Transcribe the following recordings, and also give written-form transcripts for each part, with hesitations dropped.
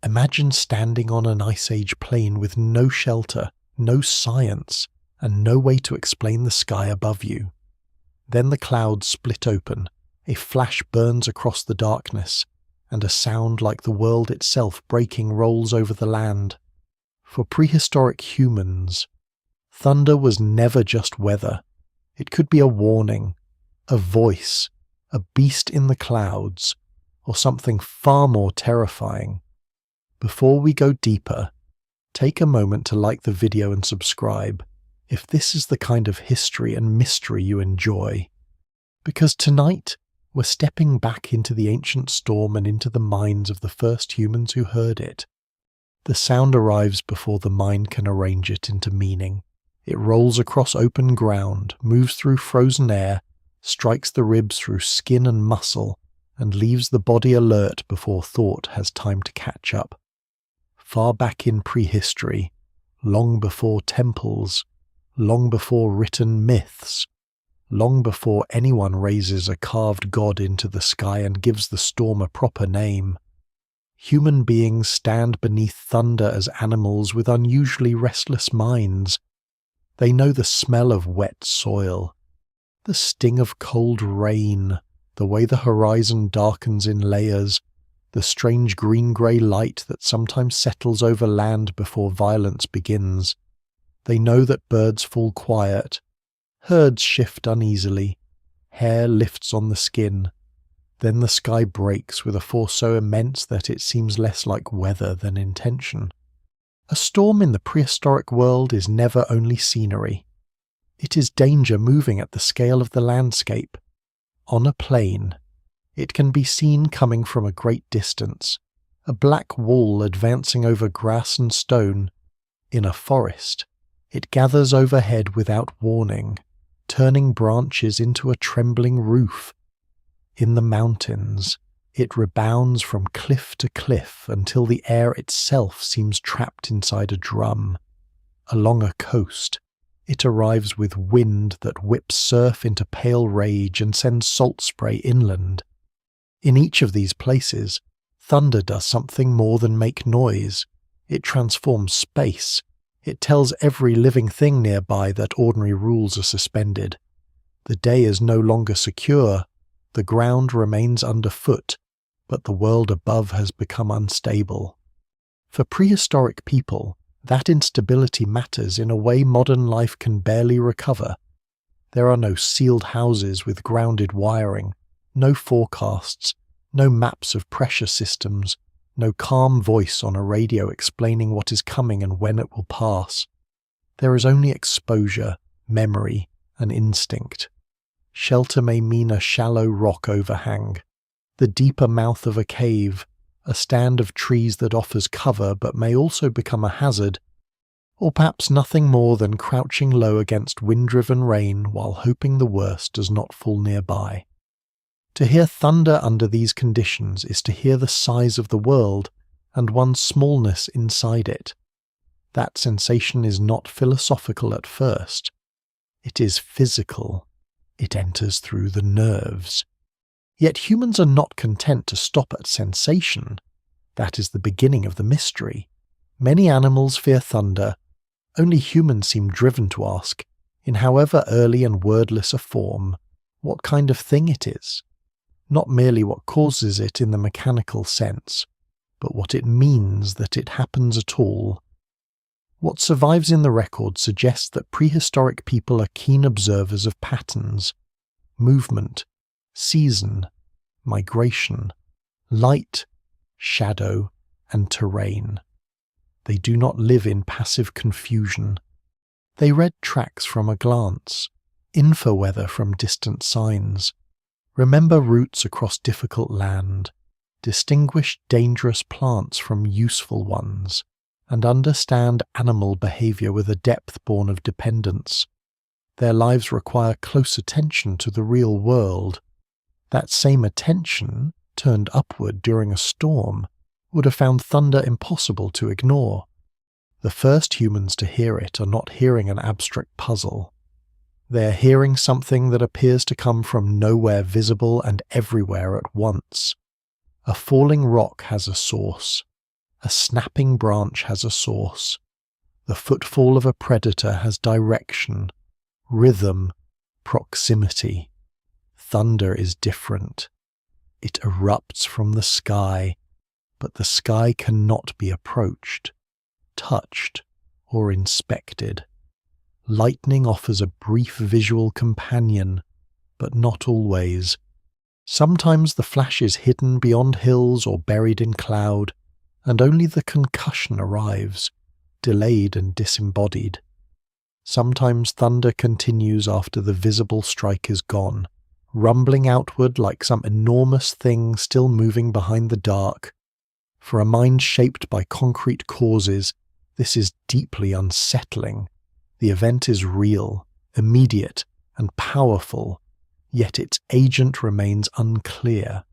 Imagine standing on an Ice Age plain with no shelter, no science, and no way to explain the sky above you. Then the clouds split open, a flash burns across the darkness, and a sound like the world itself breaking rolls over the land. For prehistoric humans, thunder was never just weather. It could be a warning, a voice, a beast in the clouds, or something far more terrifying. Before we go deeper, take a moment to like the video and subscribe if this is the kind of history and mystery you enjoy. Because tonight, we're stepping back into the ancient storm and into the minds of the first humans who heard it. The sound arrives before the mind can arrange it into meaning. It rolls across open ground, moves through frozen air, strikes the ribs through skin and muscle, and leaves the body alert before thought has time to catch up. Far back in prehistory, long before temples, long before written myths, long before anyone raises a carved god into the sky and gives the storm a proper name, human beings stand beneath thunder as animals with unusually restless minds. They know the smell of wet soil, the sting of cold rain, the way the horizon darkens in layers, the strange green-grey light that sometimes settles over land before violence begins. They know that birds fall quiet, herds shift uneasily, hair lifts on the skin. Then the sky breaks with a force so immense that it seems less like weather than intention. A storm in the prehistoric world is never only scenery. It is danger moving at the scale of the landscape. On a plain, it can be seen coming from a great distance, a black wall advancing over grass and stone. In a forest, it gathers overhead without warning, turning branches into a trembling roof. In the mountains, it rebounds from cliff to cliff until the air itself seems trapped inside a drum. Along a coast, it arrives with wind that whips surf into pale rage and sends salt spray inland. In each of these places, thunder does something more than make noise. It transforms space. It tells every living thing nearby that ordinary rules are suspended. The day is no longer secure. The ground remains underfoot, but the world above has become unstable. For prehistoric people, that instability matters in a way modern life can barely recover. There are no sealed houses with grounded wiring, no forecasts, no maps of pressure systems, no calm voice on a radio explaining what is coming and when it will pass. There is only exposure, memory, and instinct. Shelter may mean a shallow rock overhang, the deeper mouth of a cave, a stand of trees that offers cover but may also become a hazard, or perhaps nothing more than crouching low against wind-driven rain while hoping the worst does not fall nearby. To hear thunder under these conditions is to hear the size of the world and one's smallness inside it. That sensation is not philosophical at first. It is physical. It enters through the nerves. Yet humans are not content to stop at sensation. That is the beginning of the mystery. Many animals fear thunder. Only humans seem driven to ask, in however early and wordless a form, what kind of thing it is. Not merely what causes it in the mechanical sense, but what it means that it happens at all. What survives in the record suggests that prehistoric people are keen observers of patterns, movement, season, migration, light, shadow, and terrain. They do not live in passive confusion. They read tracks from a glance, infoweather from distant signs, remember routes across difficult land, distinguish dangerous plants from useful ones, and understand animal behavior with a depth born of dependence. Their lives require close attention to the real world. That same attention, turned upward during a storm, would have found thunder impossible to ignore. The first humans to hear it are not hearing an abstract puzzle. They are hearing something that appears to come from nowhere visible and everywhere at once. A falling rock has a source. A snapping branch has a source. The footfall of a predator has direction, rhythm, proximity. Thunder is different. It erupts from the sky, but the sky cannot be approached, touched, or inspected. Lightning offers a brief visual companion, but not always. Sometimes the flash is hidden beyond hills or buried in cloud, and only the concussion arrives, delayed and disembodied. Sometimes thunder continues after the visible strike is gone, rumbling outward like some enormous thing still moving behind the dark. For a mind shaped by concrete causes, this is deeply unsettling. The event is real, immediate, and powerful, yet its agent remains unclear.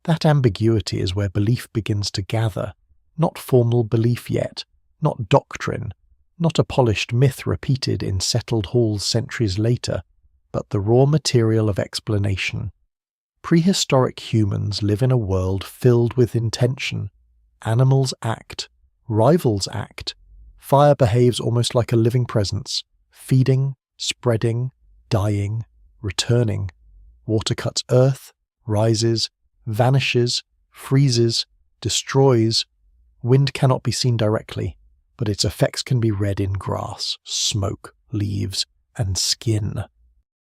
That ambiguity is where belief begins to gather, not formal belief yet, not doctrine, not a polished myth repeated in settled halls centuries later, but the raw material of explanation. Prehistoric humans live in a world filled with intention. Animals act, rivals act. Fire behaves almost like a living presence, feeding, spreading, dying, returning. Water cuts earth, rises, vanishes, freezes, destroys. Wind cannot be seen directly, but its effects can be read in grass, smoke, leaves, and skin.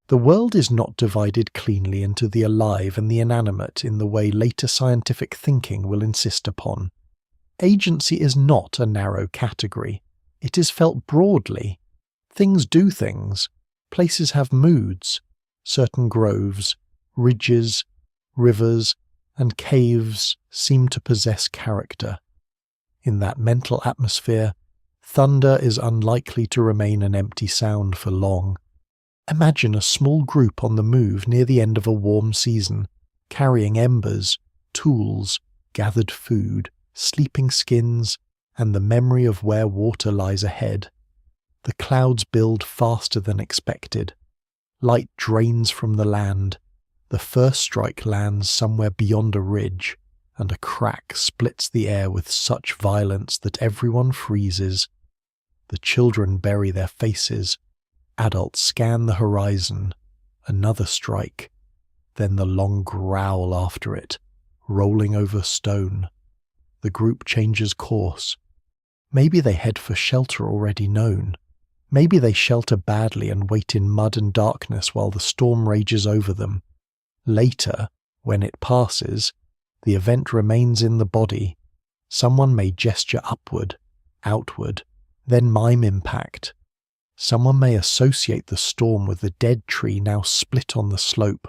The world is not divided cleanly into the alive and the inanimate in the way later scientific thinking will insist upon. Agency is not a narrow category. It is felt broadly. Things do things. Places have moods. Certain groves, ridges, rivers, and caves seem to possess character. In that mental atmosphere, thunder is unlikely to remain an empty sound for long. Imagine a small group on the move near the end of a warm season, carrying embers, tools, gathered food, sleeping skins, and the memory of where water lies ahead. The clouds build faster than expected. Light drains from the land. The first strike lands somewhere beyond a ridge, and a crack splits the air with such violence that everyone freezes. The children bury their faces. Adults scan the horizon. Another strike. Then the long growl after it, rolling over stone. The group changes course. Maybe they head for shelter already known. Maybe they shelter badly and wait in mud and darkness while the storm rages over them. Later, when it passes, the event remains in the body. Someone may gesture upward, outward, then mime impact. Someone may associate the storm with the dead tree now split on the slope,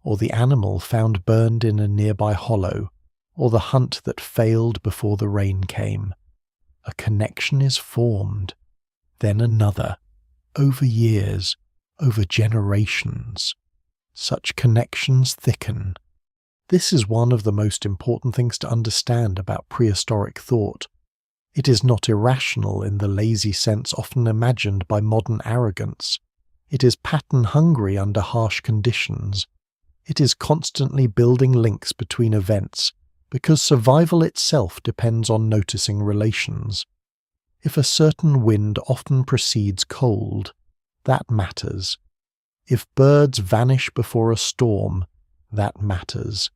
or the animal found burned in a nearby hollow, or the hunt that failed before the rain came. A connection is formed, then another, over years, over generations. Such connections thicken. This is one of the most important things to understand about prehistoric thought. It is not irrational in the lazy sense often imagined by modern arrogance. It is pattern-hungry under harsh conditions. It is constantly building links between events, because survival itself depends on noticing relations. If a certain wind often precedes cold, that matters. If birds vanish before a storm, that matters.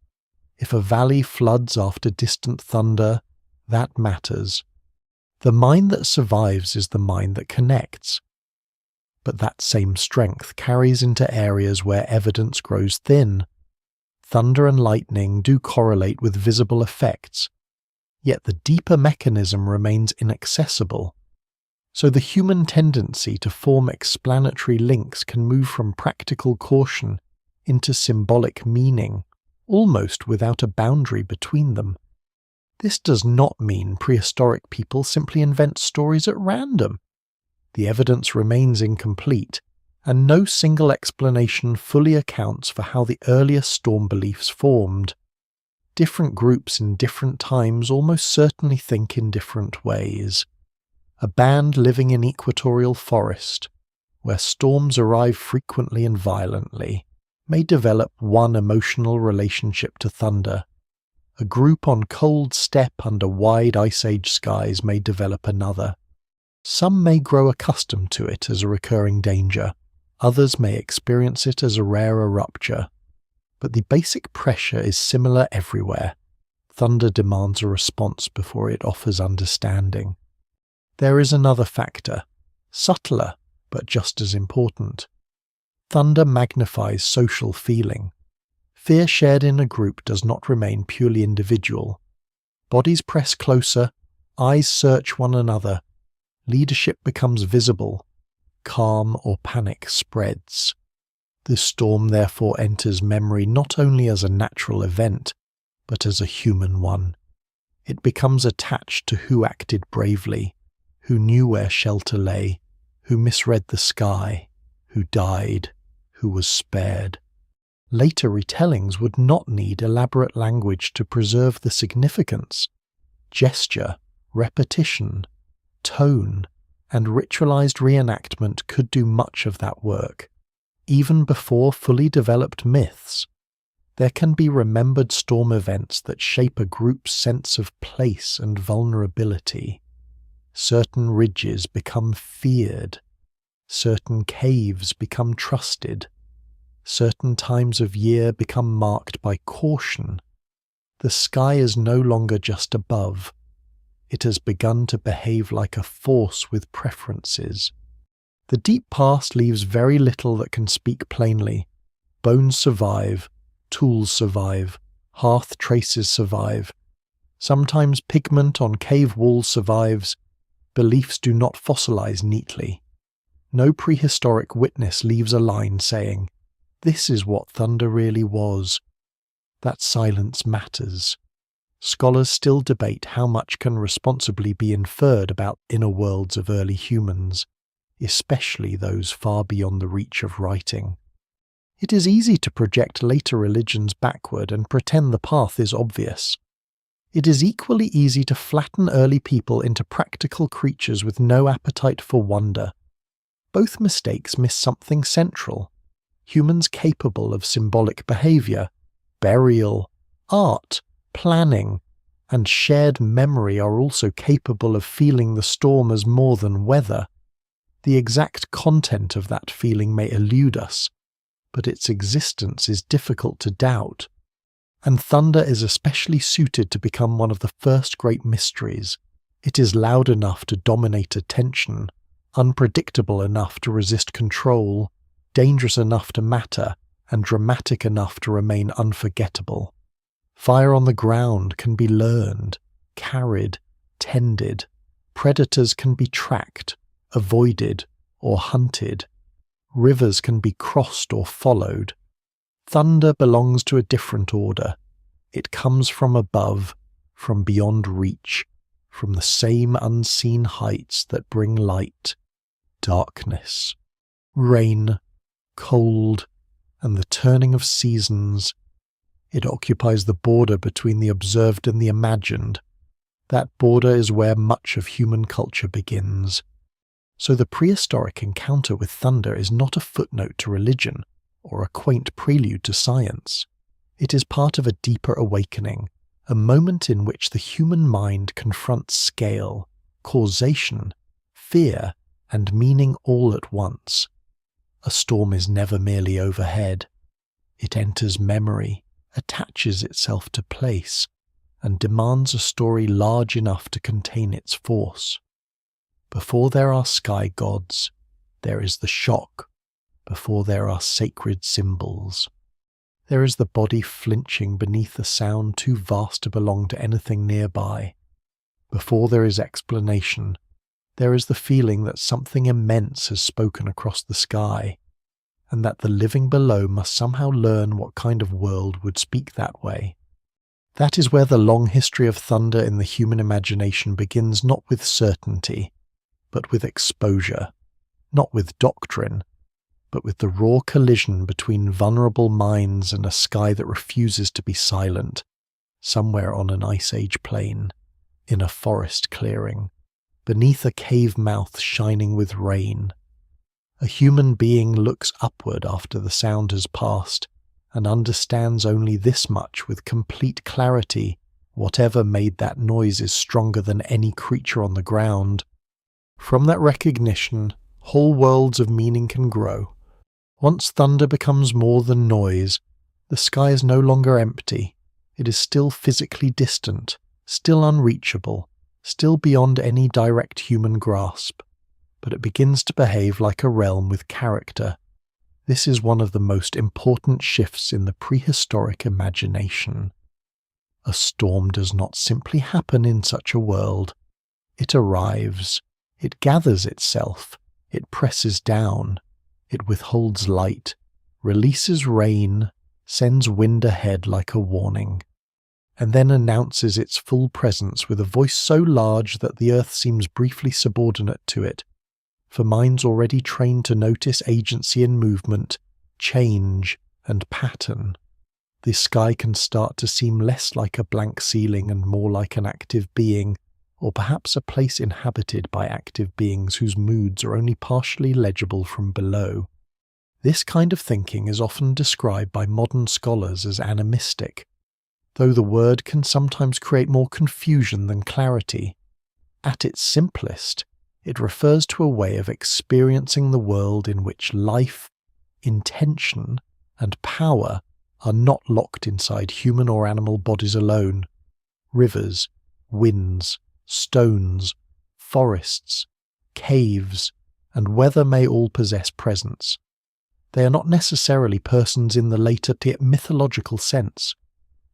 If a valley floods after distant thunder, that matters. The mind that survives is the mind that connects. But that same strength carries into areas where evidence grows thin. Thunder and lightning do correlate with visible effects, yet the deeper mechanism remains inaccessible. So the human tendency to form explanatory links can move from practical caution into symbolic meaning, almost without a boundary between them. This does not mean prehistoric people simply invent stories at random. The evidence remains incomplete, and no single explanation fully accounts for how the earliest storm beliefs formed. Different groups in different times almost certainly think in different ways. A band living in equatorial forest, where storms arrive frequently and violently, may develop one emotional relationship to thunder. A group on cold steppe under wide Ice Age skies may develop another. Some may grow accustomed to it as a recurring danger. Others may experience it as a rarer rupture. But the basic pressure is similar everywhere. Thunder demands a response before it offers understanding. There is another factor, subtler but just as important. Thunder magnifies social feeling. Fear shared in a group does not remain purely individual. Bodies press closer, eyes search one another, leadership becomes visible, calm or panic spreads. The storm therefore enters memory not only as a natural event, but as a human one. It becomes attached to who acted bravely, who knew where shelter lay, who misread the sky, who died, who was spared. Later retellings would not need elaborate language to preserve the significance. Gesture, repetition, tone, and ritualized reenactment could do much of that work. Even before fully developed myths, there can be remembered storm events that shape a group's sense of place and vulnerability. Certain ridges become feared. Certain caves become trusted. Certain times of year become marked by caution. The sky is no longer just above. It has begun to behave like a force with preferences. The deep past leaves very little that can speak plainly. Bones survive, tools survive, hearth traces survive. Sometimes pigment on cave walls survives. Beliefs do not fossilize neatly. No prehistoric witness leaves a line saying, "This is what thunder really was." That silence matters. Scholars still debate how much can responsibly be inferred about inner worlds of early humans, especially those far beyond the reach of writing. It is easy to project later religions backward and pretend the path is obvious. It is equally easy to flatten early people into practical creatures with no appetite for wonder. Both mistakes miss something central. Humans capable of symbolic behavior, burial, art, planning, and shared memory are also capable of feeling the storm as more than weather. The exact content of that feeling may elude us, but its existence is difficult to doubt. And thunder is especially suited to become one of the first great mysteries. It is loud enough to dominate attention, unpredictable enough to resist control, dangerous enough to matter, and dramatic enough to remain unforgettable. Fire on the ground can be learned, carried, tended. Predators can be tracked, avoided, or hunted. Rivers can be crossed or followed. Thunder belongs to a different order. It comes from above, from beyond reach, from the same unseen heights that bring light, darkness, rain, cold, and the turning of seasons. It occupies the border between the observed and the imagined. That border is where much of human culture begins. So the prehistoric encounter with thunder is not a footnote to religion or a quaint prelude to science. It is part of a deeper awakening, a moment in which the human mind confronts scale, causation, fear, and meaning all at once. A storm is never merely overhead. It enters memory, attaches itself to place, and demands a story large enough to contain its force. Before there are sky gods, there is the shock. Before there are sacred symbols, there is the body flinching beneath a sound too vast to belong to anything nearby. Before there is explanation, there is the feeling that something immense has spoken across the sky, and that the living below must somehow learn what kind of world would speak that way. That is where the long history of thunder in the human imagination begins, not with certainty, but with exposure, not with doctrine, but with the raw collision between vulnerable minds and a sky that refuses to be silent, somewhere on an Ice Age plain, in a forest clearing, beneath a cave mouth shining with rain. A human being looks upward after the sound has passed, and understands only this much with complete clarity Whatever made that noise is stronger than any creature on the ground. From that recognition, whole worlds of meaning can grow. Once thunder becomes more than noise, the sky is no longer empty. It is still physically distant, still unreachable, still beyond any direct human grasp. But it begins to behave like a realm with character. This is one of the most important shifts in the prehistoric imagination. A storm does not simply happen in such a world. It arrives. It gathers itself. It presses down. It withholds light, releases rain, sends wind ahead like a warning, and then announces its full presence with a voice so large that the earth seems briefly subordinate to it. For minds already trained to notice agency and movement, change and pattern, the sky can start to seem less like a blank ceiling and more like an active being, or perhaps a place inhabited by active beings whose moods are only partially legible from below. This kind of thinking is often described by modern scholars as animistic, though the word can sometimes create more confusion than clarity. At its simplest, it refers to a way of experiencing the world in which life, intention, and power are not locked inside human or animal bodies alone. Rivers, winds, stones, forests, caves, and weather may all possess presence. They are not necessarily persons in the later mythological sense,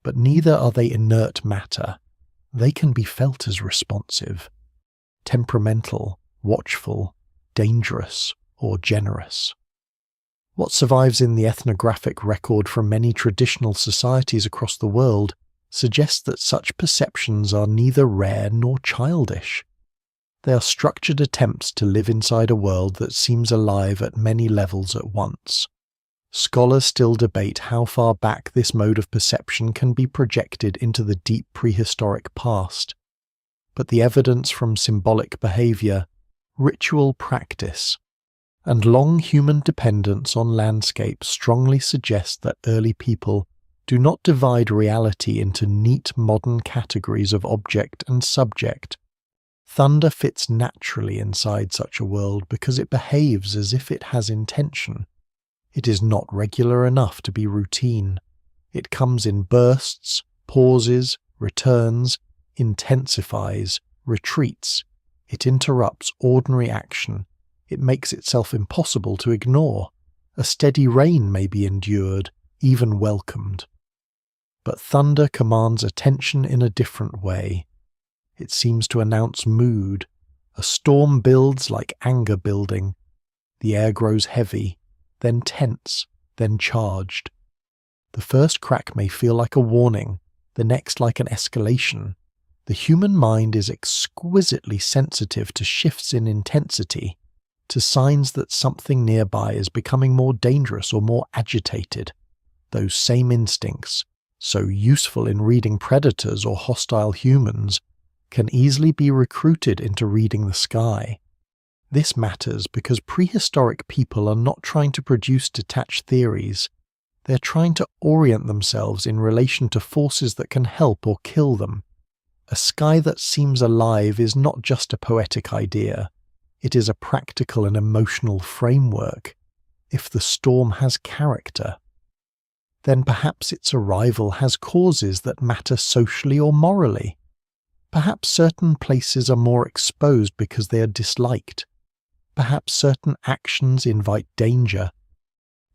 but neither are they inert matter. They can be felt as responsive, temperamental, watchful, dangerous, or generous. What survives in the ethnographic record from many traditional societies across the world suggests that such perceptions are neither rare nor childish. They are structured attempts to live inside a world that seems alive at many levels at once. Scholars still debate how far back this mode of perception can be projected into the deep prehistoric past, but the evidence from symbolic behavior, ritual practice, and long human dependence on landscape strongly suggests that early people do not divide reality into neat modern categories of object and subject. Thunder fits naturally inside such a world because it behaves as if it has intention. It is not regular enough to be routine. It comes in bursts, pauses, returns, intensifies, retreats. It interrupts ordinary action. It makes itself impossible to ignore. A steady rain may be endured, even welcomed. But thunder commands attention in a different way. It seems to announce mood. A storm builds like anger building. The air grows heavy, then tense, then charged. The first crack may feel like a warning, the next like an escalation. The human mind is exquisitely sensitive to shifts in intensity, to signs that something nearby is becoming more dangerous or more agitated. Those same instincts, so useful in reading predators or hostile humans, can easily be recruited into reading the sky. This matters because prehistoric people are not trying to produce detached theories. They're trying to orient themselves in relation to forces that can help or kill them. A sky that seems alive is not just a poetic idea. It is a practical and emotional framework. If the storm has character, then perhaps its arrival has causes that matter socially or morally. Perhaps certain places are more exposed because they are disliked. Perhaps certain actions invite danger.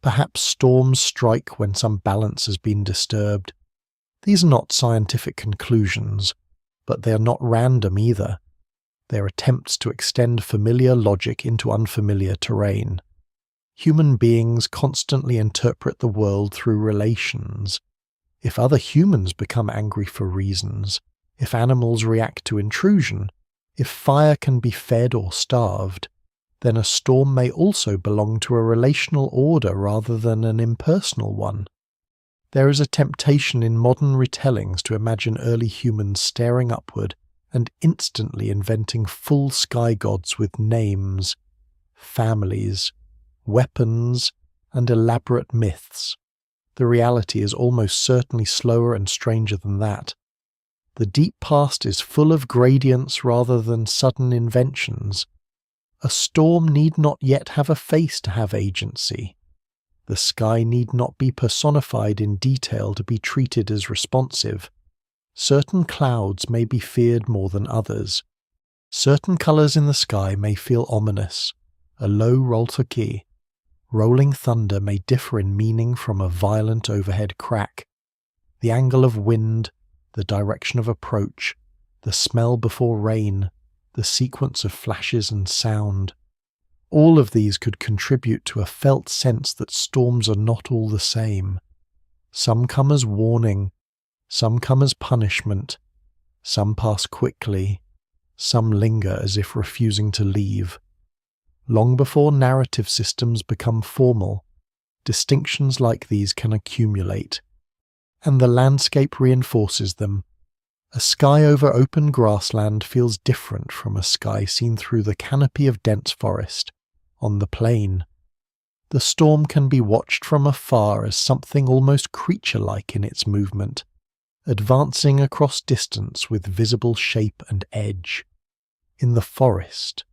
Perhaps storms strike when some balance has been disturbed. These are not scientific conclusions, but they are not random either. They are attempts to extend familiar logic into unfamiliar terrain. Human beings constantly interpret the world through relations. If other humans become angry for reasons, if animals react to intrusion, if fire can be fed or starved, then a storm may also belong to a relational order rather than an impersonal one. There is a temptation in modern retellings to imagine early humans staring upward and instantly inventing full sky gods with names, families, weapons, and elaborate myths. The reality is almost certainly slower and stranger than that. The deep past is full of gradients rather than sudden inventions. A storm need not yet have a face to have agency. The sky need not be personified in detail to be treated as responsive. Certain clouds may be feared more than others. Certain colours in the sky may feel ominous. A low roltoki. Rolling thunder may differ in meaning from a violent overhead crack. The angle of wind, the direction of approach, the smell before rain, the sequence of flashes and sound. All of these could contribute to a felt sense that storms are not all the same. Some come as warning, some come as punishment, some pass quickly, some linger as if refusing to leave. Long before narrative systems become formal, distinctions like these can accumulate, and the landscape reinforces them. A sky over open grassland feels different from a sky seen through the canopy of dense forest, on the plain. The storm can be watched from afar as something almost creature-like in its movement, advancing across distance with visible shape and edge. In the forest,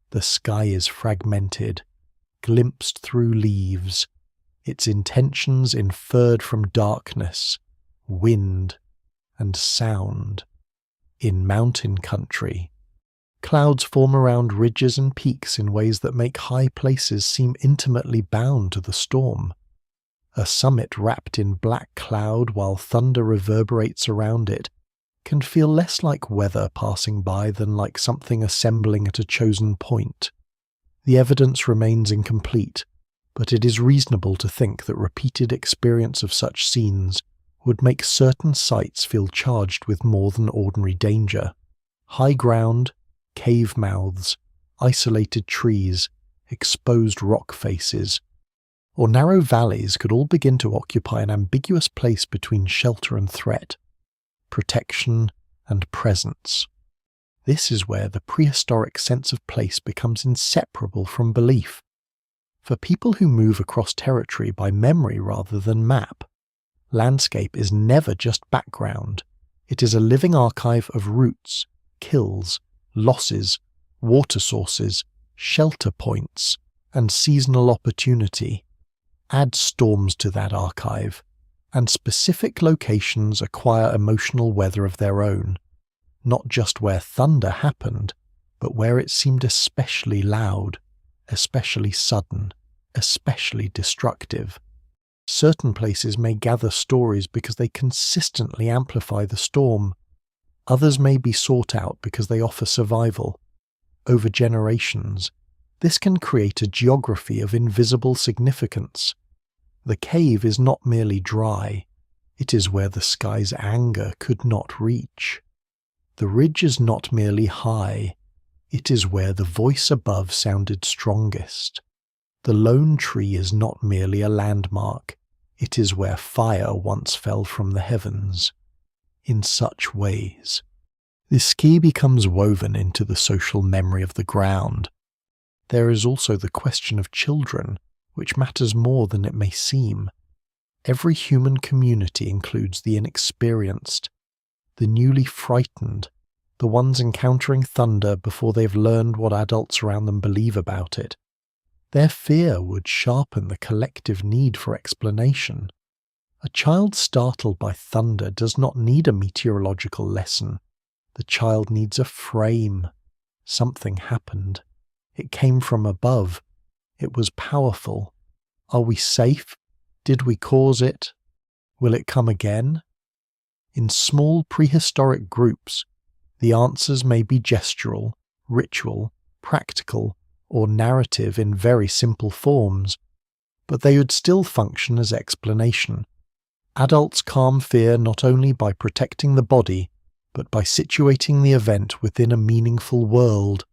the sky is fragmented, glimpsed through leaves, its intentions inferred from darkness, wind, and sound. In mountain country, clouds form around ridges and peaks in ways that make high places seem intimately bound to the storm. A summit wrapped in black cloud while thunder reverberates around it can feel less like weather passing by than like something assembling at a chosen point. The evidence remains incomplete, but it is reasonable to think that repeated experience of such scenes would make certain sites feel charged with more than ordinary danger. High ground, cave mouths, isolated trees, exposed rock faces, or narrow valleys could all begin to occupy an ambiguous place between shelter and threat, protection and presence. This is where the prehistoric sense of place becomes inseparable from belief. For people who move across territory by memory rather than map, landscape is never just background. It is a living archive of roots, kills, losses, water sources, shelter points, and seasonal opportunity. Add storms to that archive, and specific locations acquire emotional weather of their own, not just where thunder happened, but where it seemed especially loud, especially sudden, especially destructive. Certain places may gather stories because they consistently amplify the storm. Others may be sought out because they offer survival. Over generations, this can create a geography of invisible significance. The cave is not merely dry, it is where the sky's anger could not reach. The ridge is not merely high, it is where the voice above sounded strongest. The lone tree is not merely a landmark, it is where fire once fell from the heavens. In such ways, this key becomes woven into the social memory of the ground. There is also the question of children, which matters more than it may seem. Every human community includes the inexperienced, the newly frightened, the ones encountering thunder before they've learned what adults around them believe about it. Their fear would sharpen the collective need for explanation. A child startled by thunder does not need a meteorological lesson. The child needs a frame. Something happened. It came from above. It was powerful. Are we safe? Did we cause it? Will it come again? In small prehistoric groups, the answers may be gestural, ritual, practical, or narrative in very simple forms, but they would still function as explanation. Adults calm fear not only by protecting the body, but by situating the event within a meaningful world.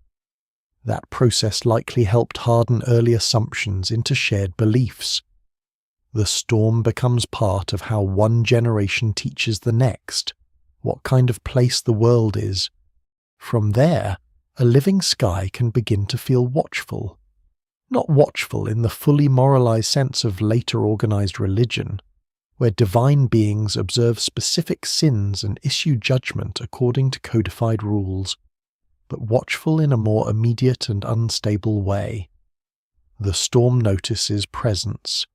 That process likely helped harden early assumptions into shared beliefs. The storm becomes part of how one generation teaches the next what kind of place the world is. From there, a living sky can begin to feel watchful. Not watchful in the fully moralized sense of later organized religion, where divine beings observe specific sins and issue judgment according to codified rules, but watchful in a more immediate and unstable way. The storm notices presence.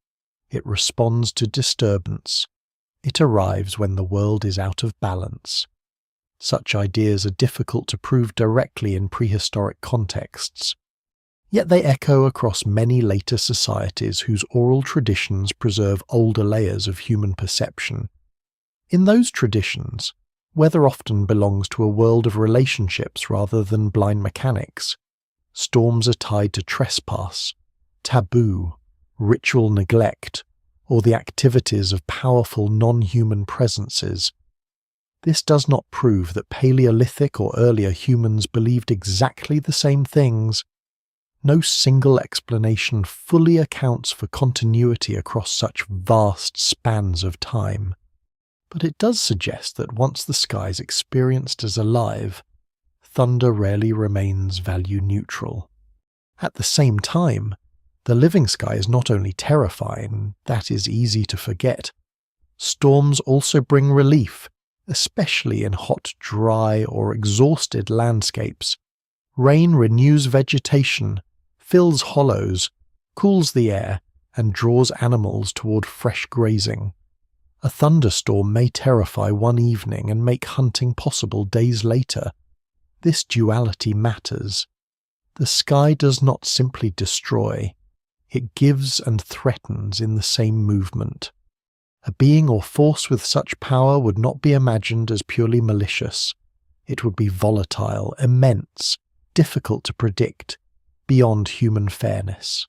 It responds to disturbance. It arrives when the world is out of balance. Such ideas are difficult to prove directly in prehistoric contexts, yet they echo across many later societies whose oral traditions preserve older layers of human perception. In those traditions, weather often belongs to a world of relationships rather than blind mechanics. Storms are tied to trespass, taboo, ritual neglect, or the activities of powerful non-human presences. This does not prove that Paleolithic or earlier humans believed exactly the same things. No single explanation fully accounts for continuity across such vast spans of time. But it does suggest that once the sky is experienced as alive, thunder rarely remains value neutral. At the same time, the living sky is not only terrifying, that is easy to forget. Storms also bring relief, especially in hot, dry, or exhausted landscapes. Rain renews vegetation, fills hollows, cools the air, and draws animals toward fresh grazing. A thunderstorm may terrify one evening and make hunting possible days later. This duality matters. The sky does not simply destroy, it gives and threatens in the same movement. A being or force with such power would not be imagined as purely malicious. It would be volatile, immense, difficult to predict, beyond human fairness.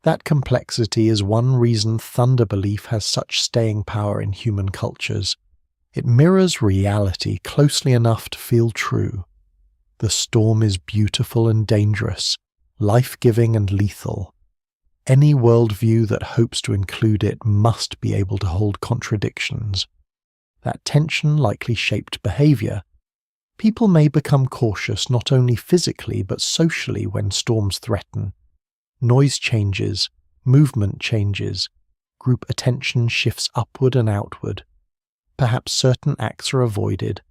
That complexity is one reason thunder belief has such staying power in human cultures. It mirrors reality closely enough to feel true. The storm is beautiful and dangerous, life-giving and lethal. Any worldview that hopes to include it must be able to hold contradictions. That tension likely shaped behavior. People may become cautious not only physically but socially when storms threaten. Noise changes, movement changes, group attention shifts upward and outward. Perhaps certain acts are avoided.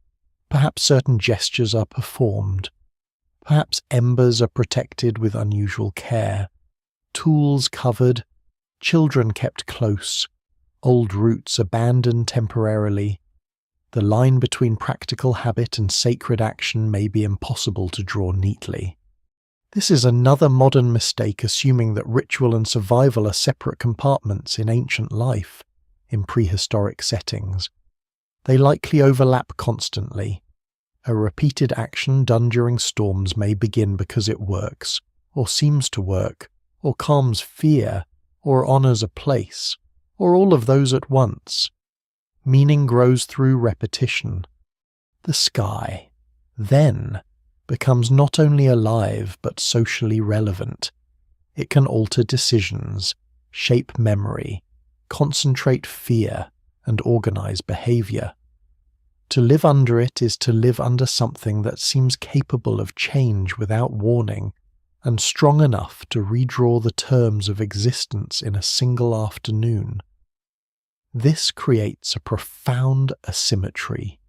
Perhaps certain gestures are performed. Perhaps embers are protected with unusual care. Tools covered, children kept close, old roots abandoned temporarily. The line between practical habit and sacred action may be impossible to draw neatly. This is another modern mistake, assuming that ritual and survival are separate compartments in ancient life, in prehistoric settings. They likely overlap constantly. A repeated action done during storms may begin because it works, or seems to work, or calms fear, or honors a place, or all of those at once. Meaning grows through repetition. The sky, then, becomes not only alive but socially relevant. It can alter decisions, shape memory, concentrate fear, and organize behavior. To live under it is to live under something that seems capable of change without warning, and strong enough to redraw the terms of existence in a single afternoon. This creates a profound asymmetry.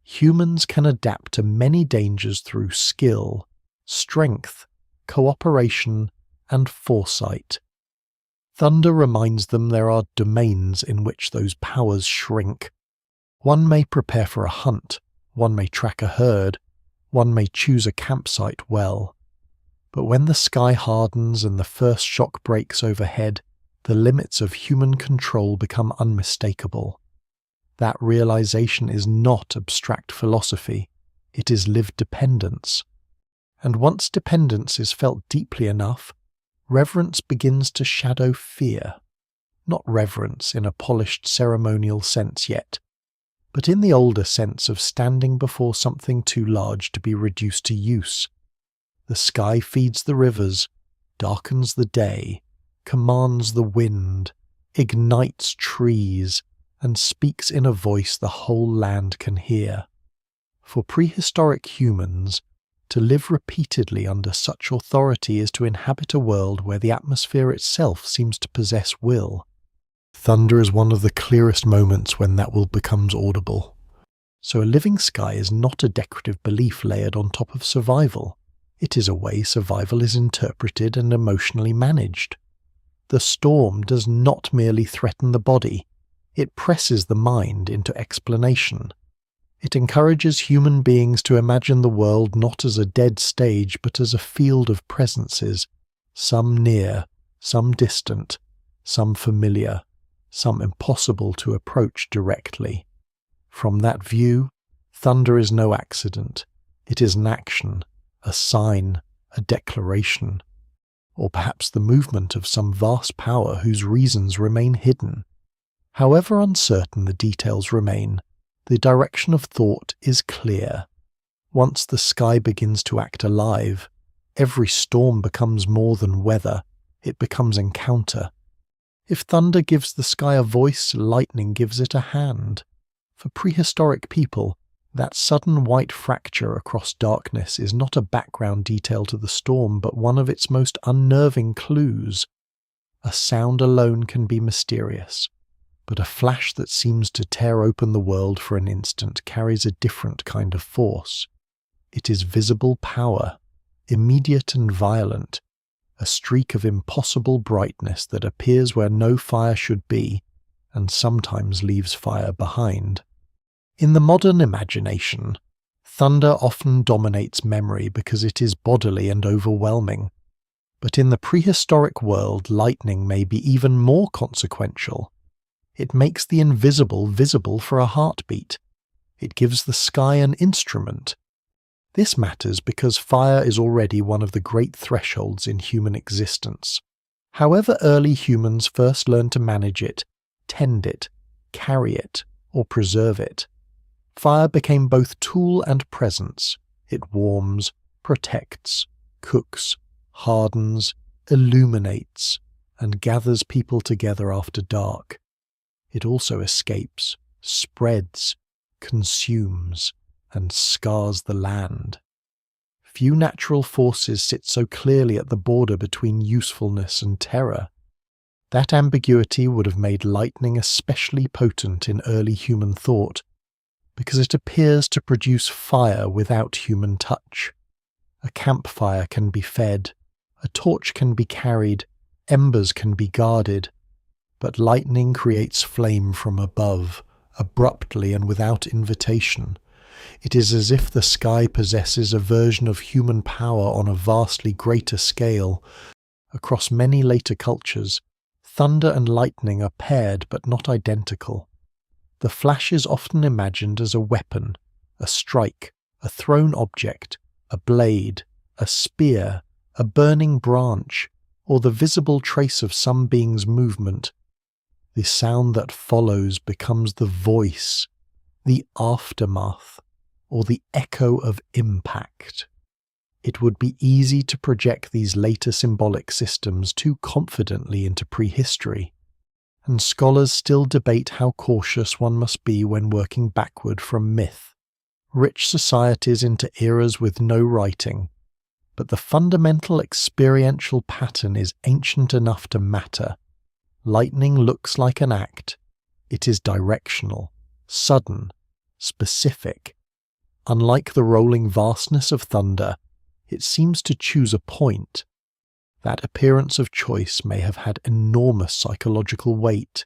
Humans can adapt to many dangers through skill, strength, cooperation, and foresight. Thunder reminds them there are domains in which those powers shrink. One may prepare for a hunt, one may track a herd, one may choose a campsite well. But when the sky hardens and the first shock breaks overhead, the limits of human control become unmistakable. That realization is not abstract philosophy, it is lived dependence. And once dependence is felt deeply enough, reverence begins to shadow fear. Not reverence in a polished ceremonial sense yet, but in the older sense of standing before something too large to be reduced to use. The sky feeds the rivers, darkens the day, commands the wind, ignites trees, and speaks in a voice the whole land can hear. For prehistoric humans, to live repeatedly under such authority is to inhabit a world where the atmosphere itself seems to possess will. Thunder is one of the clearest moments when that will becomes audible. So a living sky is not a decorative belief layered on top of survival. It is a way survival is interpreted and emotionally managed. The storm does not merely threaten the body, it presses the mind into explanation. It encourages human beings to imagine the world not as a dead stage but as a field of presences, some near, some distant, some familiar, some impossible to approach directly. From that view, thunder is no accident. It is an action, a sign, a declaration, or perhaps the movement of some vast power whose reasons remain hidden. However uncertain the details remain, the direction of thought is clear. Once the sky begins to act alive, every storm becomes more than weather, it becomes encounter. If thunder gives the sky a voice, lightning gives it a hand. For prehistoric people, that sudden white fracture across darkness is not a background detail to the storm, but one of its most unnerving clues. A sound alone can be mysterious, but a flash that seems to tear open the world for an instant carries a different kind of force. It is visible power, immediate and violent, a streak of impossible brightness that appears where no fire should be, and sometimes leaves fire behind. In the modern imagination, thunder often dominates memory because it is bodily and overwhelming. But in the prehistoric world, lightning may be even more consequential. It makes the invisible visible for a heartbeat. It gives the sky an instrument. This matters because fire is already one of the great thresholds in human existence. However early humans first learned to manage it, tend it, carry it, or preserve it, fire became both tool and presence. It warms, protects, cooks, hardens, illuminates, and gathers people together after dark. It also escapes, spreads, consumes, and scars the land. Few natural forces sit so clearly at the border between usefulness and terror. That ambiguity would have made lightning especially potent in early human thought, because it appears to produce fire without human touch. A campfire can be fed, a torch can be carried, embers can be guarded, but lightning creates flame from above, abruptly and without invitation. It is as if the sky possesses a version of human power on a vastly greater scale. Across many later cultures, thunder and lightning are paired but not identical. The flash is often imagined as a weapon, a strike, a thrown object, a blade, a spear, a burning branch, or the visible trace of some being's movement. The sound that follows becomes the voice, the aftermath, or the echo of impact. It would be easy to project these later symbolic systems too confidently into prehistory, and scholars still debate how cautious one must be when working backward from myth. Rich societies into eras with no writing, but the fundamental experiential pattern is ancient enough to matter. Lightning looks like an act. It is directional, sudden, specific. Unlike the rolling vastness of thunder, it seems to choose a point. That appearance of choice may have had enormous psychological weight.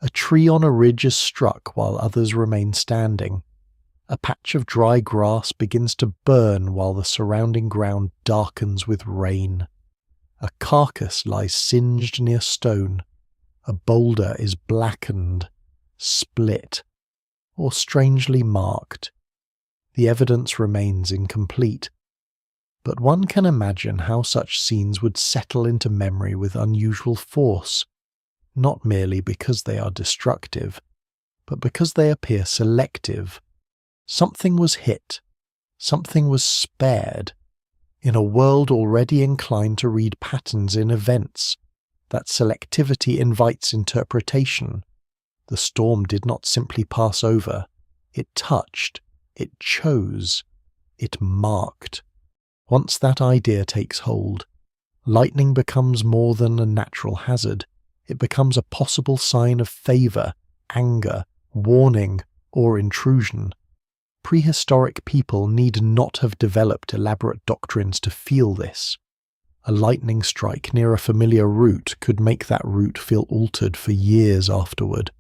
A tree on a ridge is struck while others remain standing. A patch of dry grass begins to burn while the surrounding ground darkens with rain. A carcass lies singed near stone. A boulder is blackened, split, or strangely marked. The evidence remains incomplete, but one can imagine how such scenes would settle into memory with unusual force, not merely because they are destructive, but because they appear selective. Something was hit, something was spared. In a world already inclined to read patterns in events, that selectivity invites interpretation. The storm did not simply pass over. It touched, it chose, it marked. Once that idea takes hold, lightning becomes more than a natural hazard. it becomes a possible sign of favor, anger, warning, or intrusion. Prehistoric people need not have developed elaborate doctrines to feel this. A lightning strike near a familiar route could make that route feel altered for years afterward.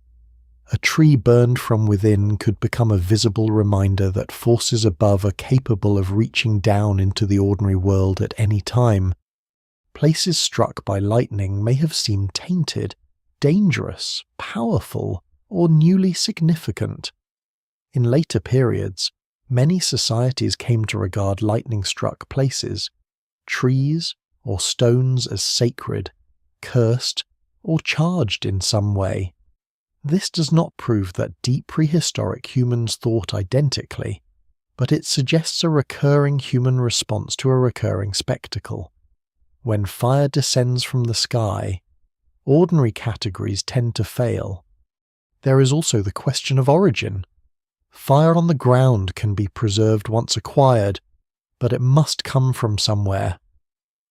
A tree burned from within could become a visible reminder that forces above are capable of reaching down into the ordinary world at any time. Places struck by lightning may have seemed tainted, dangerous, powerful, or newly significant. In later periods, many societies came to regard lightning-struck places, trees or stones, as sacred, cursed, or charged in some way. This does not prove that deep prehistoric humans thought identically, but it suggests a recurring human response to a recurring spectacle. When fire descends from the sky, ordinary categories tend to fail. There is also the question of origin. Fire on the ground can be preserved once acquired, but it must come from somewhere.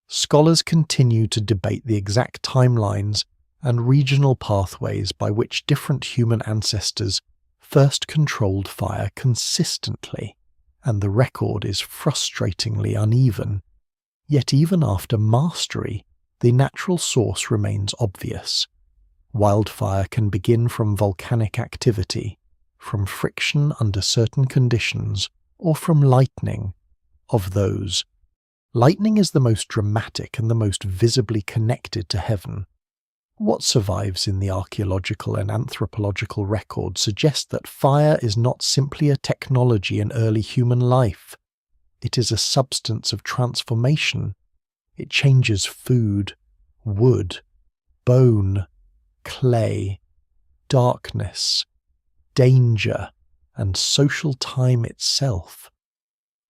Scholars continue to debate the exact timelines and regional pathways by which different human ancestors first controlled fire consistently, and the record is frustratingly uneven. Yet even after mastery, the natural source remains obvious. Wildfire can begin from volcanic activity, from friction under certain conditions, or from lightning. Of those, lightning is the most dramatic and the most visibly connected to heaven. What survives in the archaeological and anthropological record suggests that fire is not simply a technology in early human life. It is a substance of transformation. It changes food, wood, bone, clay, darkness, danger, and social time itself.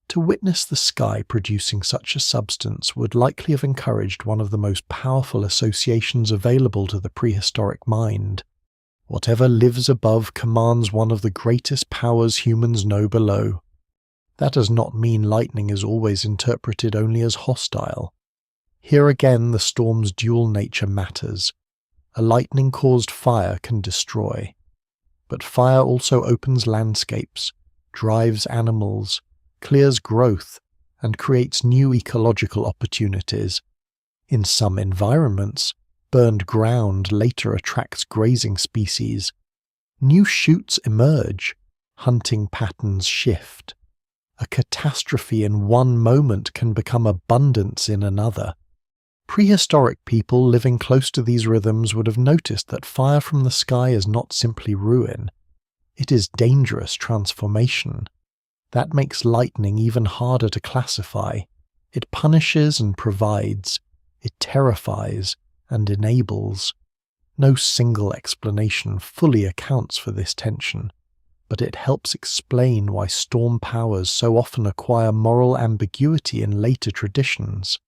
To witness the sky producing such a substance would likely have encouraged one of the most powerful associations available to the prehistoric mind. Whatever lives above commands one of the greatest powers humans know below. That does not mean lightning is always interpreted only as hostile. Here again the storm's dual nature matters. A lightning-caused fire can destroy. But fire also opens landscapes, drives animals, clears growth, and creates new ecological opportunities. In some environments, burned ground later attracts grazing species. New shoots emerge, hunting patterns shift. A catastrophe in one moment can become abundance in another. Prehistoric people living close to these rhythms would have noticed that fire from the sky is not simply ruin. It is dangerous transformation. That makes lightning even harder to classify. It punishes and provides. It terrifies and enables. No single explanation fully accounts for this tension, but it helps explain why storm powers so often acquire moral ambiguity in later traditions.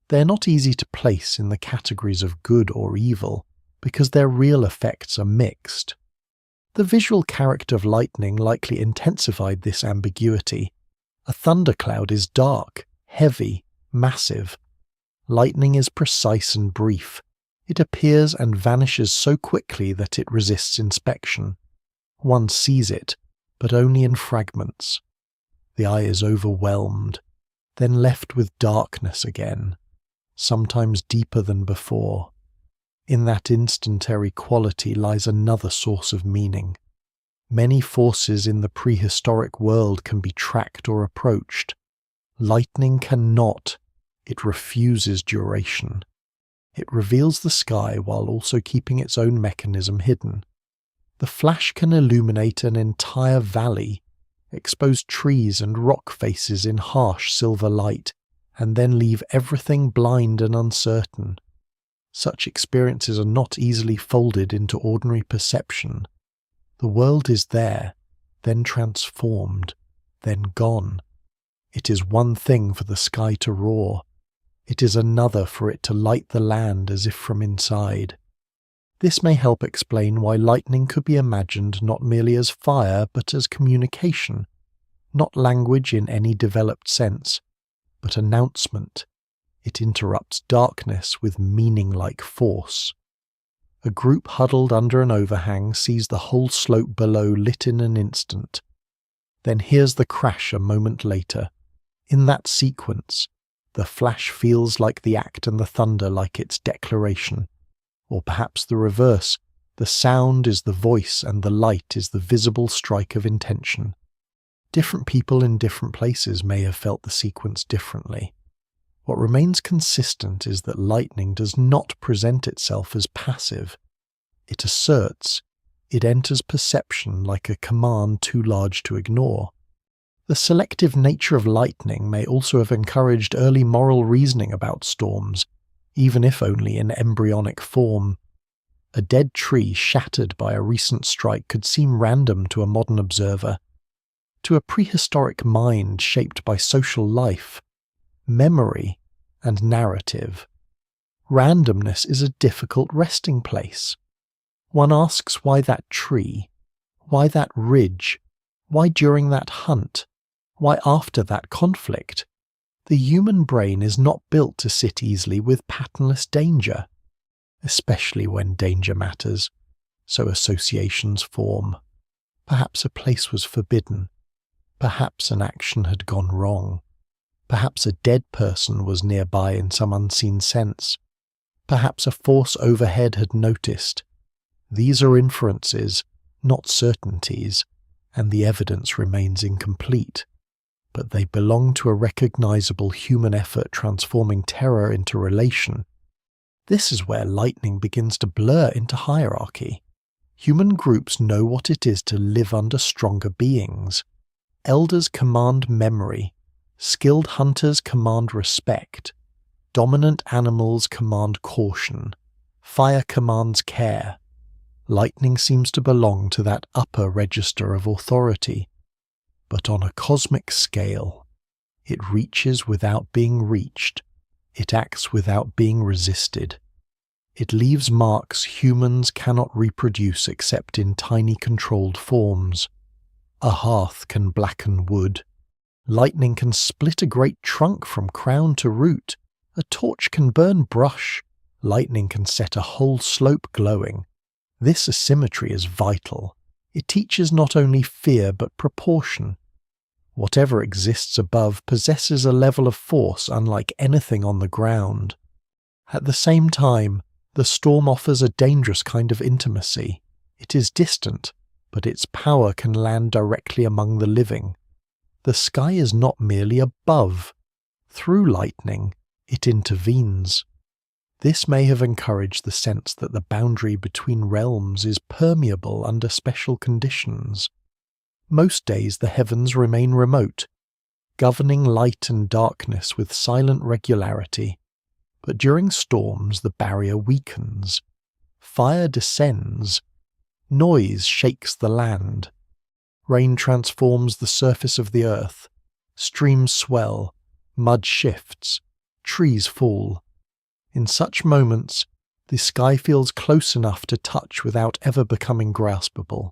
They're not easy to place in the categories of good or evil, because their real effects are mixed. The visual character of lightning likely intensified this ambiguity. A thundercloud is dark, heavy, massive. Lightning is precise and brief. It appears and vanishes so quickly that it resists inspection. One sees it, but only in fragments. The eye is overwhelmed, then left with darkness again, sometimes deeper than before. In that instantary quality lies another source of meaning. Many forces in the prehistoric world can be tracked or approached. Lightning cannot. It refuses duration. It reveals the sky while also keeping its own mechanism hidden. The flash can illuminate an entire valley, expose trees and rock faces in harsh silver light, and then leave everything blind and uncertain. Such experiences are not easily folded into ordinary perception. The world is there, then transformed, then gone. It is one thing for the sky to roar. It is another for it to light the land as if from inside. This may help explain why lightning could be imagined not merely as fire but as communication, not language in any developed sense, but announcement. It interrupts darkness with meaning-like force. A group huddled under an overhang sees the whole slope below lit in an instant. Then hears the crash a moment later. In that sequence, the flash feels like the act and the thunder like its declaration. Or perhaps the reverse. The sound is the voice and the light is the visible strike of intention. Different people in different places may have felt the sequence differently. What remains consistent is that lightning does not present itself as passive. It asserts, it enters perception like a command too large to ignore. The selective nature of lightning may also have encouraged early moral reasoning about storms, even if only in embryonic form. A dead tree shattered by a recent strike could seem random to a modern observer. To a prehistoric mind shaped by social life, memory, and narrative, randomness is a difficult resting place. One asks why that tree, why that ridge, why during that hunt, why after that conflict. The human brain is not built to sit easily with patternless danger, especially when danger matters, so associations form. Perhaps a place was forbidden. Perhaps an action had gone wrong. Perhaps a dead person was nearby in some unseen sense. Perhaps a force overhead had noticed. These are inferences, not certainties, and the evidence remains incomplete. But they belong to a recognizable human effort transforming terror into relation. This is where lightning begins to blur into hierarchy. Human groups know what it is to live under stronger beings. Elders command memory. Skilled hunters command respect. Dominant animals command caution. Fire commands care. Lightning seems to belong to that upper register of authority. But on a cosmic scale, it reaches without being reached. It acts without being resisted. It leaves marks humans cannot reproduce except in tiny controlled forms. A hearth can blacken wood. Lightning can split a great trunk from crown to root. A torch can burn brush. Lightning can set a whole slope glowing. This asymmetry is vital. It teaches not only fear but proportion. Whatever exists above possesses a level of force unlike anything on the ground. At the same time, the storm offers a dangerous kind of intimacy. It is distant, but its power can land directly among the living. The sky is not merely above. Through lightning, it intervenes. This may have encouraged the sense that the boundary between realms is permeable under special conditions. Most days the heavens remain remote, governing light and darkness with silent regularity, but during storms the barrier weakens. Fire descends. Noise shakes the land. Rain transforms the surface of the earth. Streams swell. Mud shifts. Trees fall. In such moments, the sky feels close enough to touch without ever becoming graspable.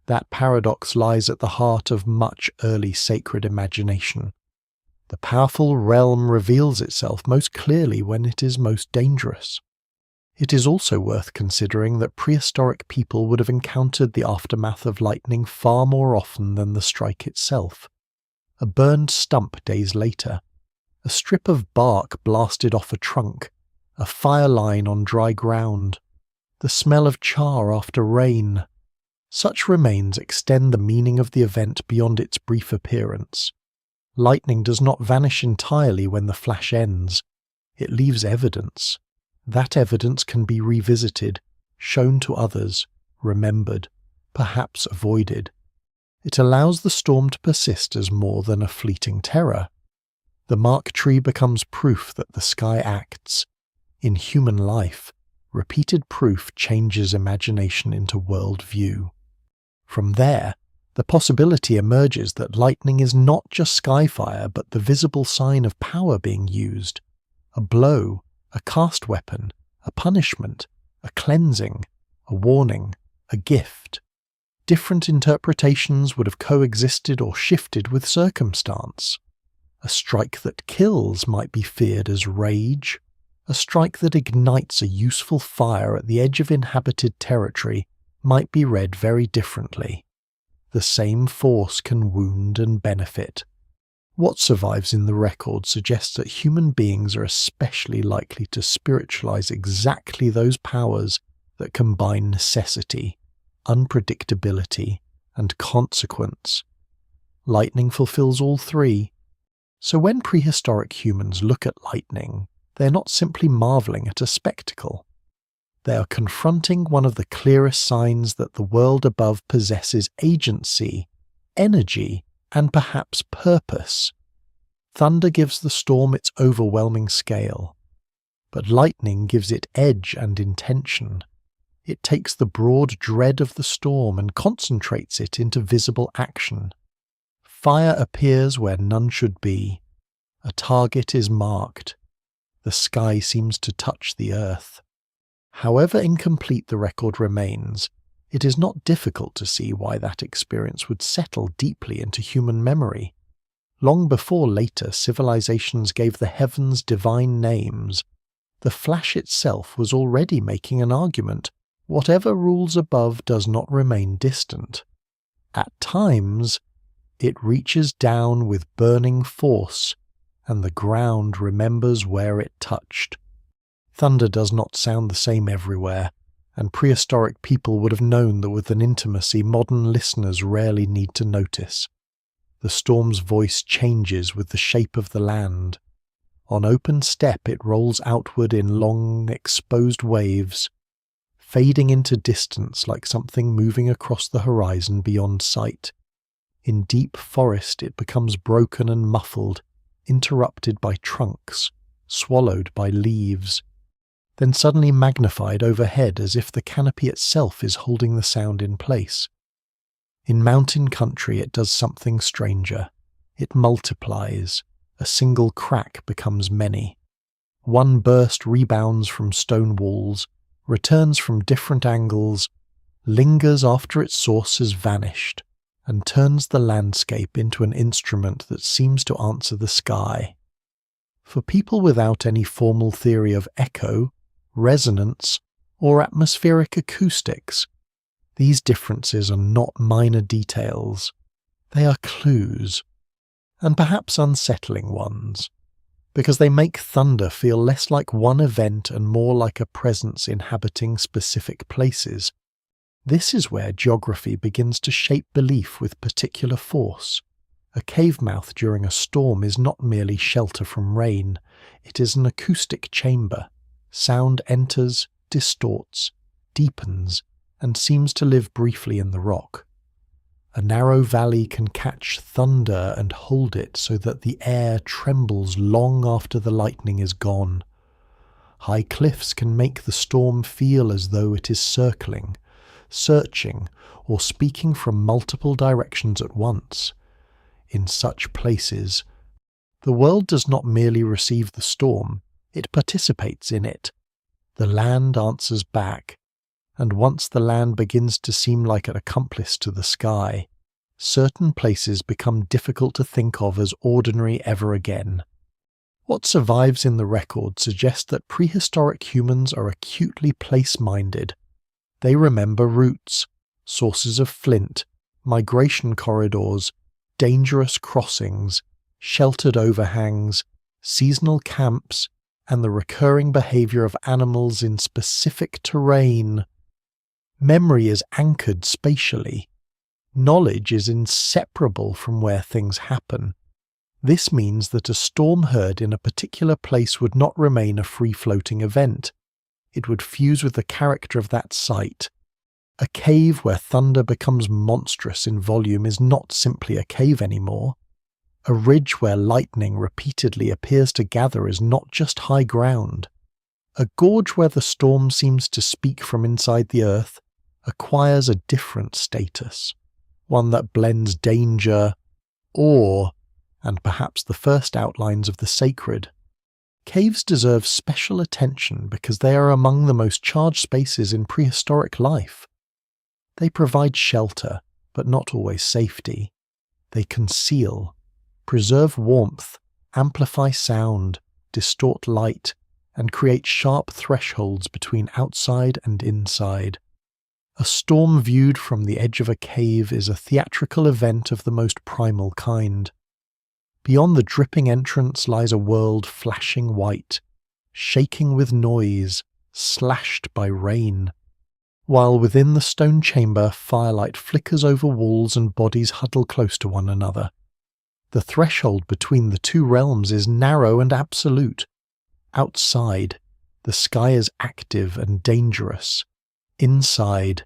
That paradox lies at the heart of much early sacred imagination. The powerful realm reveals itself most clearly when it is most dangerous. It is also worth considering that prehistoric people would have encountered the aftermath of lightning far more often than the strike itself. A burned stump days later, a strip of bark blasted off a trunk, a fire line on dry ground, the smell of char after rain. Such remains extend the meaning of the event beyond its brief appearance. Lightning does not vanish entirely when the flash ends. It leaves evidence. That evidence can be revisited, shown to others, remembered, perhaps avoided. It allows the storm to persist as more than a fleeting terror. The mark tree becomes proof that the sky acts. In human life, repeated proof changes imagination into world view. From there, the possibility emerges that lightning is not just skyfire but the visible sign of power being used. A blow, a cast weapon, a punishment, a cleansing, a warning, a gift. Different interpretations would have coexisted or shifted with circumstance. A strike that kills might be feared as rage. A A strike that ignites a useful fire at the edge of inhabited territory might be read very differently. The same force can wound and benefit. What survives in the record suggests that human beings are especially likely to spiritualize exactly those powers that combine necessity, unpredictability, and consequence. Lightning fulfills all three. So when prehistoric humans look at lightning, they're not simply marveling at a spectacle. They are confronting one of the clearest signs that the world above possesses agency, energy, and perhaps purpose. Thunder gives the storm its overwhelming scale, but lightning gives it edge and intention. It takes the broad dread of the storm and concentrates it into visible action. Fire appears where none should be. A target is marked. The sky seems to touch the earth. However incomplete the record remains, it is not difficult to see why that experience would settle deeply into human memory. Long before later civilizations gave the heavens divine names, the flash itself was already making an argument: whatever rules above does not remain distant. At times, it reaches down with burning force, and the ground remembers where it touched. Thunder does not sound the same everywhere, and prehistoric people would have known that with an intimacy modern listeners rarely need to notice. The storm's voice changes with the shape of the land. On open steppe it rolls outward in long, exposed waves, fading into distance like something moving across the horizon beyond sight. In deep forest it becomes broken and muffled, interrupted by trunks, swallowed by leaves, then suddenly magnified overhead as if the canopy itself is holding the sound in place. In mountain country it does something stranger. It multiplies. A single crack becomes many. One burst rebounds from stone walls, returns from different angles, lingers after its source has vanished, and turns the landscape into an instrument that seems to answer the sky. For people without any formal theory of echo, resonance, or atmospheric acoustics, these differences are not minor details. They are clues, and perhaps unsettling ones, because they make thunder feel less like one event and more like a presence inhabiting specific places. This is where geography begins to shape belief with particular force. A cave mouth during a storm is not merely shelter from rain, it is an acoustic chamber. Sound enters, distorts, deepens, and seems to live briefly in the rock. A narrow valley can catch thunder and hold it so that the air trembles long after the lightning is gone. High cliffs can make the storm feel as though it is circling, searching, or speaking from multiple directions at once. In such places, the world does not merely receive the storm, it participates in it. The land answers back, and once the land begins to seem like an accomplice to the sky, certain places become difficult to think of as ordinary ever again. What survives in the record suggests that prehistoric humans are acutely place-minded. They remember routes, sources of flint, migration corridors, dangerous crossings, sheltered overhangs, seasonal camps, and the recurring behavior of animals in specific terrain. Memory is anchored spatially. Knowledge is inseparable from where things happen. This means that a storm heard in a particular place would not remain a free-floating event. It would fuse with the character of that site. A cave where thunder becomes monstrous in volume is not simply a cave anymore. A ridge where lightning repeatedly appears to gather is not just high ground. A gorge where the storm seems to speak from inside the earth acquires a different status, one that blends danger, awe, and perhaps the first outlines of the sacred. Caves deserve special attention because they are among the most charged spaces in prehistoric life. They provide shelter, but not always safety. They conceal, preserve warmth, amplify sound, distort light, and create sharp thresholds between outside and inside. A storm viewed from the edge of a cave is a theatrical event of the most primal kind. Beyond the dripping entrance lies a world flashing white, shaking with noise, slashed by rain, while within the stone chamber firelight flickers over walls and bodies huddle close to one another. The threshold between the two realms is narrow and absolute. Outside, the sky is active and dangerous. Inside,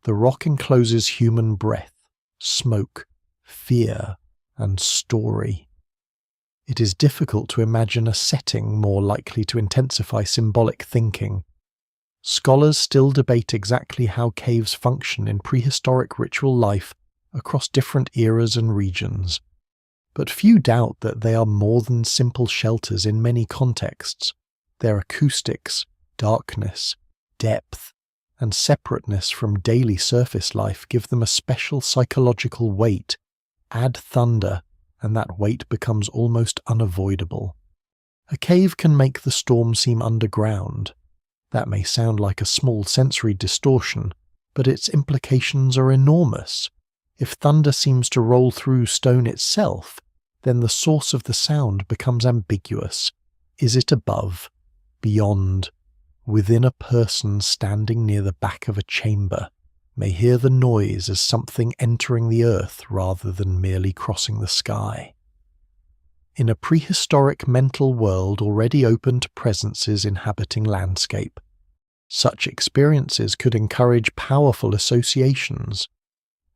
the rock encloses human breath, smoke, fear, and story. It is difficult to imagine a setting more likely to intensify symbolic thinking. Scholars still debate exactly how caves function in prehistoric ritual life across different eras and regions, but few doubt that they are more than simple shelters in many contexts. Their acoustics, darkness, depth, and separateness from daily surface life give them a special psychological weight. Add thunder, and that weight becomes almost unavoidable. A cave can make the storm seem underground. That may sound like a small sensory distortion, but its implications are enormous. If thunder seems to roll through stone itself, then the source of the sound becomes ambiguous. Is it above, beyond, within? A person standing near the back of a chamber may hear the noise as something entering the earth rather than merely crossing the sky. In a prehistoric mental world already open to presences inhabiting landscape, such experiences could encourage powerful associations.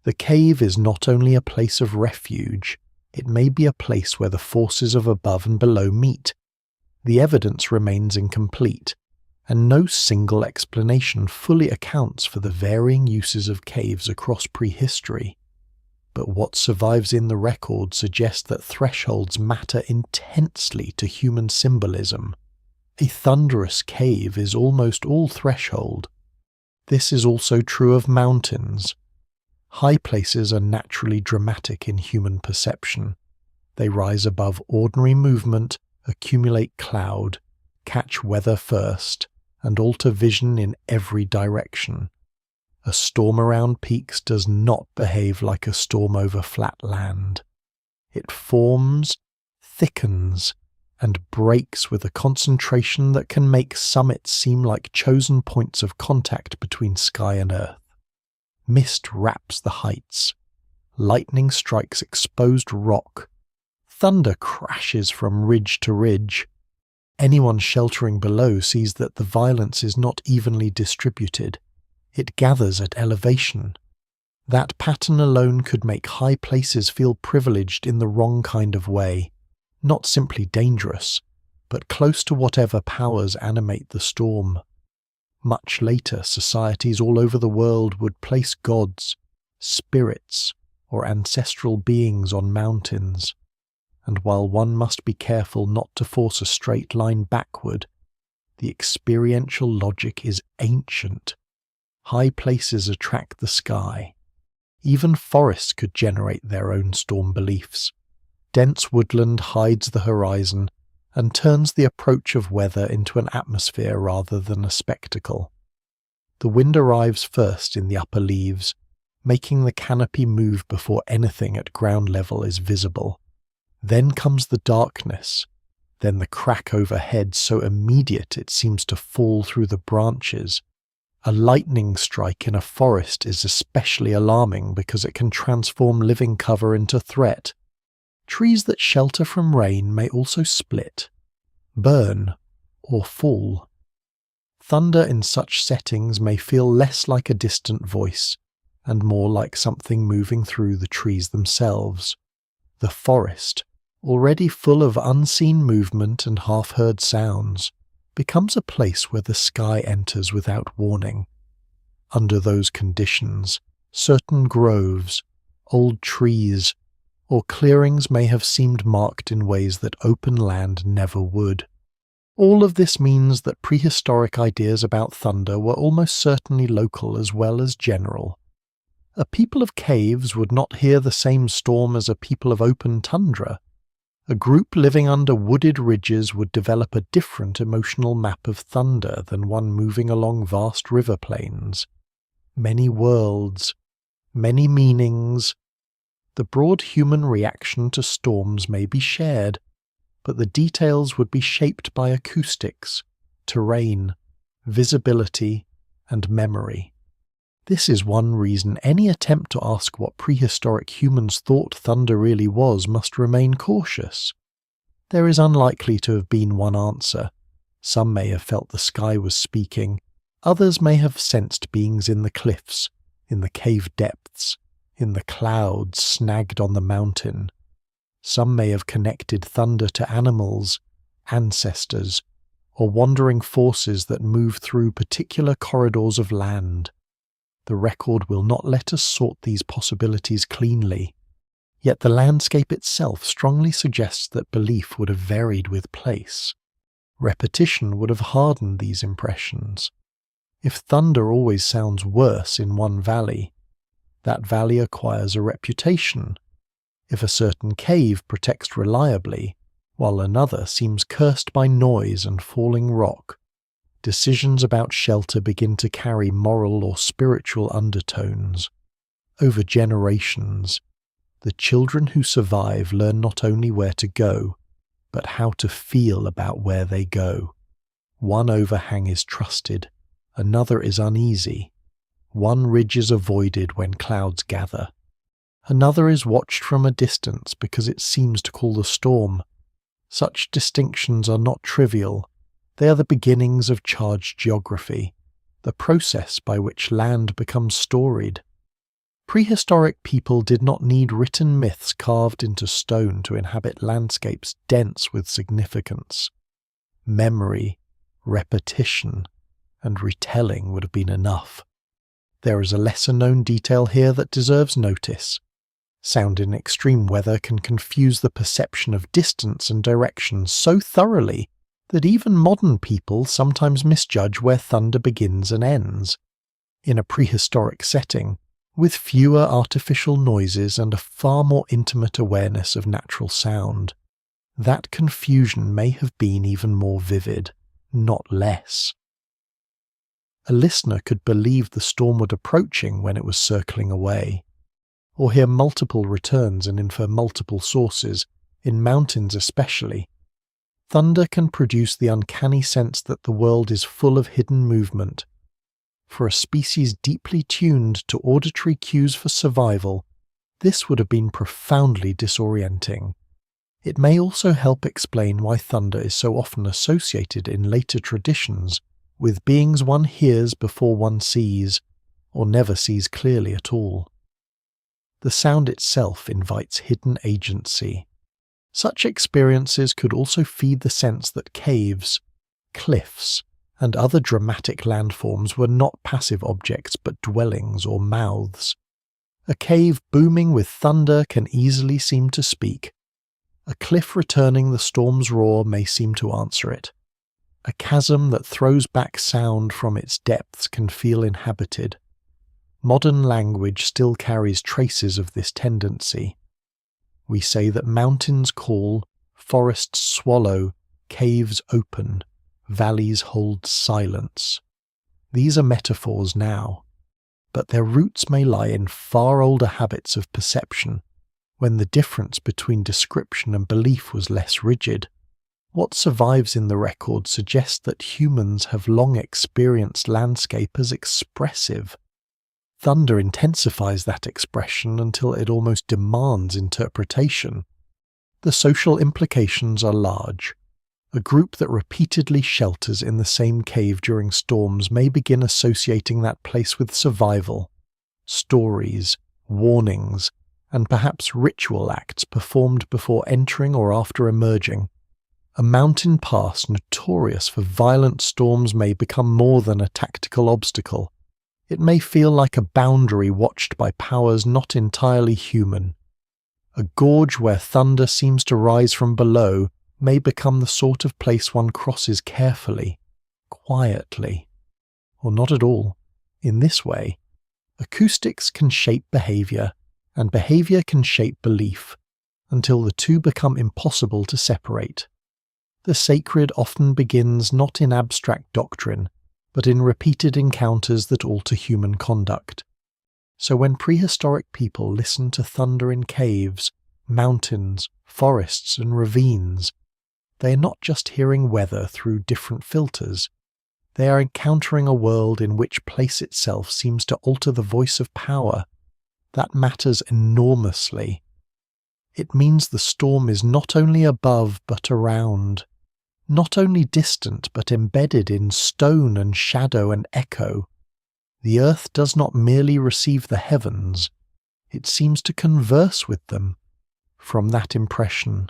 The cave is not only a place of refuge, it may be a place where the forces of above and below meet. The evidence remains incomplete, and no single explanation fully accounts for the varying uses of caves across prehistory. But what survives in the record suggests that thresholds matter intensely to human symbolism. A thunderous cave is almost all threshold. This is also true of mountains. High places are naturally dramatic in human perception. They rise above ordinary movement, accumulate cloud, catch weather first, and alter vision in every direction. A storm around peaks does not behave like a storm over flat land. It forms, thickens, and breaks with a concentration that can make summits seem like chosen points of contact between sky and earth. Mist wraps the heights. Lightning strikes exposed rock. Thunder crashes from ridge to ridge. Anyone sheltering below sees that the violence is not evenly distributed. It gathers at elevation. That pattern alone could make high places feel privileged in the wrong kind of way, not simply dangerous, but close to whatever powers animate the storm. Much later, societies all over the world would place gods, spirits, or ancestral beings on mountains, and while one must be careful not to force a straight line backward, the experiential logic is ancient. High places attract the sky. Even forests could generate their own storm beliefs. Dense woodland hides the horizon and turns the approach of weather into an atmosphere rather than a spectacle. The wind arrives first in the upper leaves, making the canopy move before anything at ground level is visible. Then comes the darkness, then the crack overhead so immediate it seems to fall through the branches. A lightning strike in a forest is especially alarming because it can transform living cover into threat. Trees that shelter from rain may also split, burn, or fall. Thunder in such settings may feel less like a distant voice and more like something moving through the trees themselves. The forest, already full of unseen movement and half-heard sounds, becomes a place where the sky enters without warning. Under those conditions, certain groves, old trees, or clearings may have seemed marked in ways that open land never would. All of this means that prehistoric ideas about thunder were almost certainly local as well as general. A people of caves would not hear the same storm as a people of open tundra. A group living under wooded ridges would develop a different emotional map of thunder than one moving along vast river plains. Many worlds, many meanings. The broad human reaction to storms may be shared, but the details would be shaped by acoustics, terrain, visibility, and memory. This is one reason any attempt to ask what prehistoric humans thought thunder really was must remain cautious. There is unlikely to have been one answer. Some may have felt the sky was speaking, others may have sensed beings in the cliffs, in the cave depths, in the clouds snagged on the mountain. Some may have connected thunder to animals, ancestors, or wandering forces that move through particular corridors of land. The record will not let us sort these possibilities cleanly, yet the landscape itself strongly suggests that belief would have varied with place. Repetition would have hardened these impressions. If thunder always sounds worse in one valley, that valley acquires a reputation. If a certain cave protects reliably, while another seems cursed by noise and falling rock, decisions about shelter begin to carry moral or spiritual undertones. Over generations, the children who survive learn not only where to go, but how to feel about where they go. One overhang is trusted, another is uneasy. One ridge is avoided when clouds gather. Another is watched from a distance because it seems to call the storm. Such distinctions are not trivial. They are the beginnings of charged geography, the process by which land becomes storied. Prehistoric people did not need written myths carved into stone to inhabit landscapes dense with significance. Memory, repetition, and retelling would have been enough. There is a lesser-known detail here that deserves notice. Sound in extreme weather can confuse the perception of distance and direction so thoroughly that even modern people sometimes misjudge where thunder begins and ends. In a prehistoric setting, with fewer artificial noises and a far more intimate awareness of natural sound, that confusion may have been even more vivid, not less. A listener could believe the storm was approaching when it was circling away, or hear multiple returns and infer multiple sources, in mountains especially. Thunder can produce the uncanny sense that the world is full of hidden movement. For a species deeply tuned to auditory cues for survival, this would have been profoundly disorienting. It may also help explain why thunder is so often associated in later traditions with beings one hears before one sees, or never sees clearly at all. The sound itself invites hidden agency. Such experiences could also feed the sense that caves, cliffs, and other dramatic landforms were not passive objects but dwellings or mouths. A cave booming with thunder can easily seem to speak. A cliff returning the storm's roar may seem to answer it. A chasm that throws back sound from its depths can feel inhabited. Modern language still carries traces of this tendency. We say that mountains call, forests swallow, caves open, valleys hold silence. These are metaphors now, but their roots may lie in far older habits of perception, when the difference between description and belief was less rigid. What survives in the record suggests that humans have long experienced landscape as expressive. Thunder intensifies that expression until it almost demands interpretation. The social implications are large. A group that repeatedly shelters in the same cave during storms may begin associating that place with survival, stories, warnings, and perhaps ritual acts performed before entering or after emerging. A mountain pass notorious for violent storms may become more than a tactical obstacle. It may feel like a boundary watched by powers not entirely human. A gorge where thunder seems to rise from below may become the sort of place one crosses carefully, quietly, or not at all. In this way, acoustics can shape behavior, and behavior can shape belief, until the two become impossible to separate. The sacred often begins not in abstract doctrine, but in repeated encounters that alter human conduct. So when prehistoric people listen to thunder in caves, mountains, forests, and ravines, they are not just hearing weather through different filters. They are encountering a world in which place itself seems to alter the voice of power. That matters enormously. It means the storm is not only above but around, not only distant but embedded in stone and shadow and echo. The earth does not merely receive the heavens, it seems to converse with them. From that impression,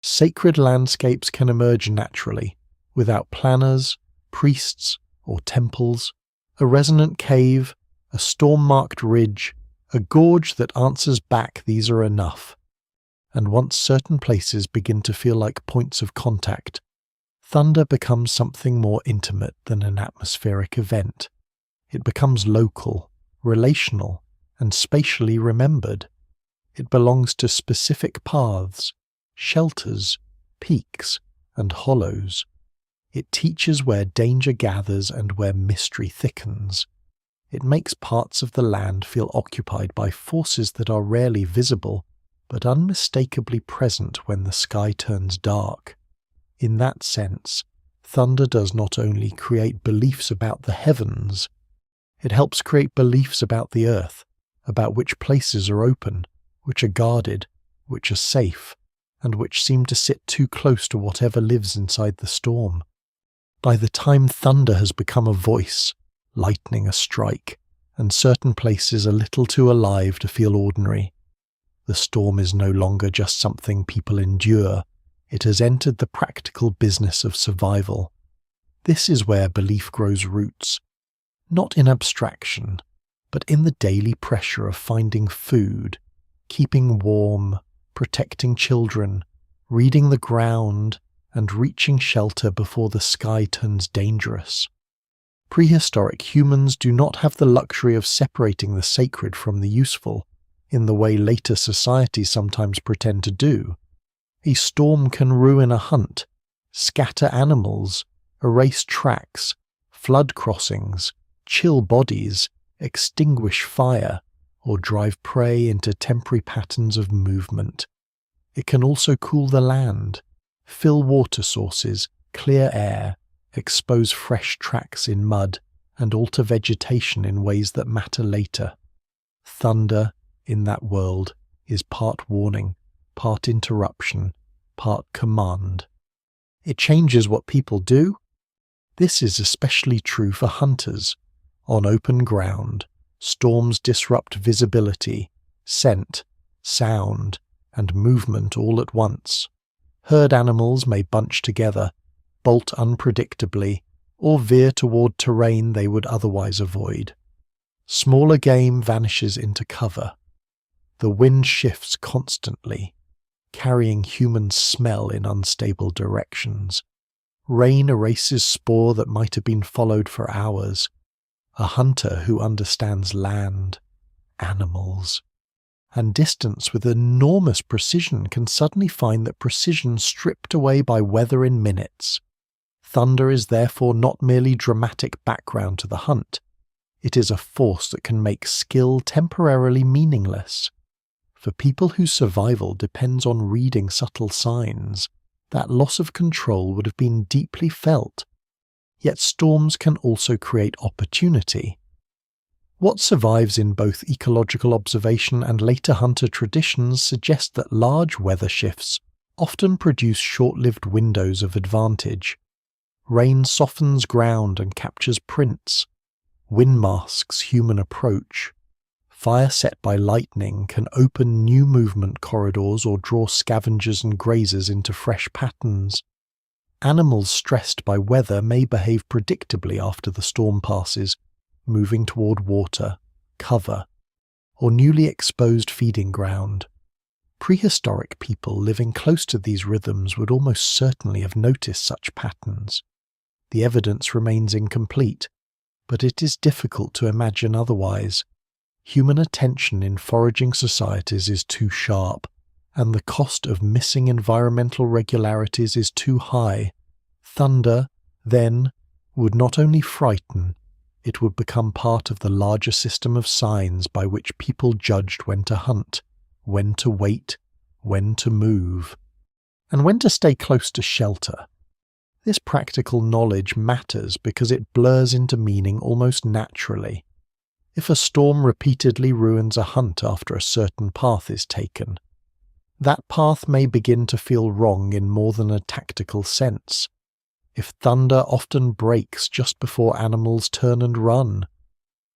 sacred landscapes can emerge naturally, without planners, priests, or temples. A resonant cave, a storm-marked ridge, a gorge that answers back, these are enough. And once certain places begin to feel like points of contact, thunder becomes something more intimate than an atmospheric event. It becomes local, relational, and spatially remembered. It belongs to specific paths, shelters, peaks, and hollows. It teaches where danger gathers and where mystery thickens. It makes parts of the land feel occupied by forces that are rarely visible, but unmistakably present when the sky turns dark. In that sense, thunder does not only create beliefs about the heavens, it helps create beliefs about the earth, about which places are open, which are guarded, which are safe, and which seem to sit too close to whatever lives inside the storm. By the time thunder has become a voice, lightning a strike, and certain places a little too alive to feel ordinary, the storm is no longer just something people endure. It has entered the practical business of survival. This is where belief grows roots, not in abstraction, but in the daily pressure of finding food, keeping warm, protecting children, reading the ground, and reaching shelter before the sky turns dangerous. Prehistoric humans do not have the luxury of separating the sacred from the useful, in the way later societies sometimes pretend to do. A storm can ruin a hunt, scatter animals, erase tracks, flood crossings, chill bodies, extinguish fire, or drive prey into temporary patterns of movement. It can also cool the land, fill water sources, clear air, expose fresh tracks in mud, and alter vegetation in ways that matter later. Thunder, in that world, is part warning, part interruption, part command. It changes what people do. This is especially true for hunters. On open ground, storms disrupt visibility, scent, sound, and movement all at once. Herd animals may bunch together, bolt unpredictably, or veer toward terrain they would otherwise avoid. Smaller game vanishes into cover. The wind shifts constantly, carrying human smell in unstable directions. Rain erases spoor that might have been followed for hours. A hunter who understands land, animals, and distance with enormous precision can suddenly find that precision stripped away by weather in minutes. Thunder is therefore not merely dramatic background to the hunt. It is a force that can make skill temporarily meaningless. For people whose survival depends on reading subtle signs, that loss of control would have been deeply felt. Yet storms can also create opportunity. What survives in both ecological observation and later hunter traditions suggests that large weather shifts often produce short-lived windows of advantage. Rain softens ground and captures prints. Wind masks human approach. Fire set by lightning can open new movement corridors or draw scavengers and grazers into fresh patterns. Animals stressed by weather may behave predictably after the storm passes, moving toward water, cover, or newly exposed feeding ground. Prehistoric people living close to these rhythms would almost certainly have noticed such patterns. The evidence remains incomplete, but it is difficult to imagine otherwise. Human attention in foraging societies is too sharp, and the cost of missing environmental regularities is too high, thunder, then, would not only frighten, it would become part of the larger system of signs by which people judged when to hunt, when to wait, when to move, and when to stay close to shelter. This practical knowledge matters because it blurs into meaning almost naturally. If a storm repeatedly ruins a hunt after a certain path is taken, that path may begin to feel wrong in more than a tactical sense. If thunder often breaks just before animals turn and run,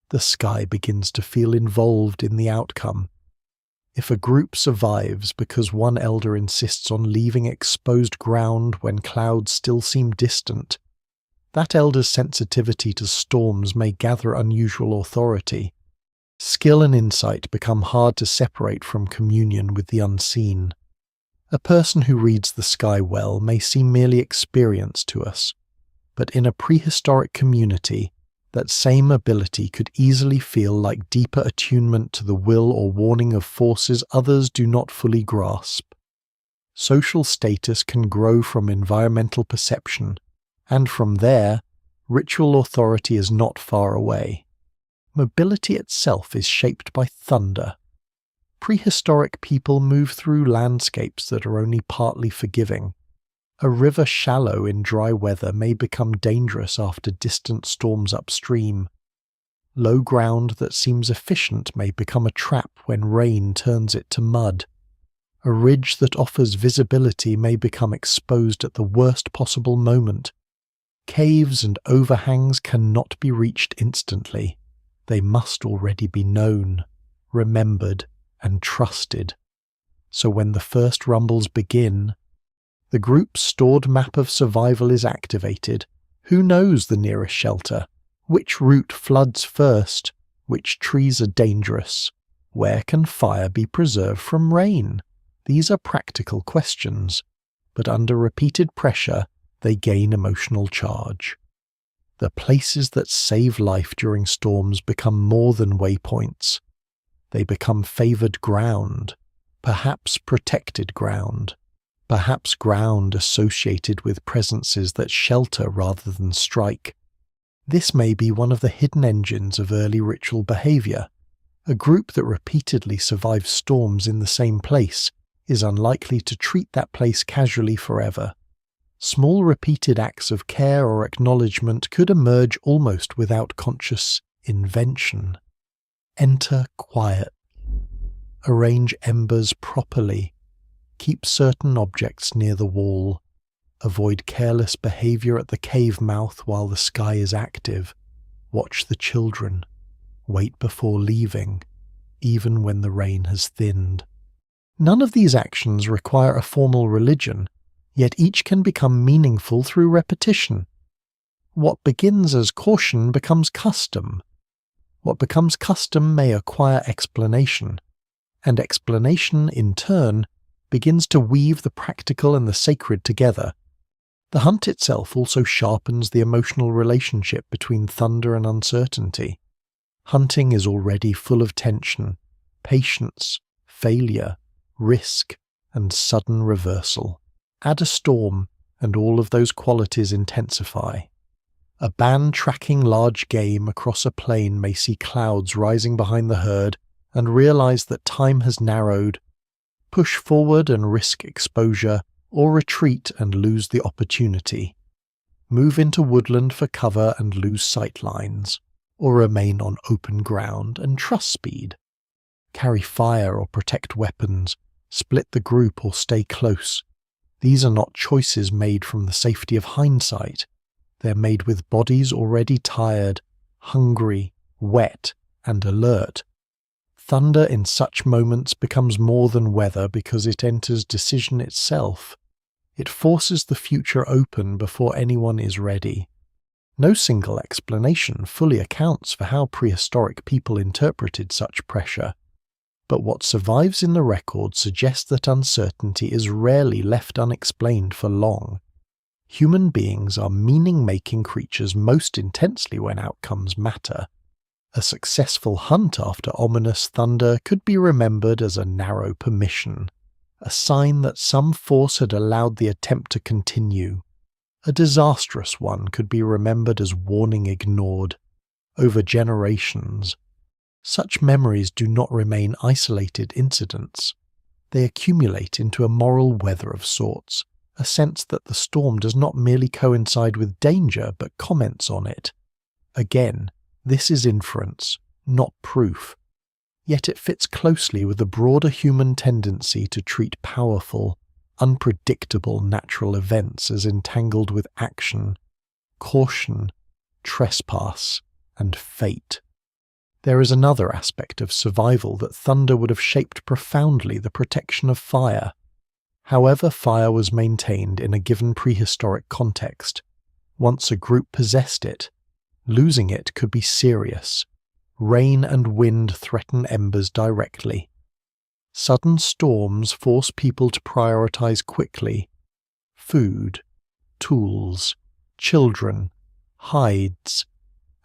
the sky begins to feel involved in the outcome. If a group survives because one elder insists on leaving exposed ground when clouds still seem distant, that elder's sensitivity to storms may gather unusual authority. Skill and insight become hard to separate from communion with the unseen. A person who reads the sky well may seem merely experienced to us, but in a prehistoric community, that same ability could easily feel like deeper attunement to the will or warning of forces others do not fully grasp. Social status can grow from environmental perception, and from there, ritual authority is not far away. Mobility itself is shaped by thunder. Prehistoric people move through landscapes that are only partly forgiving. A river shallow in dry weather may become dangerous after distant storms upstream. Low ground that seems efficient may become a trap when rain turns it to mud. A ridge that offers visibility may become exposed at the worst possible moment. Caves and overhangs cannot be reached instantly. They must already be known, remembered, and trusted. So when the first rumbles begin, the group's stored map of survival is activated. Who knows the nearest shelter? Which route floods first? Which trees are dangerous? Where can fire be preserved from rain? These are practical questions, but under repeated pressure, they gain emotional charge. The places that save life during storms become more than waypoints. They become favoured ground, perhaps protected ground, perhaps ground associated with presences that shelter rather than strike. This may be one of the hidden engines of early ritual behaviour. A group that repeatedly survives storms in the same place is unlikely to treat that place casually forever. Small repeated acts of care or acknowledgement could emerge almost without conscious invention. Enter quiet. Arrange embers properly. Keep certain objects near the wall. Avoid careless behaviour at the cave mouth while the sky is active. Watch the children. Wait before leaving, even when the rain has thinned. None of these actions require a formal religion, yet each can become meaningful through repetition. What begins as caution becomes custom. What becomes custom may acquire explanation, and explanation, in turn, begins to weave the practical and the sacred together. The hunt itself also sharpens the emotional relationship between thunder and uncertainty. Hunting is already full of tension, patience, failure, risk, and sudden reversal. Add a storm, and all of those qualities intensify. A band tracking large game across a plain may see clouds rising behind the herd and realize that time has narrowed. Push forward and risk exposure, or retreat and lose the opportunity. Move into woodland for cover and lose sight lines, or remain on open ground and trust speed. Carry fire or protect weapons, split the group or stay close. These are not choices made from the safety of hindsight. They're made with bodies already tired, hungry, wet, and alert. Thunder in such moments becomes more than weather because it enters decision itself. It forces the future open before anyone is ready. No single explanation fully accounts for how prehistoric people interpreted such pressure, but what survives in the record suggests that uncertainty is rarely left unexplained for long. Human beings are meaning-making creatures most intensely when outcomes matter. A successful hunt after ominous thunder could be remembered as a narrow permission. a sign that some force had allowed the attempt to continue. A disastrous one could be remembered as warning ignored. Over generations, such memories do not remain isolated incidents. They accumulate into a moral weather of sorts, a sense that the storm does not merely coincide with danger but comments on it. Again, this is inference, not proof. Yet it fits closely with the broader human tendency to treat powerful, unpredictable natural events as entangled with action, caution, trespass, and fate. There is another aspect of survival that thunder would have shaped profoundly: the protection of fire. However fire was maintained in a given prehistoric context, once a group possessed it, losing it could be serious. Rain and wind threaten embers directly. Sudden storms force people to prioritize quickly. Food, tools, children, hides,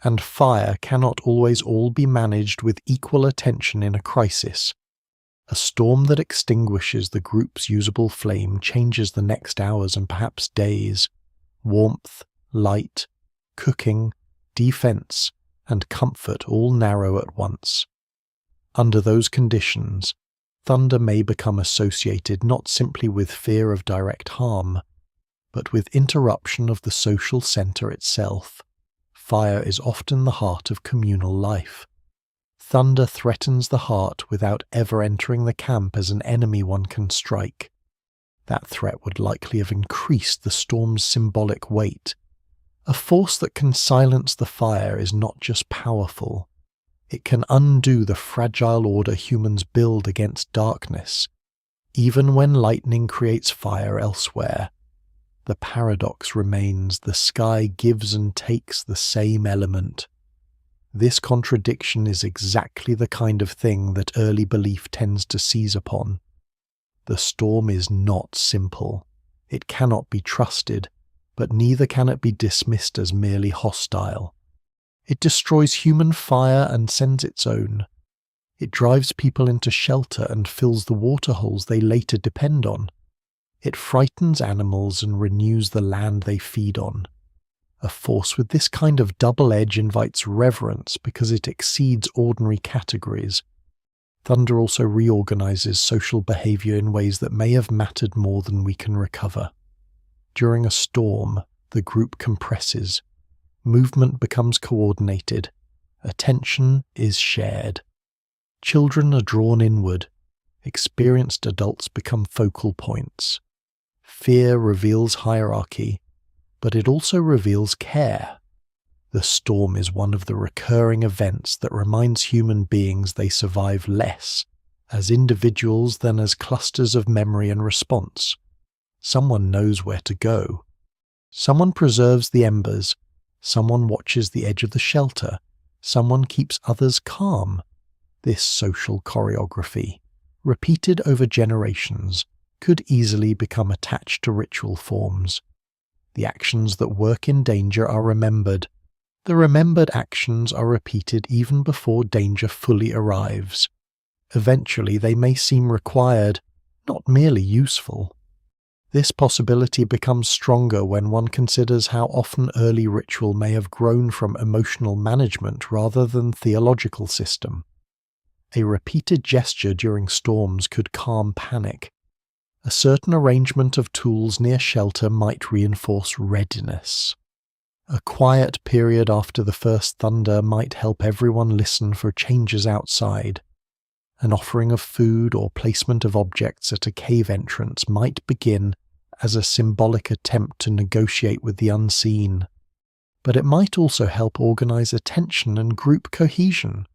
and fire cannot always all be managed with equal attention in a crisis. A storm that extinguishes the group's usable flame changes the next hours and perhaps days. Warmth, light, cooking, defense, and comfort all narrow at once. Under those conditions, thunder may become associated not simply with fear of direct harm, but with interruption of the social center itself. Fire is often the heart of communal life. Thunder threatens the heart without ever entering the camp as an enemy one can strike. That threat would likely have increased the storm's symbolic weight. A force that can silence the fire is not just powerful. It can undo the fragile order humans build against darkness, even when lightning creates fire elsewhere. The paradox remains: the sky gives and takes the same element. This contradiction is exactly the kind of thing that early belief tends to seize upon. The storm is not simple. It cannot be trusted, but neither can it be dismissed as merely hostile. It destroys human fire and sends its own. It drives people into shelter and fills the waterholes they later depend on. It frightens animals and renews the land they feed on. A force with this kind of double edge invites reverence because it exceeds ordinary categories. Thunder also reorganizes social behavior in ways that may have mattered more than we can recover. During a storm, the group compresses. Movement becomes coordinated. Attention is shared. Children are drawn inward. Experienced adults become focal points. Fear reveals hierarchy, but it also reveals care. The storm is one of the recurring events that reminds human beings they survive less as individuals than as clusters of memory and response. Someone knows where to go. Someone preserves the embers. Someone watches the edge of the shelter. Someone keeps others calm. This social choreography, repeated over generations, could easily become attached to ritual forms. The actions that work in danger are remembered. The remembered actions are repeated even before danger fully arrives. Eventually they may seem required, not merely useful. This possibility becomes stronger when one considers how often early ritual may have grown from emotional management rather than theological system. A repeated gesture during storms could calm panic. A certain arrangement of tools near shelter might reinforce readiness. A quiet period after the first thunder might help everyone listen for changes outside. An offering of food or placement of objects at a cave entrance might begin as a symbolic attempt to negotiate with the unseen. But it might also help organize attention and group cohesion.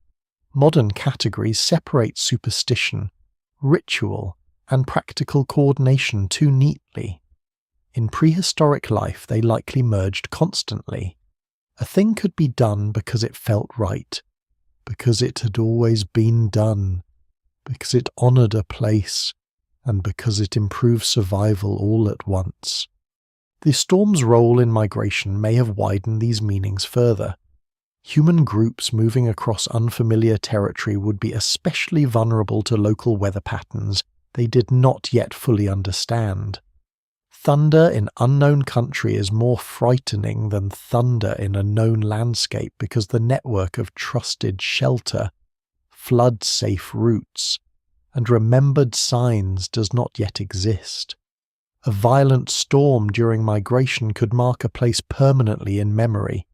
Modern categories separate superstition, ritual, and practical coordination too neatly. In prehistoric life, they likely merged constantly. A thing could be done because it felt right, because it had always been done, because it honored a place, and because it improved survival all at once. The storm's role in migration may have widened these meanings further. Human groups moving across unfamiliar territory would be especially vulnerable to local weather patterns they did not yet fully understand. Thunder in unknown country is more frightening than thunder in a known landscape because the network of trusted shelter, flood-safe routes, and remembered signs does not yet exist. A violent storm during migration could mark a place permanently in memory,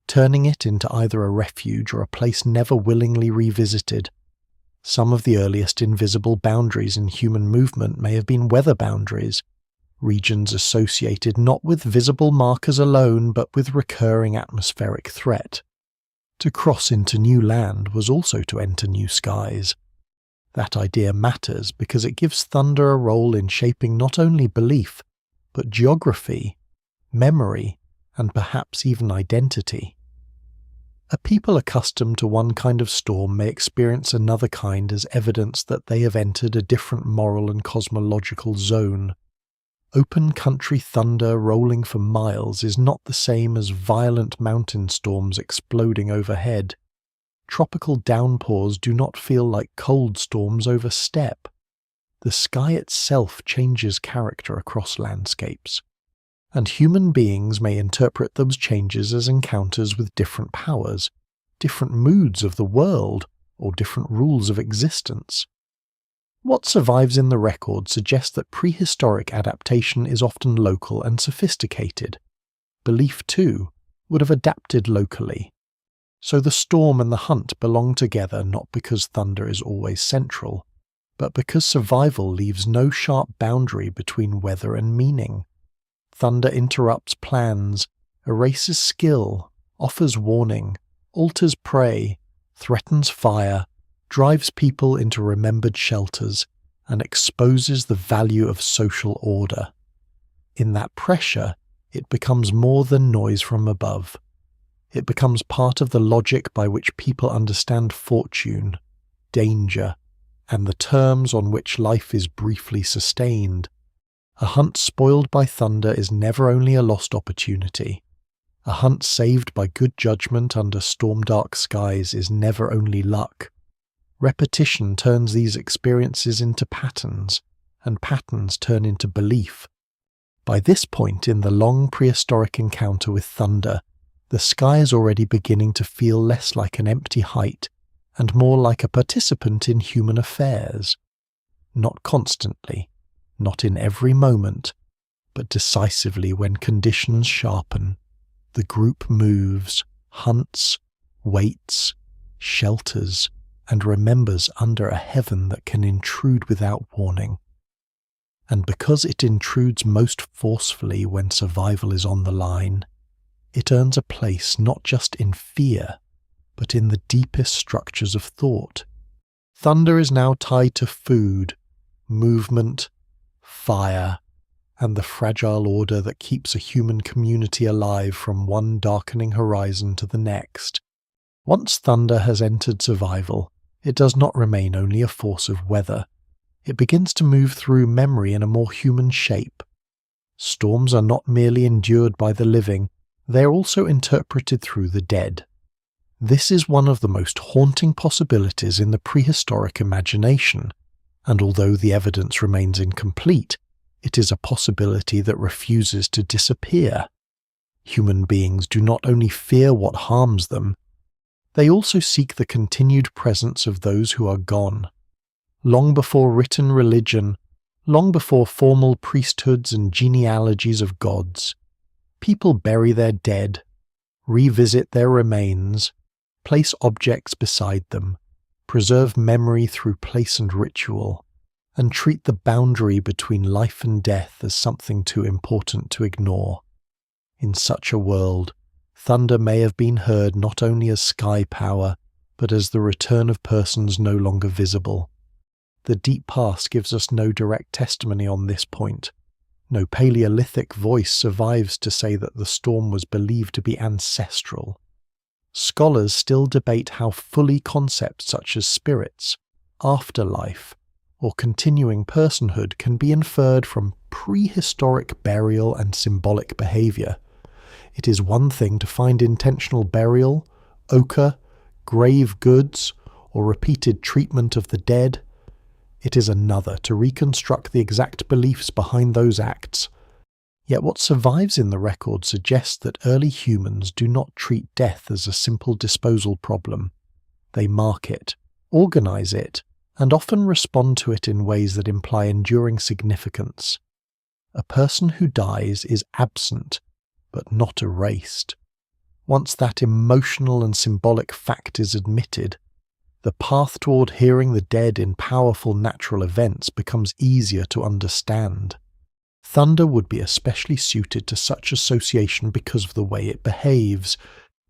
turning it into either a refuge or a place never willingly revisited. Some of the earliest invisible boundaries in human movement may have been weather boundaries, regions associated not with visible markers alone but with recurring atmospheric threat. To cross into new land was also to enter new skies. That idea matters because it gives thunder a role in shaping not only belief, but geography, memory, and perhaps even identity. A people accustomed to one kind of storm may experience another kind as evidence that they have entered a different moral and cosmological zone. Open country thunder rolling for miles is not the same as violent mountain storms exploding overhead. Tropical downpours do not feel like cold storms over steppe. The sky itself changes character across landscapes, and human beings may interpret those changes as encounters with different powers, different moods of the world, or different rules of existence. What survives in the record suggests that prehistoric adaptation is often local and sophisticated. Belief, too, would have adapted locally. So the storm and the hunt belong together not because thunder is always central, but because survival leaves no sharp boundary between weather and meaning. Thunder interrupts plans, erases skill, offers warning, alters prey, threatens fire, drives people into remembered shelters, and exposes the value of social order. In that pressure, it becomes more than noise from above. It becomes part of the logic by which people understand fortune, danger, and the terms on which life is briefly sustained. A hunt spoiled by thunder is never only a lost opportunity. A hunt saved by good judgment under storm-dark skies is never only luck. Repetition turns these experiences into patterns, and patterns turn into belief. By this point in the long prehistoric encounter with thunder, the sky is already beginning to feel less like an empty height and more like a participant in human affairs. Not constantly, not in every moment, but decisively when conditions sharpen. The group moves, hunts, waits, shelters, and remembers under a heaven that can intrude without warning. And because it intrudes most forcefully when survival is on the line, it earns a place not just in fear, but in the deepest structures of thought. Thunder is now tied to food, movement, fire, and the fragile order that keeps a human community alive from one darkening horizon to the next. Once thunder has entered survival, it does not remain only a force of weather. It begins to move through memory in a more human shape. Storms are not merely endured by the living, they are also interpreted through the dead. This is one of the most haunting possibilities in the prehistoric imagination, and although the evidence remains incomplete, it is a possibility that refuses to disappear. Human beings do not only fear what harms them, they also seek the continued presence of those who are gone. Long before written religion, long before formal priesthoods and genealogies of gods, people bury their dead, revisit their remains, place objects beside them, preserve memory through place and ritual, and treat the boundary between life and death as something too important to ignore. In such a world, thunder may have been heard not only as sky power, but as the return of persons no longer visible. The deep past gives us no direct testimony on this point. No Paleolithic voice survives to say that the storm was believed to be ancestral. Scholars still debate how fully concepts such as spirits, afterlife, or continuing personhood can be inferred from prehistoric burial and symbolic behavior. It is one thing to find intentional burial, ochre, grave goods, or repeated treatment of the dead. It is another to reconstruct the exact beliefs behind those acts. Yet what survives in the record suggests that early humans do not treat death as a simple disposal problem. They mark it, organize it, and often respond to it in ways that imply enduring significance. A person who dies is absent, but not erased. Once that emotional and symbolic fact is admitted, the path toward hearing the dead in powerful natural events becomes easier to understand. Thunder would be especially suited to such association because of the way it behaves.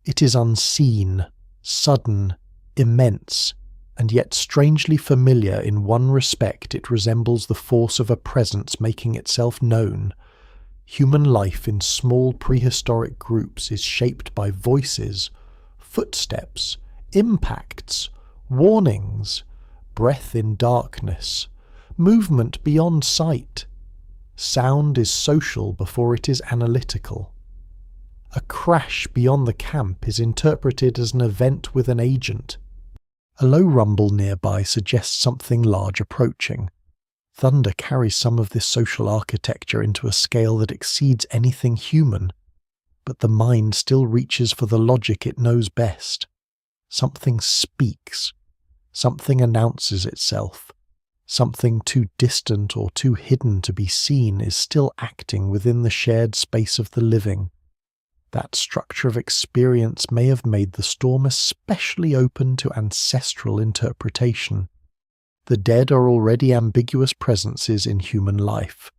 It is unseen, sudden, immense, and yet strangely familiar. In one respect, it resembles the force of a presence making itself known. Human life in small prehistoric groups is shaped by voices, footsteps, impacts, warnings, breath in darkness, movement beyond sight. Sound is social before it is analytical. A crash beyond the camp is interpreted as an event with an agent. A low rumble nearby suggests something large approaching. Thunder carries some of this social architecture into a scale that exceeds anything human, but the mind still reaches for the logic it knows best. Something speaks. Something announces itself. Something too distant or too hidden to be seen is still acting within the shared space of the living. That structure of experience may have made the storm especially open to ancestral interpretation. The dead are already ambiguous presences in human life.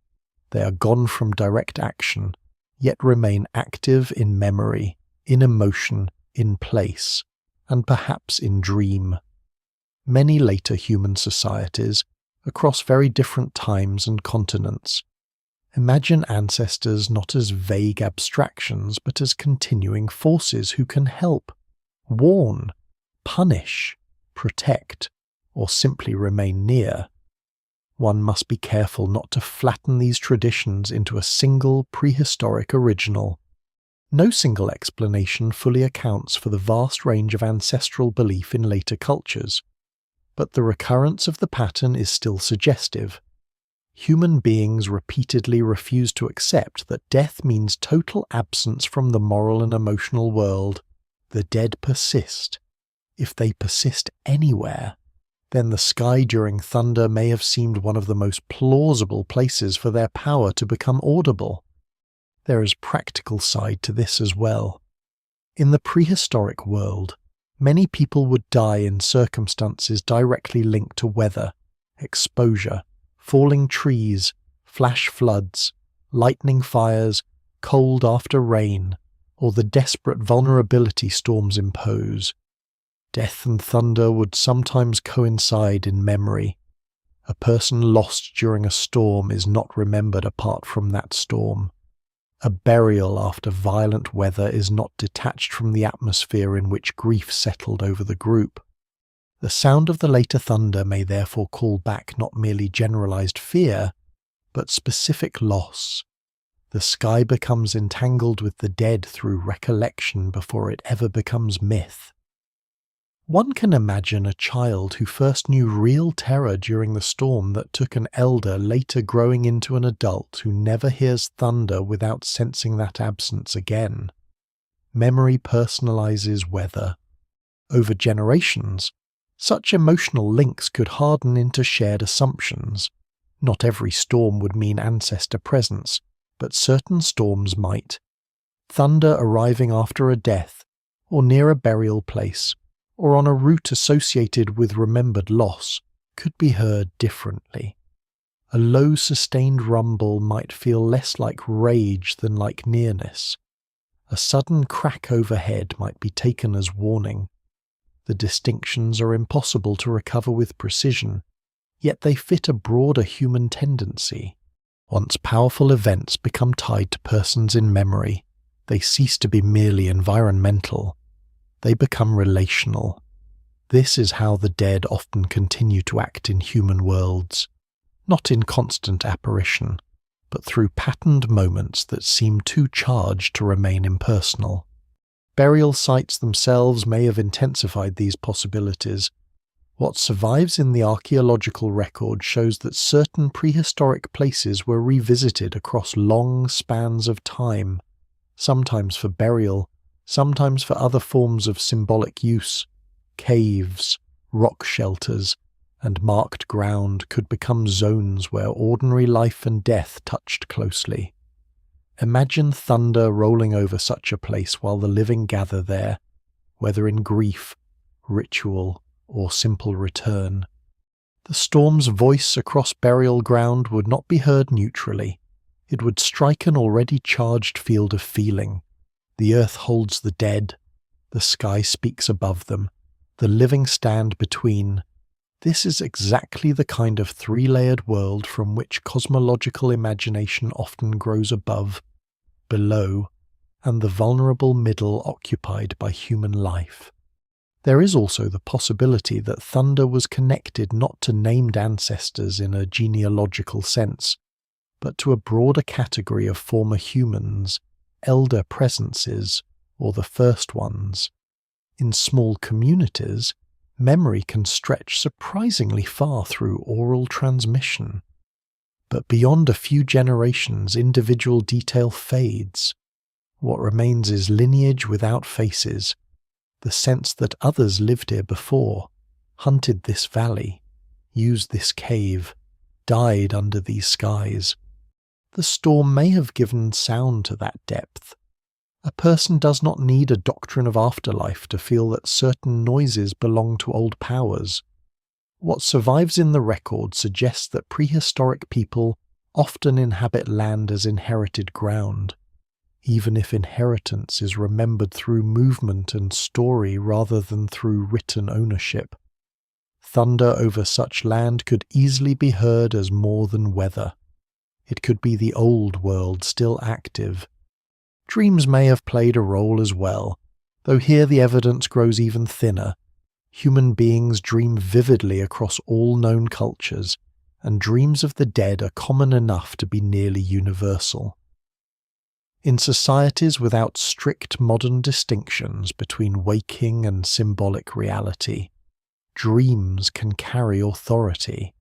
They are gone from direct action, yet remain active in memory, in emotion, in place, and perhaps in dream. Many later human societies, across very different times and continents, imagine ancestors not as vague abstractions but as continuing forces who can help, warn, punish, protect, or simply remain near. One must be careful not to flatten these traditions into a single prehistoric original. No single explanation fully accounts for the vast range of ancestral belief in later cultures, but the recurrence of the pattern is still suggestive. Human beings repeatedly refuse to accept that death means total absence from the moral and emotional world. The dead persist. If they persist anywhere, then the sky during thunder may have seemed one of the most plausible places for their power to become audible. There is practical side to this as well. In the prehistoric world, many people would die in circumstances directly linked to weather, exposure, falling trees, flash floods, lightning fires, cold after rain, or the desperate vulnerability storms impose. Death and thunder would sometimes coincide in memory. A person lost during a storm is not remembered apart from that storm. A burial after violent weather is not detached from the atmosphere in which grief settled over the group. The sound of the later thunder may therefore call back not merely generalized fear, but specific loss. The sky becomes entangled with the dead through recollection before it ever becomes myth. One can imagine a child who first knew real terror during the storm that took an elder later growing into an adult who never hears thunder without sensing that absence again. Memory personalizes weather. Over generations, such emotional links could harden into shared assumptions. Not every storm would mean ancestor presence, but certain storms might. Thunder arriving after a death, or near a burial place, or on a route associated with remembered loss, could be heard differently. A low sustained rumble might feel less like rage than like nearness. A sudden crack overhead might be taken as warning. The distinctions are impossible to recover with precision, yet they fit a broader human tendency. Once powerful events become tied to persons in memory, they cease to be merely environmental. They become relational. This is how the dead often continue to act in human worlds, not in constant apparition, but through patterned moments that seem too charged to remain impersonal. Burial sites themselves may have intensified these possibilities. What survives in the archaeological record shows that certain prehistoric places were revisited across long spans of time, sometimes for burial, sometimes for other forms of symbolic use. Caves, rock shelters, and marked ground could become zones where ordinary life and death touched closely. Imagine thunder rolling over such a place while the living gather there, whether in grief, ritual, or simple return. The storm's voice across burial ground would not be heard neutrally. It would strike an already charged field of feeling. The earth holds the dead. The sky speaks above them. The living stand between. This is exactly the kind of three-layered world from which cosmological imagination often grows above, below, and the vulnerable middle occupied by human life. There is also the possibility that thunder was connected not to named ancestors in a genealogical sense, but to a broader category of former humans, elder presences, or the first ones. In small communities, memory can stretch surprisingly far through oral transmission. But beyond a few generations, individual detail fades. What remains is lineage without faces, the sense that others lived here before, hunted this valley, used this cave, died under these skies. The storm may have given sound to that depth. A person does not need a doctrine of afterlife to feel that certain noises belong to old powers. What survives in the record suggests that prehistoric people often inhabit land as inherited ground, even if inheritance is remembered through movement and story rather than through written ownership. Thunder over such land could easily be heard as more than weather. It could be the old world still active. Dreams may have played a role as well, though here the evidence grows even thinner. Human beings dream vividly across all known cultures, and dreams of the dead are common enough to be nearly universal. In societies without strict modern distinctions between waking and symbolic reality, dreams can carry authority.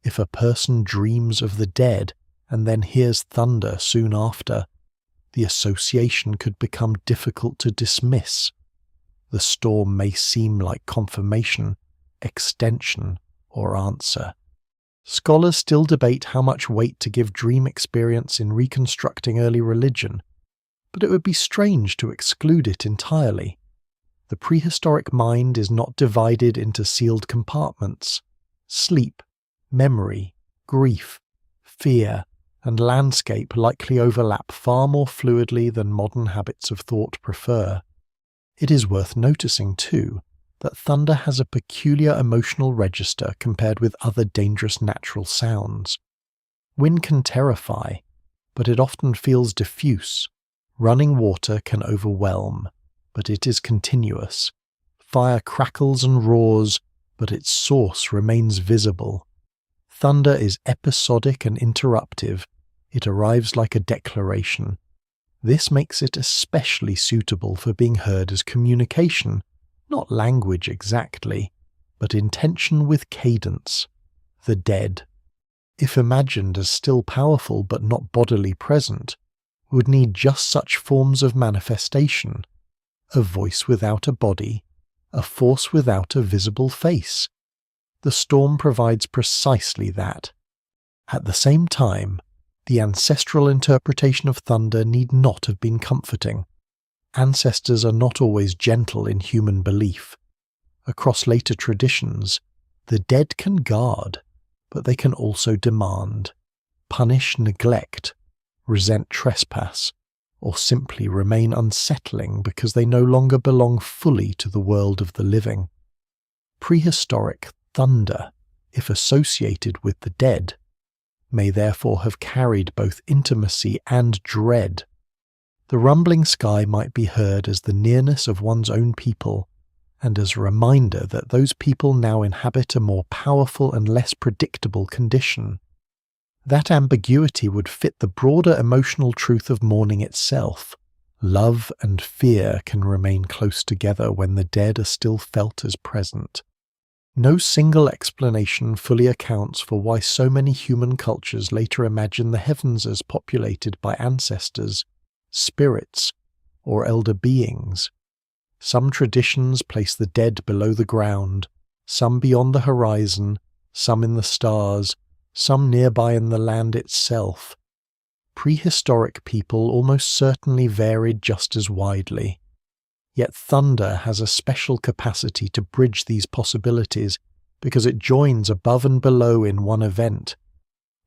If a person dreams of the dead and then hears thunder soon after, the association could become difficult to dismiss. The storm may seem like confirmation, extension, or answer. Scholars still debate how much weight to give dream experience in reconstructing early religion, but it would be strange to exclude it entirely. The prehistoric mind is not divided into sealed compartments. Sleep, memory, grief, fear, and landscape likely overlap far more fluidly than modern habits of thought prefer. It is worth noticing, too, that thunder has a peculiar emotional register compared with other dangerous natural sounds. Wind can terrify, but it often feels diffuse. Running water can overwhelm, but it is continuous. Fire crackles and roars, but its source remains visible. Thunder is episodic and interruptive. It arrives like a declaration. This makes it especially suitable for being heard as communication, not language exactly, but intention with cadence. The dead, if imagined as still powerful but not bodily present, would need just such forms of manifestation: a voice without a body, a force without a visible face. The storm provides precisely that. At the same time, the ancestral interpretation of thunder need not have been comforting. Ancestors are not always gentle in human belief. Across later traditions, the dead can guard, but they can also demand, punish neglect, resent trespass, or simply remain unsettling because they no longer belong fully to the world of the living. Prehistoric thunder, if associated with the dead, may therefore have carried both intimacy and dread. The rumbling sky might be heard as the nearness of one's own people, and as a reminder that those people now inhabit a more powerful and less predictable condition. That ambiguity would fit the broader emotional truth of mourning itself. Love and fear can remain close together when the dead are still felt as present. No single explanation fully accounts for why so many human cultures later imagine the heavens as populated by ancestors, spirits, or elder beings. Some traditions place the dead below the ground, some beyond the horizon, some in the stars, some nearby in the land itself. Prehistoric people almost certainly varied just as widely. Yet thunder has a special capacity to bridge these possibilities because it joins above and below in one event.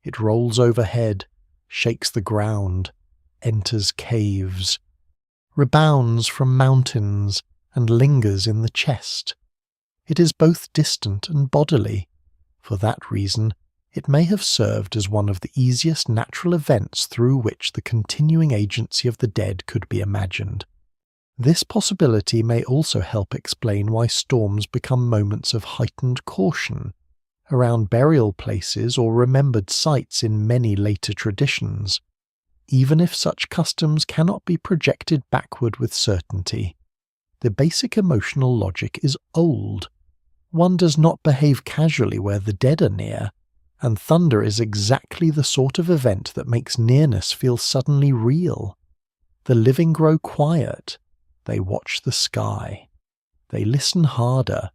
It rolls overhead, shakes the ground, enters caves, rebounds from mountains, and lingers in the chest. It is both distant and bodily. For that reason, it may have served as one of the easiest natural events through which the continuing agency of the dead could be imagined. This possibility may also help explain why storms become moments of heightened caution around burial places or remembered sites in many later traditions, even if such customs cannot be projected backward with certainty. The basic emotional logic is old. One does not behave casually where the dead are near, and thunder is exactly the sort of event that makes nearness feel suddenly real. The living grow quiet. They watch the sky. They listen harder.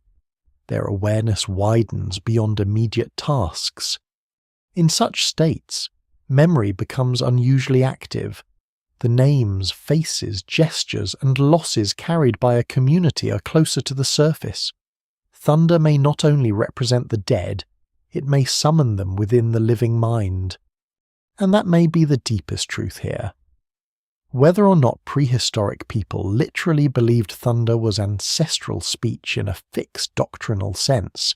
Their awareness widens beyond immediate tasks. In such states, memory becomes unusually active. The names, faces, gestures, and losses carried by a community are closer to the surface. Thunder may not only represent the dead, it may summon them within the living mind. And that may be the deepest truth here. Whether or not prehistoric people literally believed thunder was ancestral speech in a fixed doctrinal sense,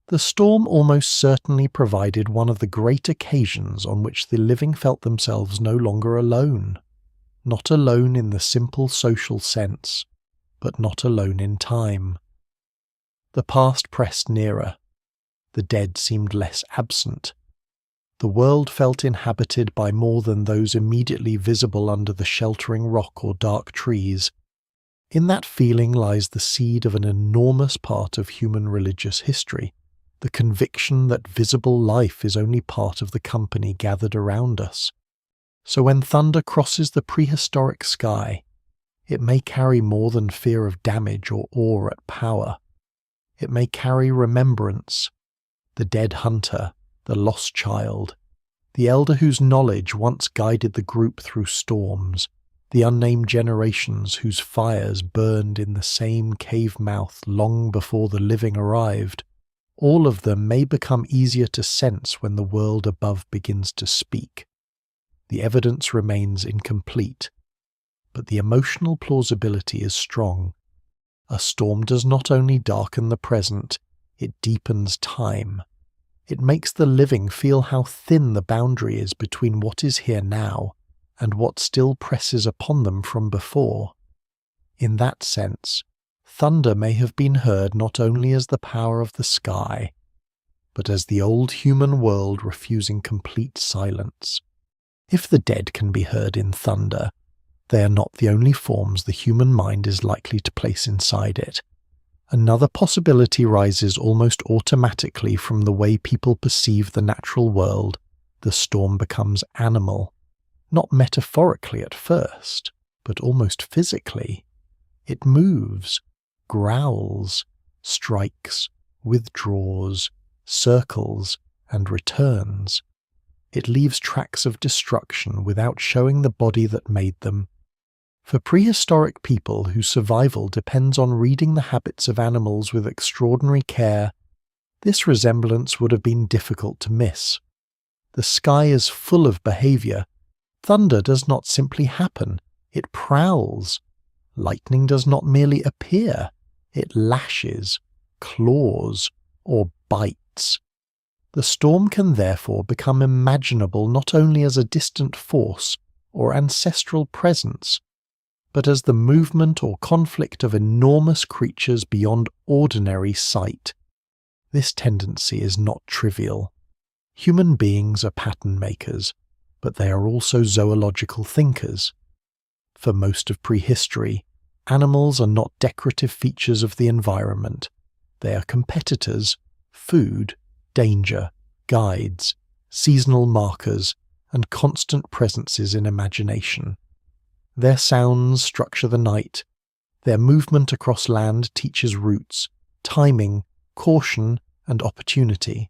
the storm almost certainly provided one of the great occasions on which the living felt themselves no longer alone. Not alone in the simple social sense, but not alone in time. The past pressed nearer. The dead seemed less absent. The world felt inhabited by more than those immediately visible under the sheltering rock or dark trees. In that feeling lies the seed of an enormous part of human religious history, the conviction that visible life is only part of the company gathered around us. So when thunder crosses the prehistoric sky, it may carry more than fear of damage or awe at power. It may carry remembrance, the dead hunter, the lost child, the elder whose knowledge once guided the group through storms, the unnamed generations whose fires burned in the same cave mouth long before the living arrived. All of them may become easier to sense when the world above begins to speak. The evidence remains incomplete, but the emotional plausibility is strong. A storm does not only darken the present, it deepens time. It makes the living feel how thin the boundary is between what is here now and what still presses upon them from before. In that sense, thunder may have been heard not only as the power of the sky, but as the old human world refusing complete silence. If the dead can be heard in thunder, they are not the only forms the human mind is likely to place inside it. Another possibility rises almost automatically from the way people perceive the natural world. The storm becomes animal, not metaphorically at first, but almost physically. It moves, growls, strikes, withdraws, circles, and returns. It leaves tracks of destruction without showing the body that made them. For prehistoric people whose survival depends on reading the habits of animals with extraordinary care, this resemblance would have been difficult to miss. The sky is full of behavior. Thunder does not simply happen, it prowls. Lightning does not merely appear, it lashes, claws, or bites. The storm can therefore become imaginable not only as a distant force or ancestral presence, but as the movement or conflict of enormous creatures beyond ordinary sight. This tendency is not trivial. Human beings are pattern makers, but they are also zoological thinkers. For most of prehistory, animals are not decorative features of the environment. They are competitors, food, danger, guides, seasonal markers, and constant presences in imagination. Their sounds structure the night. Their movement across land teaches routes, timing, caution, and opportunity.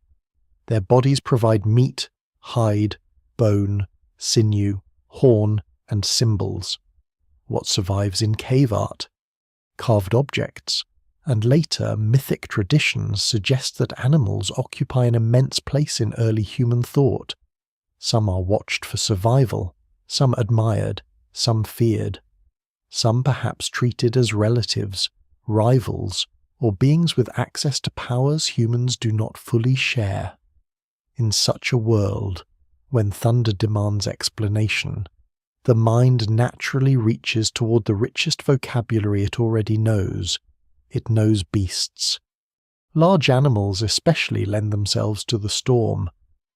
Their bodies provide meat, hide, bone, sinew, horn, and symbols. What survives in cave art, carved objects, and later mythic traditions suggest that animals occupy an immense place in early human thought. Some are watched for survival, some admired, some feared, some perhaps treated as relatives, rivals, or beings with access to powers humans do not fully share. In such a world, when thunder demands explanation, the mind naturally reaches toward the richest vocabulary it already knows. It knows beasts. Large animals especially lend themselves to the storm.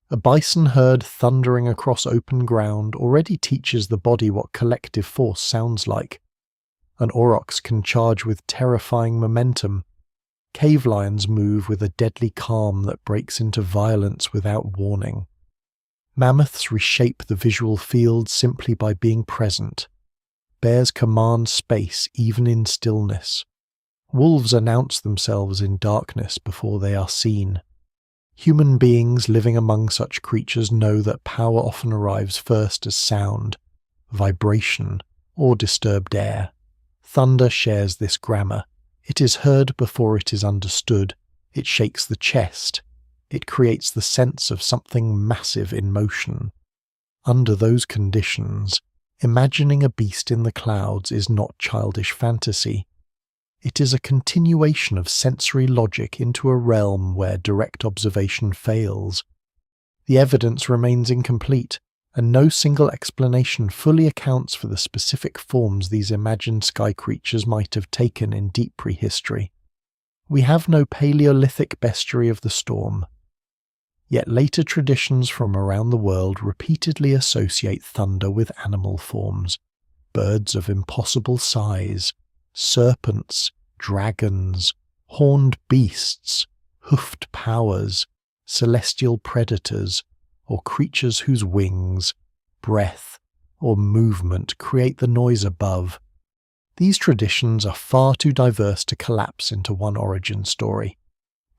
A bison herd thundering across open ground already teaches the body what collective force sounds like. An aurochs can charge with terrifying momentum. Cave lions move with a deadly calm that breaks into violence without warning. Mammoths reshape the visual field simply by being present. Bears command space even in stillness. Wolves announce themselves in darkness before they are seen. Human beings living among such creatures know that power often arrives first as sound, vibration, or disturbed air. Thunder shares this grammar. It is heard before it is understood. It shakes the chest. It creates the sense of something massive in motion. Under those conditions, imagining a beast in the clouds is not childish fantasy. It is a continuation of sensory logic into a realm where direct observation fails. The evidence remains incomplete, and no single explanation fully accounts for the specific forms these imagined sky creatures might have taken in deep prehistory. We have no Paleolithic bestiary of the storm. Yet later traditions from around the world repeatedly associate thunder with animal forms, birds of impossible size, serpents, dragons, horned beasts, hoofed powers, celestial predators, or creatures whose wings, breath, or movement create the noise above. These traditions are far too diverse to collapse into one origin story,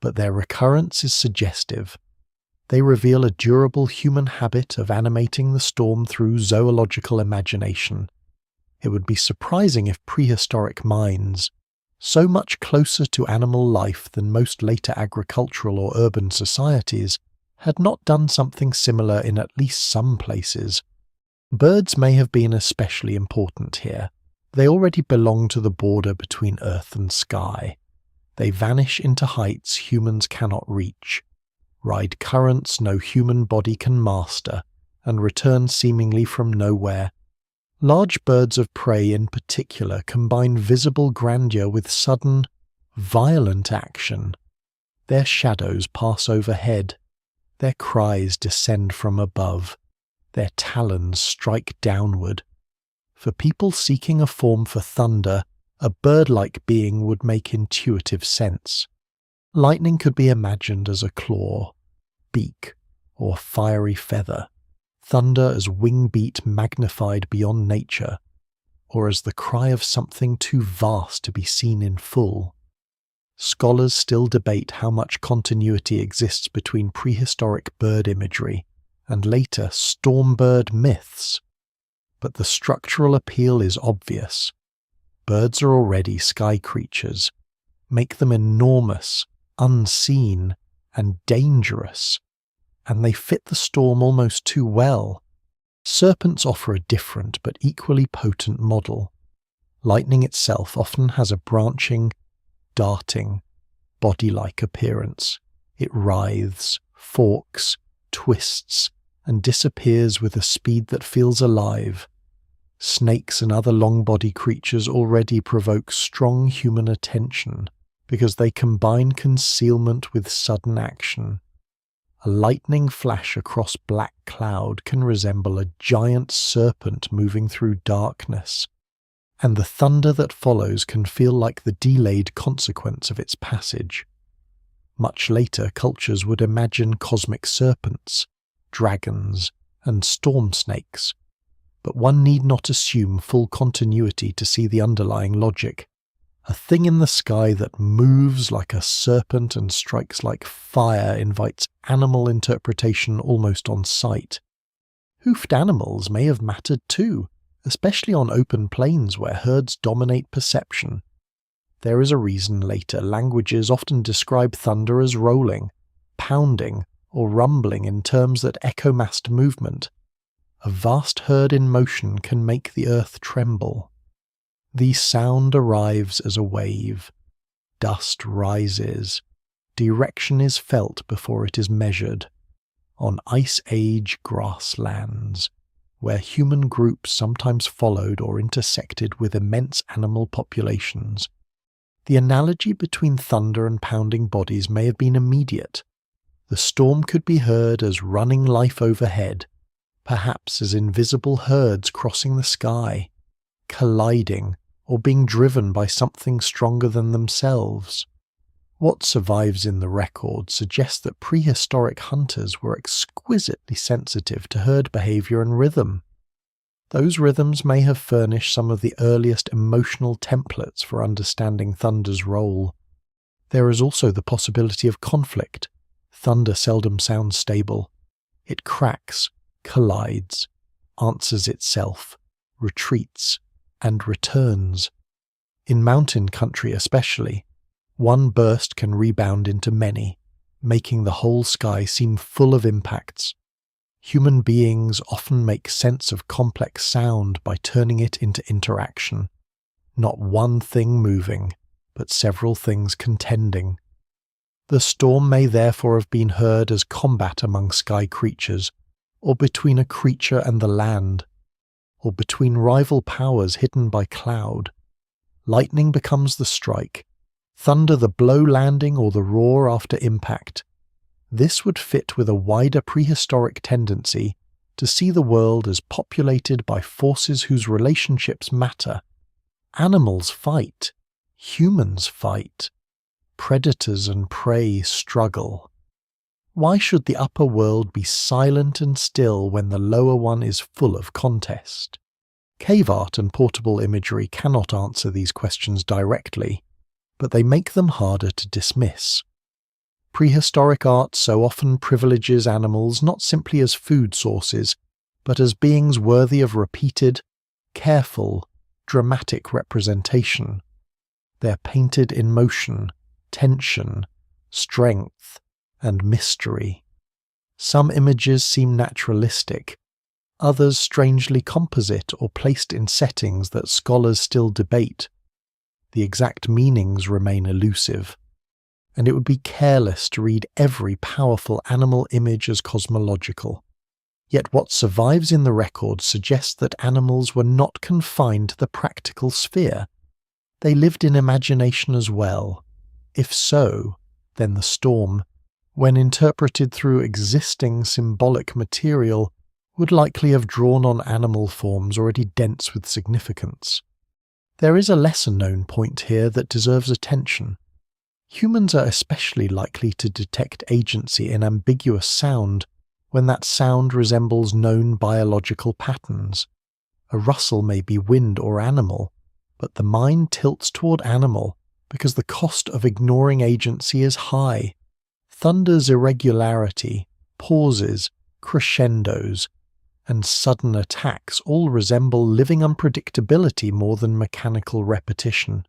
but their recurrence is suggestive. They reveal a durable human habit of animating the storm through zoological imagination. It would be surprising if prehistoric minds, so much closer to animal life than most later agricultural or urban societies, had not done something similar in at least some places. Birds may have been especially important here. They already belong to the border between earth and sky. They vanish into heights humans cannot reach, ride currents no human body can master, and return seemingly from nowhere. Large birds of prey in particular combine visible grandeur with sudden, violent action. Their shadows pass overhead. Their cries descend from above. Their talons strike downward. For people seeking a form for thunder, a bird-like being would make intuitive sense. Lightning could be imagined as a claw, beak, or fiery feather. Thunder as wing beat magnified beyond nature, or as the cry of something too vast to be seen in full. Scholars still debate how much continuity exists between prehistoric bird imagery and later storm bird myths. But the structural appeal is obvious. Birds are already sky creatures. Make them enormous, unseen, and dangerous, and they fit the storm almost too well. Serpents offer a different but equally potent model. Lightning itself often has a branching, darting, body-like appearance. It writhes, forks, twists, and disappears with a speed that feels alive. Snakes and other long-bodied creatures already provoke strong human attention because they combine concealment with sudden action. A lightning flash across black cloud can resemble a giant serpent moving through darkness, and the thunder that follows can feel like the delayed consequence of its passage. Much later, cultures would imagine cosmic serpents, dragons, and storm snakes, but one need not assume full continuity to see the underlying logic. A thing in the sky that moves like a serpent and strikes like fire invites animal interpretation almost on sight. Hoofed animals may have mattered too, especially on open plains where herds dominate perception. There is a reason later languages often describe thunder as rolling, pounding, or rumbling in terms that echo massed movement. A vast herd in motion can make the earth tremble. The sound arrives as a wave. Dust rises. Direction is felt before it is measured. On Ice Age grasslands, where human groups sometimes followed or intersected with immense animal populations, the analogy between thunder and pounding bodies may have been immediate. The storm could be heard as running life overhead, perhaps as invisible herds crossing the sky, colliding or being driven by something stronger than themselves. What survives in the record suggests that prehistoric hunters were exquisitely sensitive to herd behavior and rhythm. Those rhythms may have furnished some of the earliest emotional templates for understanding thunder's role. There is also the possibility of conflict. Thunder seldom sounds stable. It cracks, collides, answers itself, retreats, and returns. In mountain country especially, one burst can rebound into many, making the whole sky seem full of impacts. Human beings often make sense of complex sound by turning it into interaction. Not one thing moving, but several things contending. The storm may therefore have been heard as combat among sky creatures, or between a creature and the land, or between rival powers hidden by cloud. Lightning becomes the strike, thunder the blow landing or the roar after impact. This would fit with a wider prehistoric tendency to see the world as populated by forces whose relationships matter. Animals fight, humans fight, predators and prey struggle. Why should the upper world be silent and still when the lower one is full of contest? Cave art and portable imagery cannot answer these questions directly, but they make them harder to dismiss. Prehistoric art so often privileges animals not simply as food sources, but as beings worthy of repeated, careful, dramatic representation. They're painted in motion, tension, strength, and mystery. Some images seem naturalistic, others strangely composite or placed in settings that scholars still debate. The exact meanings remain elusive, and it would be careless to read every powerful animal image as cosmological. Yet what survives in the record suggests that animals were not confined to the practical sphere. They lived in imagination as well. If so, then the storm, when interpreted through existing symbolic material, would likely have drawn on animal forms already dense with significance. There is a lesser-known point here that deserves attention. Humans are especially likely to detect agency in ambiguous sound when that sound resembles known biological patterns. A rustle may be wind or animal, but the mind tilts toward animal because the cost of ignoring agency is high. Thunder's irregularity, pauses, crescendos, and sudden attacks all resemble living unpredictability more than mechanical repetition.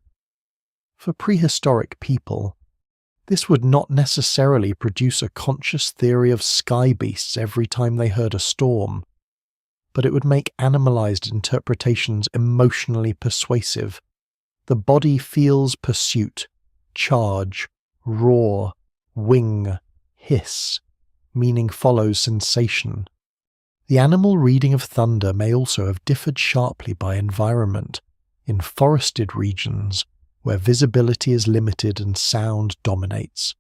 For prehistoric people, this would not necessarily produce a conscious theory of sky beasts every time they heard a storm, but it would make animalized interpretations emotionally persuasive. The body feels pursuit, charge, roar, wing, hiss. Meaning follows sensation. The animal reading of thunder may also have differed sharply by environment. In forested regions, where visibility is limited and sound dominates,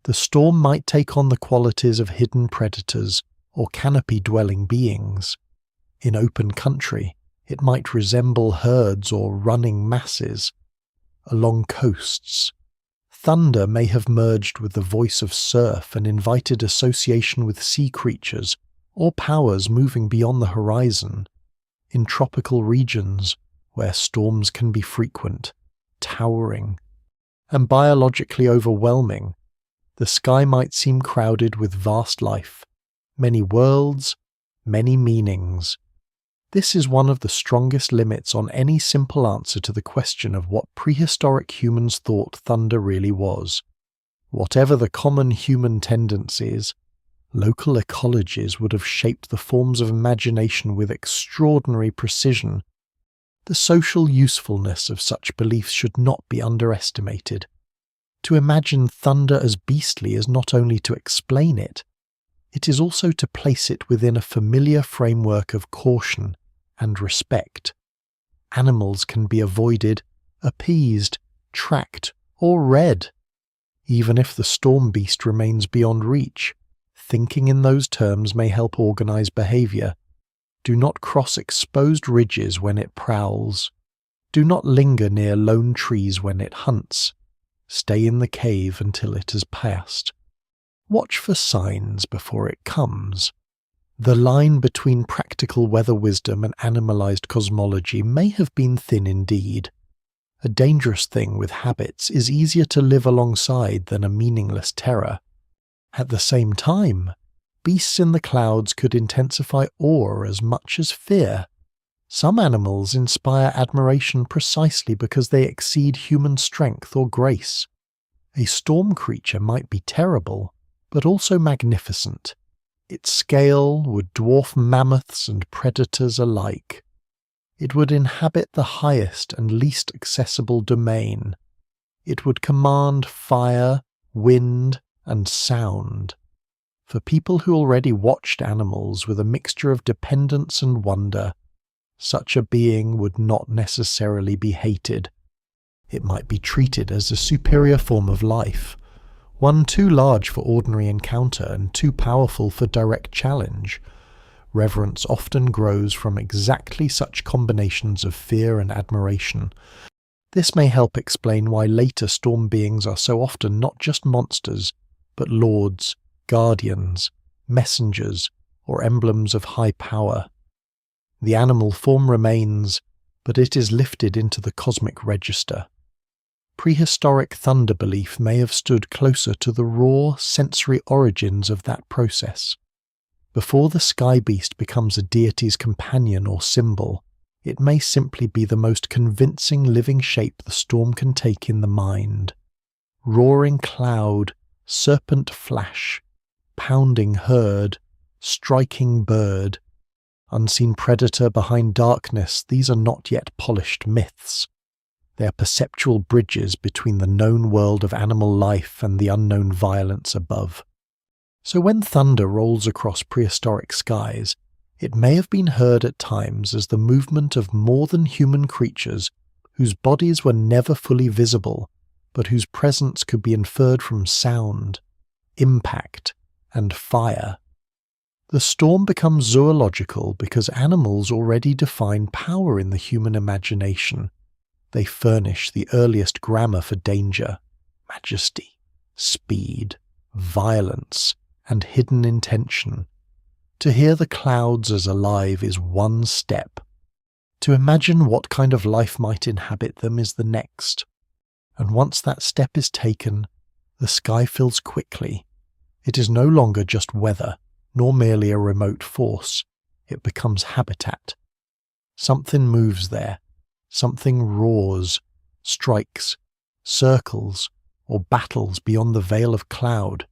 the storm might take on the qualities of hidden predators or canopy-dwelling beings. In open country, it might resemble herds or running masses. Along coasts, Thunder may have merged with the voice of surf and invited association with sea creatures or powers moving beyond the horizon. In tropical regions, where storms can be frequent, towering, and biologically overwhelming, the sky might seem crowded with vast life, many worlds, many meanings. This is one of the strongest limits on any simple answer to the question of what prehistoric humans thought thunder really was. Whatever the common human tendencies, local ecologies would have shaped the forms of imagination with extraordinary precision. The social usefulness of such beliefs should not be underestimated. To imagine thunder as beastly is not only to explain it, it is also to place it within a familiar framework of caution and respect. Animals can be avoided, appeased, tracked, or read. Even if the storm beast remains beyond reach, thinking in those terms may help organize behavior. Do not cross exposed ridges when it prowls. Do not linger near lone trees when it hunts. Stay in the cave until it has passed. Watch for signs before it comes. The line between practical weather wisdom and animalized cosmology may have been thin indeed. A dangerous thing with habits is easier to live alongside than a meaningless terror. At the same time, beasts in the clouds could intensify awe as much as fear. Some animals inspire admiration precisely because they exceed human strength or grace. A storm creature might be terrible, but also magnificent. Its scale would dwarf mammoths and predators alike. It would inhabit the highest and least accessible domain. It would command fire, wind, and sound. For people who already watched animals with a mixture of dependence and wonder, such a being would not necessarily be hated. It might be treated as a superior form of life, one too large for ordinary encounter and too powerful for direct challenge. Reverence often grows from exactly such combinations of fear and admiration. This may help explain why later storm beings are so often not just monsters, but lords, guardians, messengers, or emblems of high power. The animal form remains, but it is lifted into the cosmic register. Prehistoric thunder belief may have stood closer to the raw, sensory origins of that process. Before the sky beast becomes a deity's companion or symbol, it may simply be the most convincing living shape the storm can take in the mind. Roaring cloud, serpent flash, pounding herd, striking bird, unseen predator behind darkness, these are not yet polished myths. They are perceptual bridges between the known world of animal life and the unknown violence above. So when thunder rolls across prehistoric skies, it may have been heard at times as the movement of more than human creatures whose bodies were never fully visible, but whose presence could be inferred from sound, impact, and fire. The storm becomes zoological because animals already define power in the human imagination. They furnish the earliest grammar for danger, majesty, speed, violence, and hidden intention. To hear the clouds as alive is one step. To imagine what kind of life might inhabit them is the next. And once that step is taken, the sky fills quickly. It is no longer just weather, nor merely a remote force. It becomes habitat. Something moves there. Something roars, strikes, circles, or battles beyond the veil of cloud.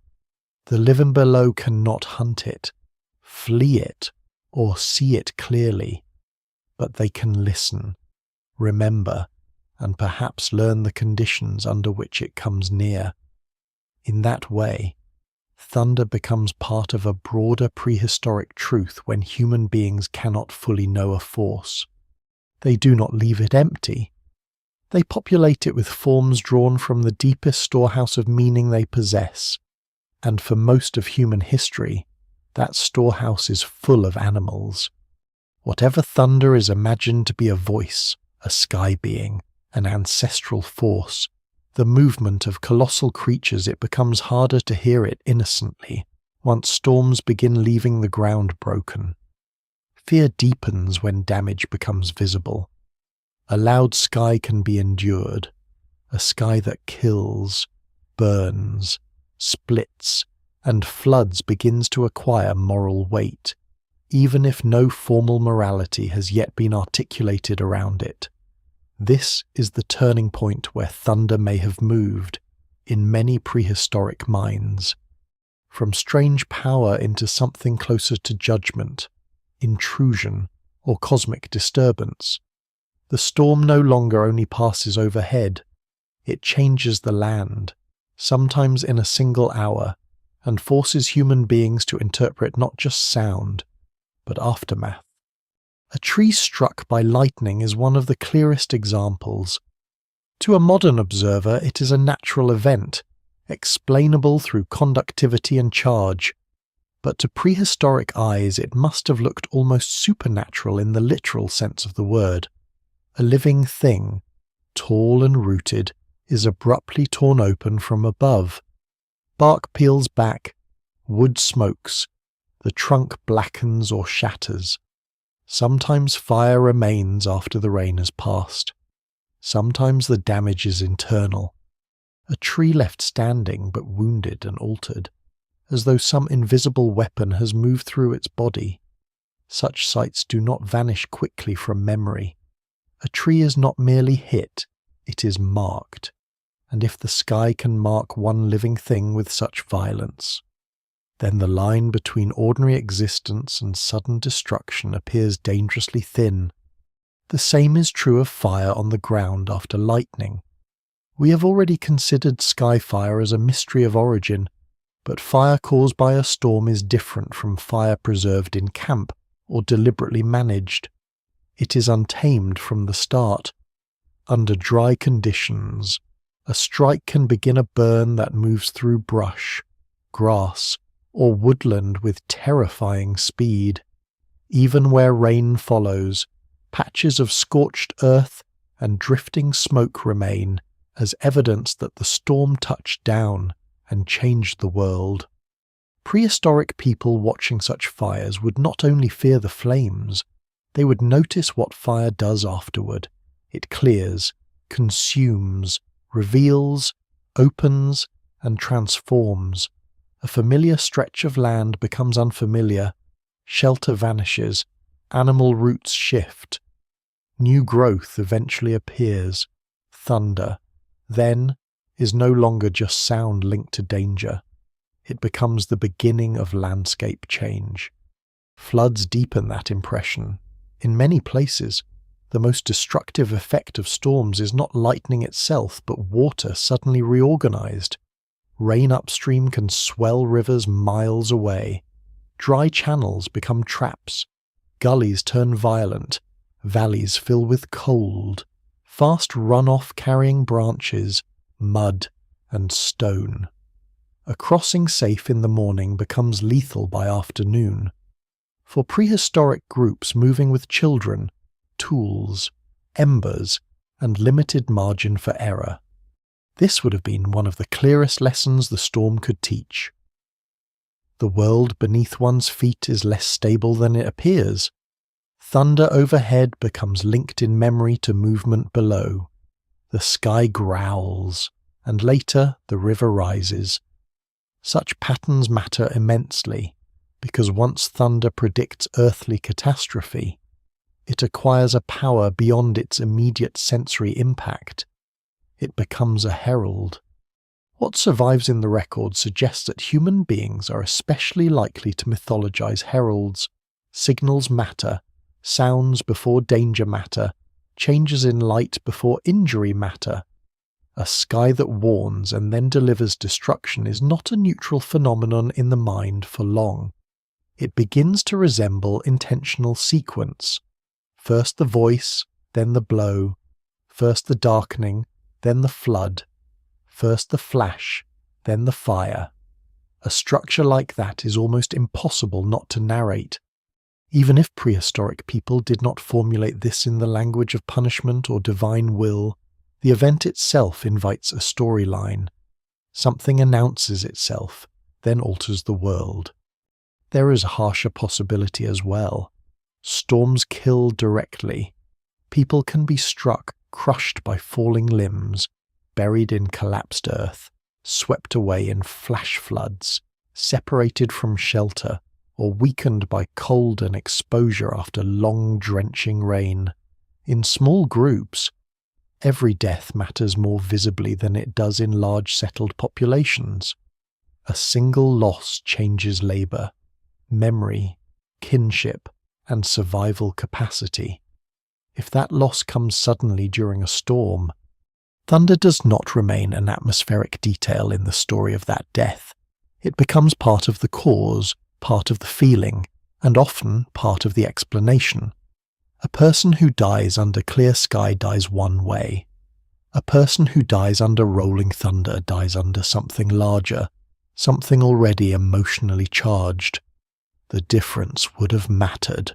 The living below cannot hunt it, flee it, or see it clearly, but they can listen, remember, and perhaps learn the conditions under which it comes near. In that way, thunder becomes part of a broader prehistoric truth when human beings cannot fully know a force. They do not leave it empty. They populate it with forms drawn from the deepest storehouse of meaning they possess, and for most of human history, that storehouse is full of animals. Whatever thunder is imagined to be a voice, a sky being, an ancestral force, The movement of colossal creatures, it becomes harder to hear it innocently once storms begin leaving the ground broken. Fear deepens when damage becomes visible. A loud sky can be endured, a sky that kills, burns, splits, and floods begins to acquire moral weight, even if no formal morality has yet been articulated around it. This is the turning point where thunder may have moved in many prehistoric minds, from strange power into something closer to judgment, intrusion, or cosmic disturbance. The storm no longer only passes overhead, it changes the land, sometimes in a single hour, and forces human beings to interpret not just sound, but aftermath. A tree struck by lightning is one of the clearest examples. To a modern observer, it is a natural event, explainable through conductivity and charge, but to prehistoric eyes it must have looked almost supernatural in the literal sense of the word. A living thing, tall and rooted, is abruptly torn open from above. Bark peels back, wood smokes, the trunk blackens or shatters. Sometimes fire remains after the rain has passed. Sometimes the damage is internal. A tree left standing but wounded and altered, as though some invisible weapon has moved through its body. Such sights do not vanish quickly from memory. A tree is not merely hit, it is marked. And if the sky can mark one living thing with such violence, then the line between ordinary existence and sudden destruction appears dangerously thin. The same is true of fire on the ground after lightning. We have already considered sky fire as a mystery of origin, but fire caused by a storm is different from fire preserved in camp or deliberately managed. It is untamed from the start. Under dry conditions, a strike can begin a burn that moves through brush, grass, or woodland with terrifying speed. Even where rain follows, patches of scorched earth and drifting smoke remain as evidence that the storm touched down and changed the world. Prehistoric people watching such fires would not only fear the flames, they would notice what fire does afterward. It clears, consumes, reveals, opens, and transforms. A familiar stretch of land becomes unfamiliar, shelter vanishes, animal roots shift. New growth eventually appears. Thunder, then, is no longer just sound linked to danger. It becomes the beginning of landscape change. Floods deepen that impression. In many places, the most destructive effect of storms is not lightning itself, but water suddenly reorganized. Rain upstream can swell rivers miles away. Dry channels become traps. Gullies turn violent. Valleys fill with cold. Fast runoff carrying branches, mud, and stone. A crossing safe in the morning becomes lethal by afternoon. For prehistoric groups moving with children, tools, embers, and limited margin for error, this would have been one of the clearest lessons the storm could teach. The world beneath one's feet is less stable than it appears. Thunder overhead becomes linked in memory to movement below. The sky growls, and later the river rises. Such patterns matter immensely, because once thunder predicts earthly catastrophe, it acquires a power beyond its immediate sensory impact. It becomes a herald. What survives in the record suggests that human beings are especially likely to mythologize heralds. Signals matter, sounds before danger matter, changes in light before injury matter. A sky that warns and then delivers destruction is not a neutral phenomenon in the mind for long. It begins to resemble intentional sequence. First the voice, then the blow. First the darkening, then the flood. First the flash, then the fire. A structure like that is almost impossible not to narrate. Even if prehistoric people did not formulate this in the language of punishment or divine will, The event itself invites a storyline. Something announces itself, then alters the world. There is a harsher possibility as well. Storms kill directly. People can be struck, crushed by falling limbs, buried in collapsed earth, swept away in flash floods, separated from shelter, or weakened by cold and exposure after long drenching rain. In small groups, every death matters more visibly than it does in large settled populations. A single loss changes labour, memory, kinship, and survival capacity. If that loss comes suddenly during a storm, thunder does not remain an atmospheric detail in the story of that death. It becomes part of the cause, part of the feeling, and often part of the explanation. A person who dies under clear sky dies one way. A person who dies under rolling thunder dies under something larger, something already emotionally charged. The difference would have mattered.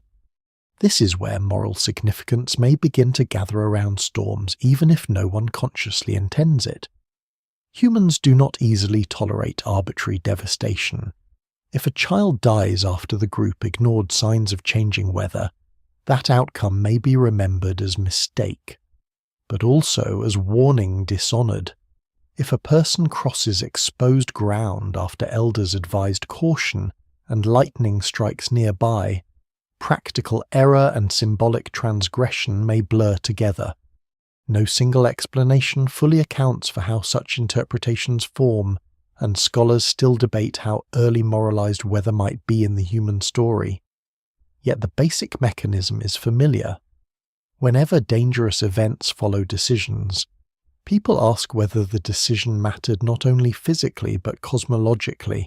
This is where moral significance may begin to gather around storms, even if no one consciously intends it. Humans do not easily tolerate arbitrary devastation. If a child dies after the group ignored signs of changing weather, that outcome may be remembered as mistake, but also as warning dishonoured. If a person crosses exposed ground after elders advised caution and lightning strikes nearby, practical error and symbolic transgression may blur together. No single explanation fully accounts for how such interpretations form, and scholars still debate how early moralized weather might be in the human story. Yet the basic mechanism is familiar. Whenever dangerous events follow decisions, people ask whether the decision mattered not only physically but cosmologically.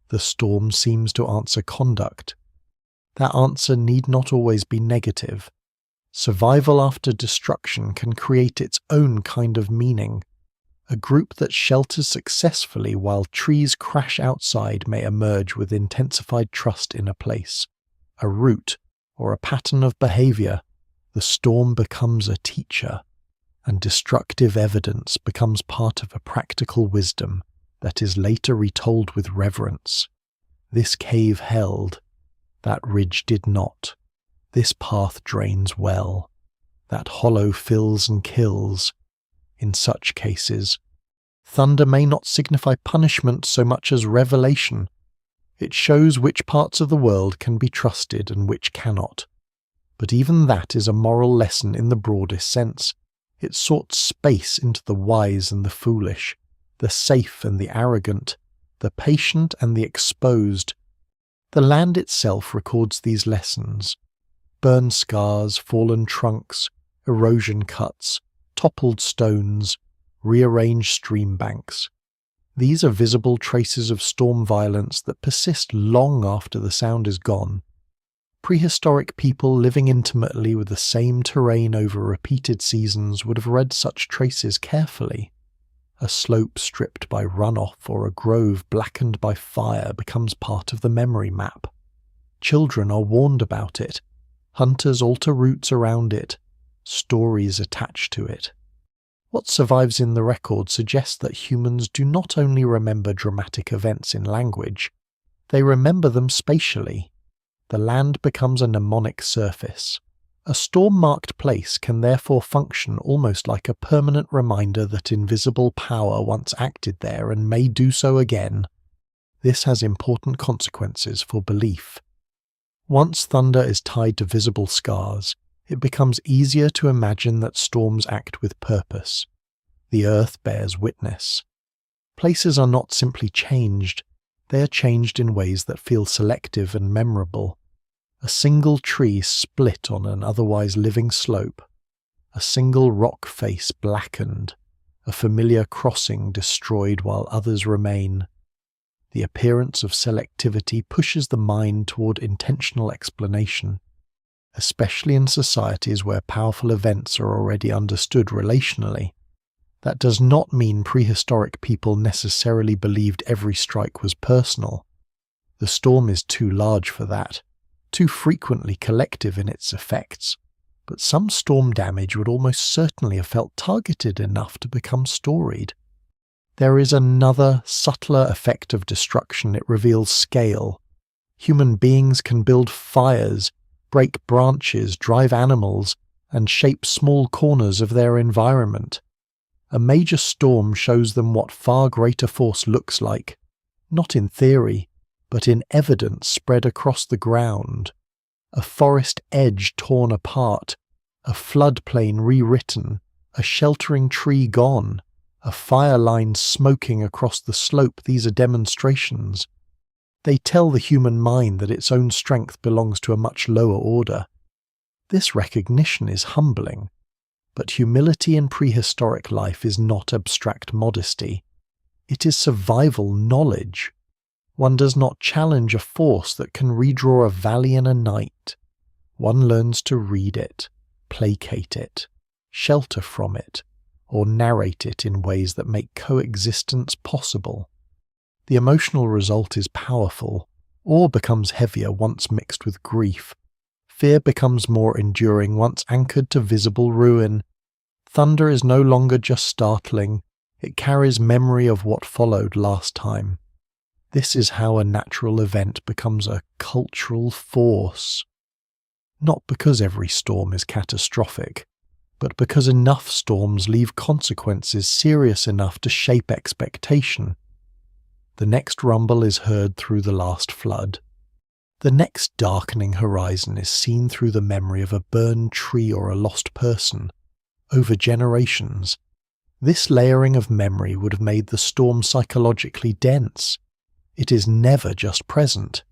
The storm seems to answer conduct. That answer need not always be negative. Survival after destruction can create its own kind of meaning. A group that shelters successfully while trees crash outside may emerge with intensified trust in a place, a route, or a pattern of behavior. The storm becomes a teacher, and destructive evidence becomes part of a practical wisdom that is later retold with reverence. This cave held. That ridge did not. This path drains well. That hollow fills and kills. In such cases, thunder may not signify punishment so much as revelation. It shows which parts of the world can be trusted and which cannot. But even that is a moral lesson in the broadest sense. It sorts space into the wise and the foolish, the safe and the arrogant, the patient and the exposed. The land itself records these lessons. Burn scars, fallen trunks, erosion cuts, toppled stones, rearranged stream banks. These are visible traces of storm violence that persist long after the sound is gone. Prehistoric people living intimately with the same terrain over repeated seasons would have read such traces carefully. A slope stripped by runoff or a grove blackened by fire becomes part of the memory map. Children are warned about it. Hunters alter routes around it. Stories attach to it. What survives in the record suggests that humans do not only remember dramatic events in language, they remember them spatially. The land becomes a mnemonic surface. A storm-marked place can therefore function almost like a permanent reminder that invisible power once acted there and may do so again. This has important consequences for belief. Once thunder is tied to visible scars, it becomes easier to imagine that storms act with purpose. The earth bears witness. Places are not simply changed, they are changed in ways that feel selective and memorable. A single tree split on an otherwise living slope, a single rock face blackened, a familiar crossing destroyed while others remain. The appearance of selectivity pushes the mind toward intentional explanation, especially in societies where powerful events are already understood relationally. That does not mean prehistoric people necessarily believed every strike was personal. The storm is too large for that, too frequently collective in its effects. but some storm damage would almost certainly have felt targeted enough to become storied. There is another, subtler effect of destruction. It reveals scale. Human beings can build fires, break branches, drive animals, and shape small corners of their environment. A major storm shows them what far greater force looks like, not in theory, but in evidence spread across the ground. A forest edge torn apart, a floodplain rewritten, a sheltering tree gone, a fire line smoking across the slope. These are demonstrations. They tell the human mind that its own strength belongs to a much lower order. This recognition is humbling, but humility in prehistoric life is not abstract modesty. It is survival knowledge. One does not challenge a force that can redraw a valley in a night. One learns to read it, placate it, shelter from it, or narrate it in ways that make coexistence possible. The emotional result is powerful. Awe becomes heavier once mixed with grief. Fear becomes more enduring once anchored to visible ruin. Thunder is no longer just startling, it carries memory of what followed last time. This is how a natural event becomes a cultural force. Not because every storm is catastrophic, but because enough storms leave consequences serious enough to shape expectation. The next rumble is heard through the last flood. The next darkening horizon is seen through the memory of a burned tree or a lost person. Over generations, this layering of memory would have made the storm psychologically dense. It is never just present.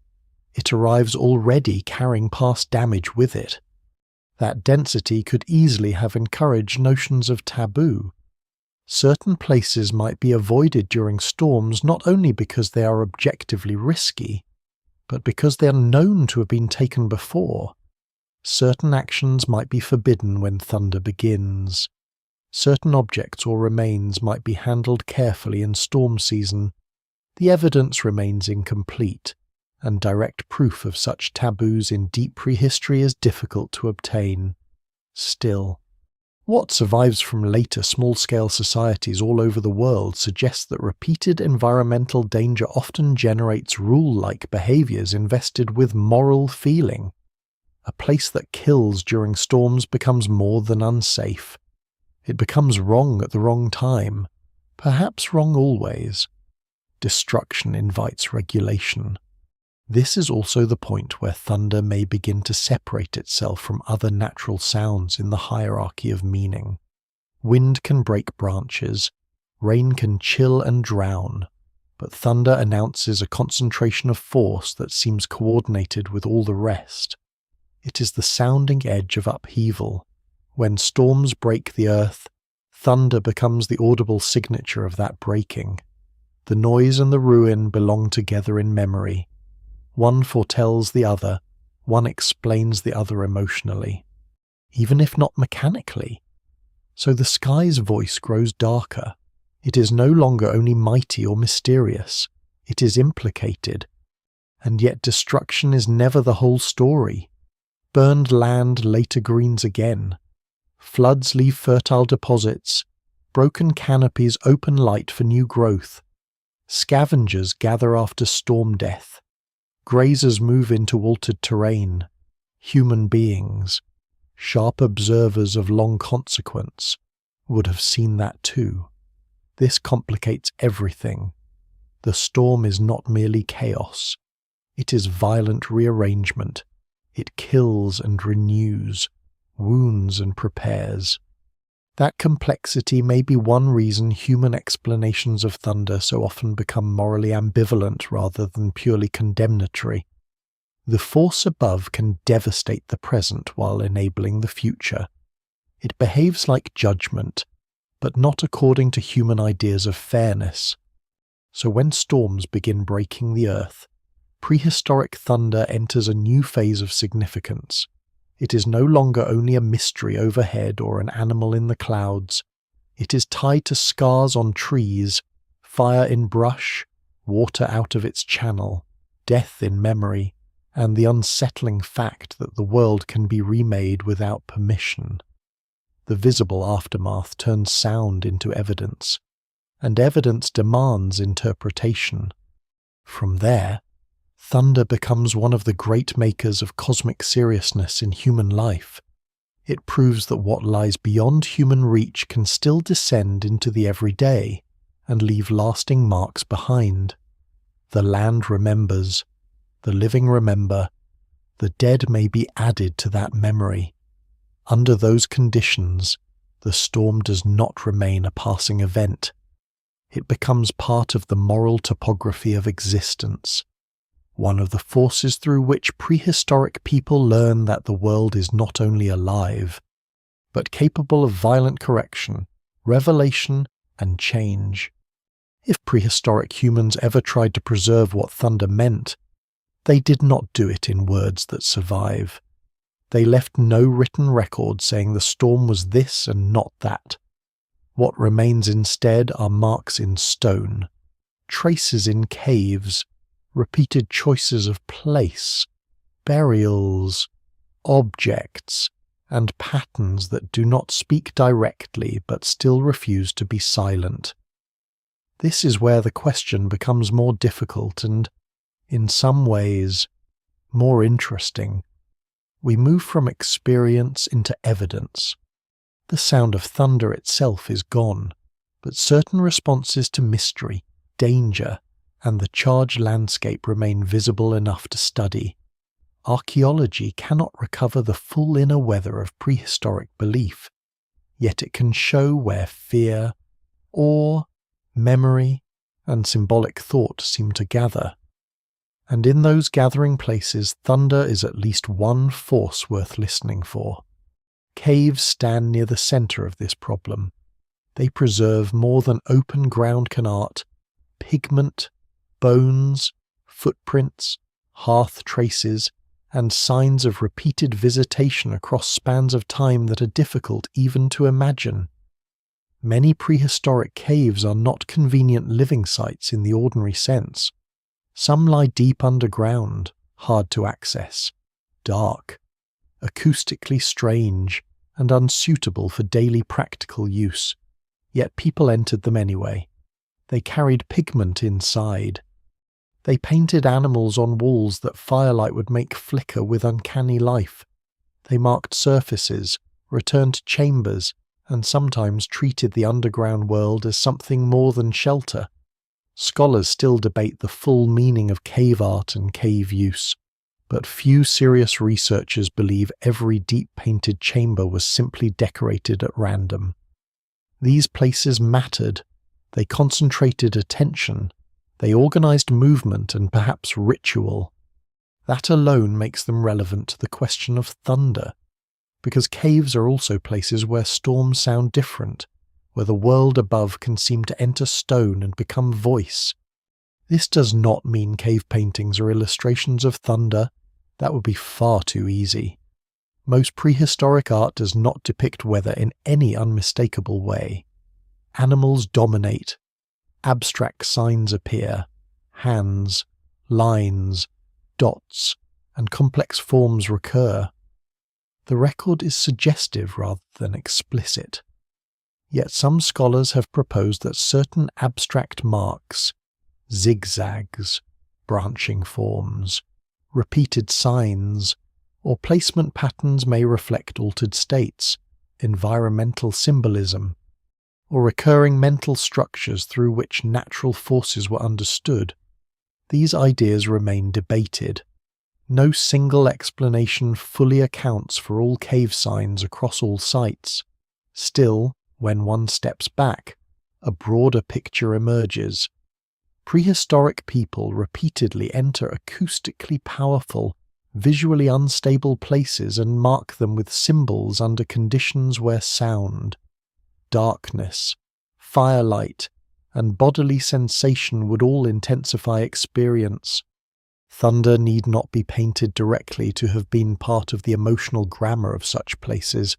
It arrives already carrying past damage with it. That density could easily have encouraged notions of taboo. Certain places might be avoided during storms not only because they are objectively risky, but because they are known to have been taken before. Certain actions might be forbidden when thunder begins. Certain objects or remains might be handled carefully in storm season. The evidence remains incomplete, and direct proof of such taboos in deep prehistory is difficult to obtain. Still, what survives from later small-scale societies all over the world suggests that repeated environmental danger often generates rule-like behaviors invested with moral feeling. A place that kills during storms becomes more than unsafe. It becomes wrong at the wrong time, perhaps wrong always. Destruction invites regulation. This is also the point where thunder may begin to separate itself from other natural sounds in the hierarchy of meaning. Wind can break branches, rain can chill and drown, but thunder announces a concentration of force that seems coordinated with all the rest. It is the sounding edge of upheaval. When storms break the earth, thunder becomes the audible signature of that breaking. The noise and the ruin belong together in memory. One foretells the other, one explains the other emotionally, even if not mechanically. So the sky's voice grows darker. It is no longer only mighty or mysterious, it is implicated. And yet destruction is never the whole story. Burned land later greens again. Floods leave fertile deposits. Broken canopies open light for new growth. Scavengers gather after storm death. Grazers move into altered terrain. Human beings, sharp observers of long consequence, would have seen that too. This complicates everything. The storm is not merely chaos. It is violent rearrangement. It kills and renews, wounds and prepares. That complexity may be one reason human explanations of thunder so often become morally ambivalent rather than purely condemnatory. The force above can devastate the present while enabling the future. It behaves like judgment, but not according to human ideas of fairness. So when storms begin breaking the earth, prehistoric thunder enters a new phase of significance. It is no longer only a mystery overhead or an animal in the clouds. It is tied to scars on trees, fire in brush, water out of its channel, death in memory, and the unsettling fact that the world can be remade without permission. The visible aftermath turns sound into evidence, and evidence demands interpretation. From there, thunder becomes one of the great makers of cosmic seriousness in human life. It proves that what lies beyond human reach can still descend into the everyday and leave lasting marks behind. The land remembers, the living remember, the dead may be added to that memory. Under those conditions, the storm does not remain a passing event. It becomes part of the moral topography of existence, one of the forces through which prehistoric people learn that the world is not only alive, but capable of violent correction, revelation, and change. If prehistoric humans ever tried to preserve what thunder meant, they did not do it in words that survive. They left no written record saying the storm was this and not that. What remains instead are marks in stone, traces in caves, repeated choices of place, burials, objects, and patterns that do not speak directly but still refuse to be silent. This is where the question becomes more difficult and, in some ways, more interesting. We move from experience into evidence. The sound of thunder itself is gone, but certain responses to mystery, danger, and the charged landscape remain visible enough to study. Archaeology cannot recover the full inner weather of prehistoric belief, yet it can show where fear, awe, memory, and symbolic thought seem to gather. And in those gathering places, thunder is at least one force worth listening for. Caves stand near the center of this problem. They preserve more than open ground can art: pigment, bones, footprints, hearth traces, and signs of repeated visitation across spans of time that are difficult even to imagine. Many prehistoric caves are not convenient living sites in the ordinary sense. Some lie deep underground, hard to access, dark, acoustically strange, and unsuitable for daily practical use. Yet people entered them anyway. They carried pigment inside. They painted animals on walls that firelight would make flicker with uncanny life. They marked surfaces, returned chambers, and sometimes treated the underground world as something more than shelter. Scholars still debate the full meaning of cave art and cave use, but few serious researchers believe every deep painted chamber was simply decorated at random. These places mattered. They concentrated attention. They organized movement and perhaps ritual. That alone makes them relevant to the question of thunder, because caves are also places where storms sound different, where the world above can seem to enter stone and become voice. This does not mean cave paintings are illustrations of thunder. That would be far too easy. Most prehistoric art does not depict weather in any unmistakable way. Animals dominate. Abstract signs appear: hands, lines, dots, and complex forms recur. The record is suggestive rather than explicit. Yet some scholars have proposed that certain abstract marks, zigzags, branching forms, repeated signs, or placement patterns may reflect altered states, environmental symbolism, or recurring mental structures through which natural forces were understood. These ideas remain debated. No single explanation fully accounts for all cave signs across all sites. Still, when one steps back, a broader picture emerges. Prehistoric people repeatedly enter acoustically powerful, visually unstable places and mark them with symbols under conditions where sound, darkness, firelight, and bodily sensation would all intensify experience. Thunder need not be painted directly to have been part of the emotional grammar of such places.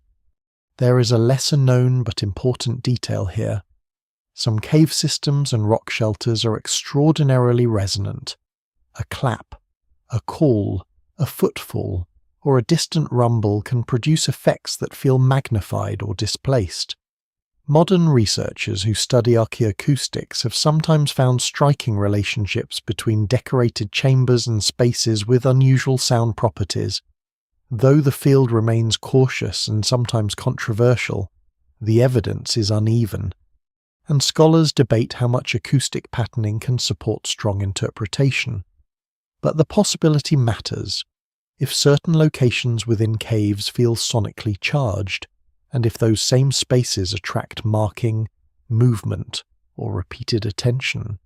There is a lesser-known but important detail here. Some cave systems and rock shelters are extraordinarily resonant. A clap, a call, A footfall or a distant rumble can produce effects that feel magnified or displaced. Modern researchers who study archaeoacoustics have sometimes found striking relationships between decorated chambers and spaces with unusual sound properties. Though the field remains cautious and sometimes controversial, the evidence is uneven, and scholars debate how much acoustic patterning can support strong interpretation. But the possibility matters. If certain locations within caves feel sonically charged, and if those same spaces attract marking, movement, or repeated attention,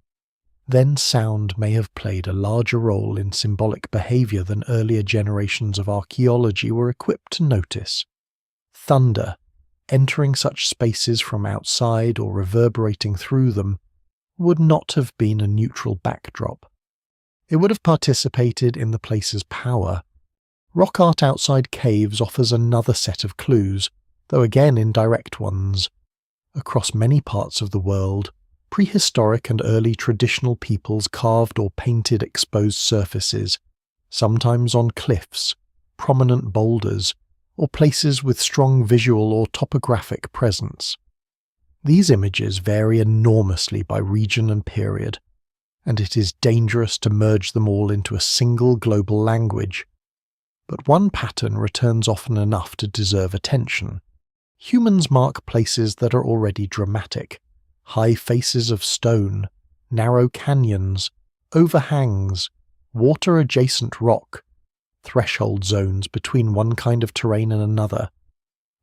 then sound may have played a larger role in symbolic behavior than earlier generations of archaeology were equipped to notice. Thunder, entering such spaces from outside or reverberating through them, would not have been a neutral backdrop. It would have participated in the place's power. Rock art outside caves offers another set of clues, though again indirect ones. Across many parts of the world, prehistoric and early traditional peoples carved or painted exposed surfaces, sometimes on cliffs, prominent boulders, or places with strong visual or topographic presence. These images vary enormously by region and period, and it is dangerous to merge them all into a single global language. But one pattern returns often enough to deserve attention. Humans mark places that are already dramatic: high faces of stone, narrow canyons, overhangs, water-adjacent rock, threshold zones between one kind of terrain and another.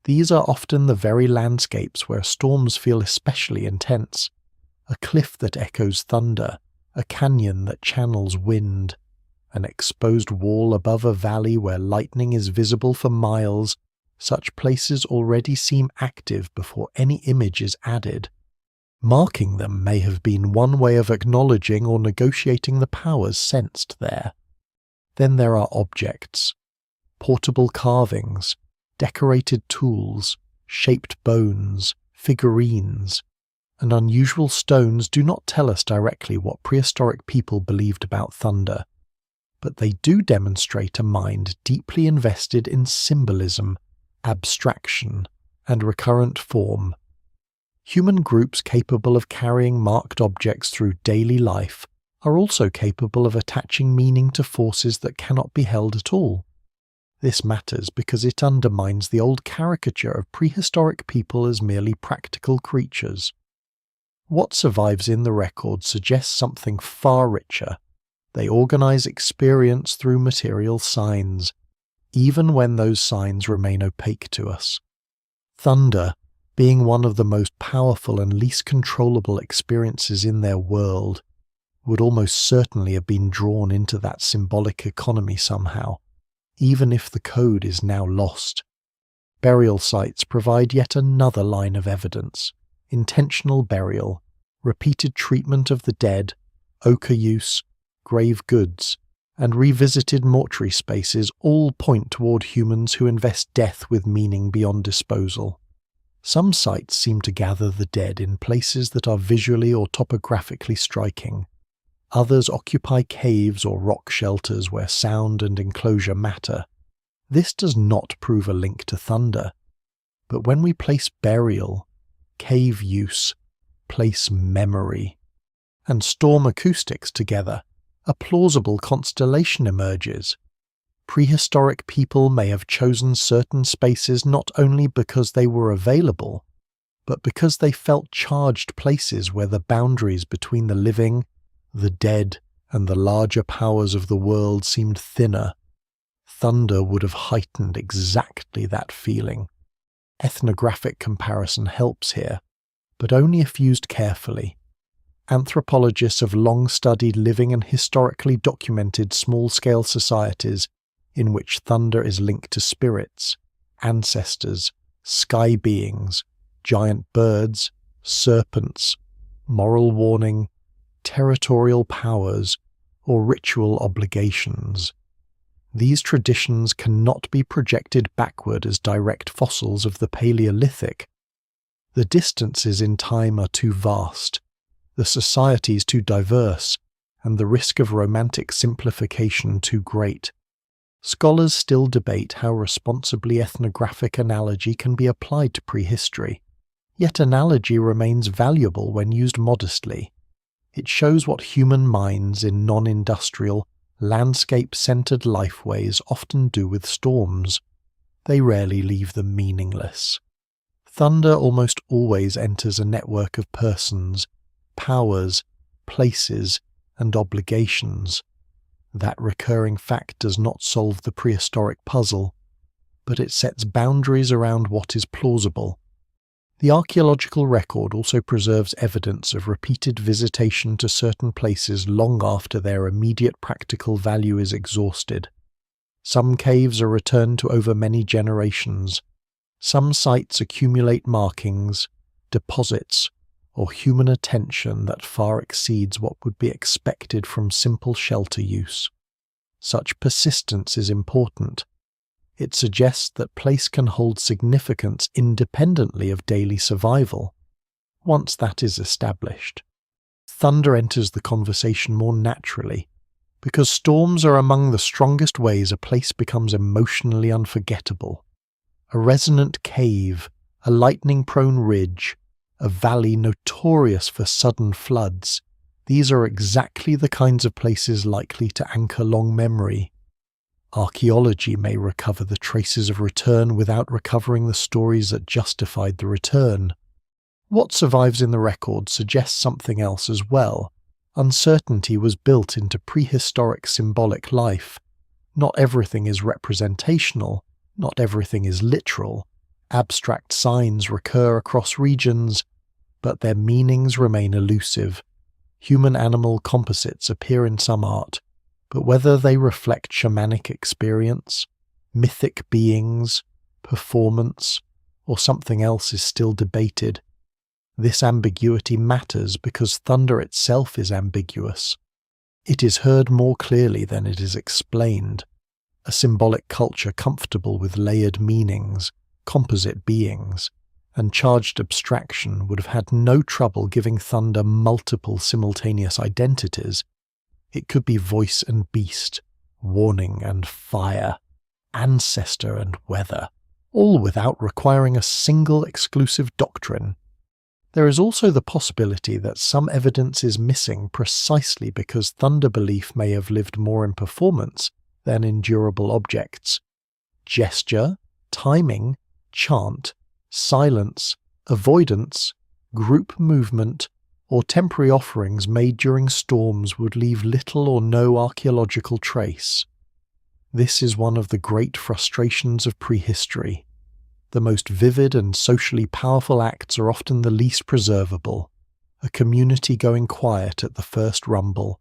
These are often the very landscapes where storms feel especially intense: a cliff that echoes thunder, a canyon that channels wind, an exposed wall above a valley where lightning is visible for miles. Such places already seem active before any image is added. Marking them may have been one way of acknowledging or negotiating the powers sensed there. Then there are objects: portable carvings, decorated tools, shaped bones, figurines, and unusual stones do not tell us directly what prehistoric people believed about thunder, but they do demonstrate a mind deeply invested in symbolism, abstraction, and recurrent form. Human groups capable of carrying marked objects through daily life are also capable of attaching meaning to forces that cannot be held at all. This matters because it undermines the old caricature of prehistoric people as merely practical creatures. What survives in the record suggests something far richer. They organize experience through material signs, even when those signs remain opaque to us. Thunder, being one of the most powerful and least controllable experiences in their world, would almost certainly have been drawn into that symbolic economy somehow, even if the code is now lost. Burial sites provide yet another line of evidence: intentional burial, repeated treatment of the dead, ochre use, grave goods, and revisited mortuary spaces all point toward humans who invest death with meaning beyond disposal. Some sites seem to gather the dead in places that are visually or topographically striking. Others occupy caves or rock shelters where sound and enclosure matter. This does not prove a link to thunder, but when we place burial, cave use, place memory, and storm acoustics together, a plausible constellation emerges. Prehistoric people may have chosen certain spaces not only because they were available, but because they felt charged places where the boundaries between the living, the dead, and the larger powers of the world seemed thinner. Thunder would have heightened exactly that feeling. Ethnographic comparison helps here, but only if used carefully. Anthropologists have long studied living and historically documented small-scale societies in which thunder is linked to spirits, ancestors, sky beings, giant birds, serpents, moral warning, territorial powers, or ritual obligations. These traditions cannot be projected backward as direct fossils of the Paleolithic. The distances in time are too vast, the societies too diverse, and the risk of romantic simplification too great. Scholars still debate how responsibly ethnographic analogy can be applied to prehistory, yet analogy remains valuable when used modestly. It shows what human minds in non-industrial, landscape-centered lifeways often do with storms. They rarely leave them meaningless. Thunder almost always enters a network of persons, powers, places, and obligations. That recurring fact does not solve the prehistoric puzzle, but it sets boundaries around what is plausible. The archaeological record also preserves evidence of repeated visitation to certain places long after their immediate practical value is exhausted. Some caves are returned to over many generations. Some sites accumulate markings, deposits, or human attention that far exceeds what would be expected from simple shelter use. Such persistence is important. It suggests that place can hold significance independently of daily survival. Once that is established, thunder enters the conversation more naturally, because storms are among the strongest ways a place becomes emotionally unforgettable. A resonant cave, a lightning-prone ridge, a valley notorious for sudden floods, these are exactly the kinds of places likely to anchor long memory. Archaeology may recover the traces of return without recovering the stories that justified the return. What survives in the record suggests something else as well. Uncertainty was built into prehistoric symbolic life. Not everything is representational, not everything is literal. Abstract signs recur across regions, but their meanings remain elusive. Human-animal composites appear in some art, but whether they reflect shamanic experience, mythic beings, performance, or something else is still debated. This ambiguity matters because thunder itself is ambiguous. It is heard more clearly than it is explained. A symbolic culture comfortable with layered meanings, composite beings, and charged abstraction would have had no trouble giving thunder multiple simultaneous identities. It could be voice and beast, warning and fire, ancestor and weather, all without requiring a single exclusive doctrine. There is also the possibility that some evidence is missing precisely because thunder belief may have lived more in performance than in durable objects. Gesture, timing, chant, silence, avoidance, group movement, or temporary offerings made during storms would leave little or no archaeological trace. This is one of the great frustrations of prehistory. The most vivid and socially powerful acts are often the least preservable, a community going quiet at the first rumble,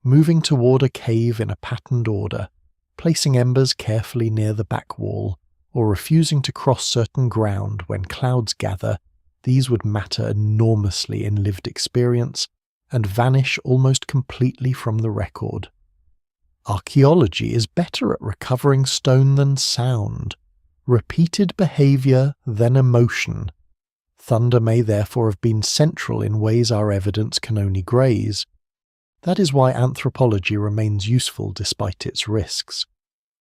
moving toward a cave in a patterned order, placing embers carefully near the back wall, or refusing to cross certain ground when clouds gather. These would matter enormously in lived experience and vanish almost completely from the record. Archaeology is better at recovering stone than sound, repeated behavior than emotion. Thunder may therefore have been central in ways our evidence can only graze. That is why anthropology remains useful despite its risks.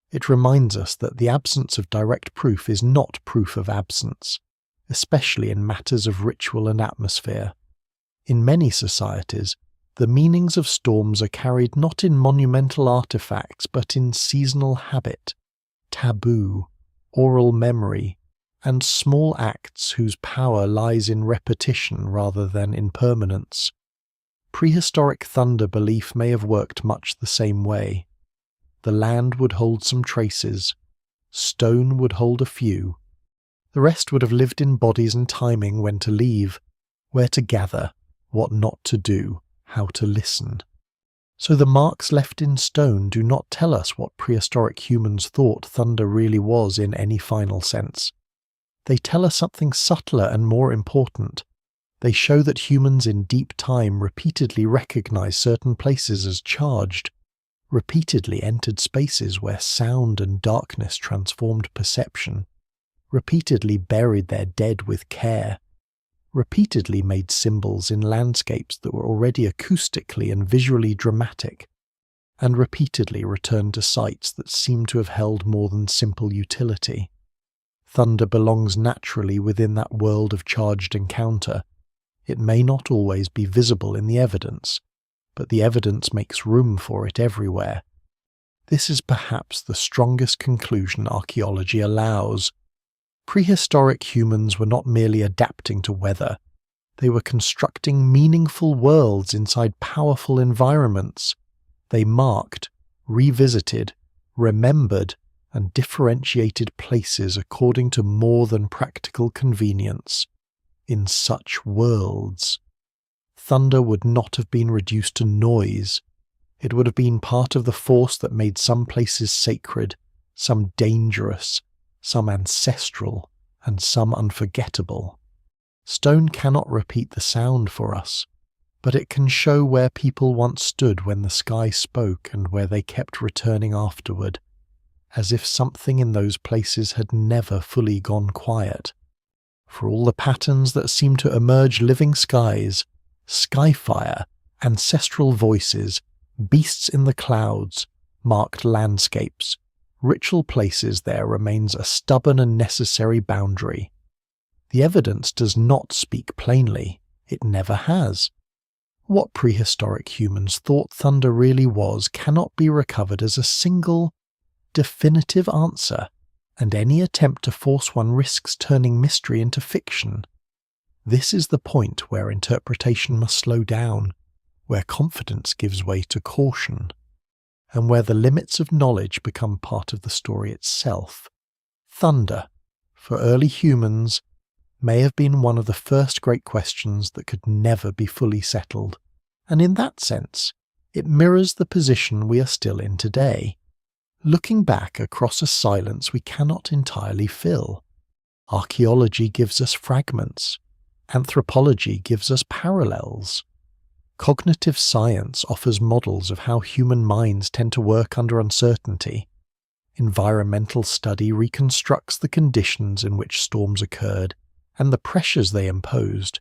It reminds us that the absence of direct proof is not proof of absence, especially in matters of ritual and atmosphere. In many societies, the meanings of storms are carried not in monumental artifacts but in seasonal habit, taboo, oral memory, and small acts whose power lies in repetition rather than in permanence. Prehistoric thunder belief may have worked much the same way. The land would hold some traces, stone would hold a few. The rest would have lived in bodies and timing when to leave, where to gather, what not to do, how to listen. So the marks left in stone do not tell us what prehistoric humans thought thunder really was in any final sense. They tell us something subtler and more important. They show that humans in deep time repeatedly recognized certain places as charged, repeatedly entered spaces where sound and darkness transformed perception, repeatedly buried their dead with care, repeatedly made symbols in landscapes that were already acoustically and visually dramatic. and repeatedly returned to sites that seemed to have held more than simple utility. Thunder belongs naturally within that world of charged encounter. It may not always be visible in the evidence, but the evidence makes room for it everywhere. This is perhaps the strongest conclusion archaeology allows. Prehistoric humans were not merely adapting to weather, they were constructing meaningful worlds inside powerful environments. They marked, revisited, remembered, and differentiated places according to more than practical convenience. In such worlds, thunder would not have been reduced to noise. It would have been part of the force that made some places sacred, some dangerous, some ancestral, and some unforgettable. Stone cannot repeat the sound for us, but it can show where people once stood when the sky spoke and where they kept returning afterward, as if something in those places had never fully gone quiet. For all the patterns that seem to emerge living skies, skyfire, ancestral voices, beasts in the clouds, marked landscapes, ritual places, there remains a stubborn and necessary boundary. The evidence does not speak plainly. It never has. What prehistoric humans thought thunder really was cannot be recovered as a single, definitive answer, and any attempt to force one risks turning mystery into fiction. This is the point where interpretation must slow down, where confidence gives way to caution, and where the limits of knowledge become part of the story itself. Thunder, for early humans, may have been one of the first great questions that could never be fully settled, and in that sense, it mirrors the position we are still in today. Looking back across a silence we cannot entirely fill. Archaeology gives us fragments. Anthropology gives us parallels. Cognitive science offers models of how human minds tend to work under uncertainty. Environmental study reconstructs the conditions in which storms occurred and the pressures they imposed.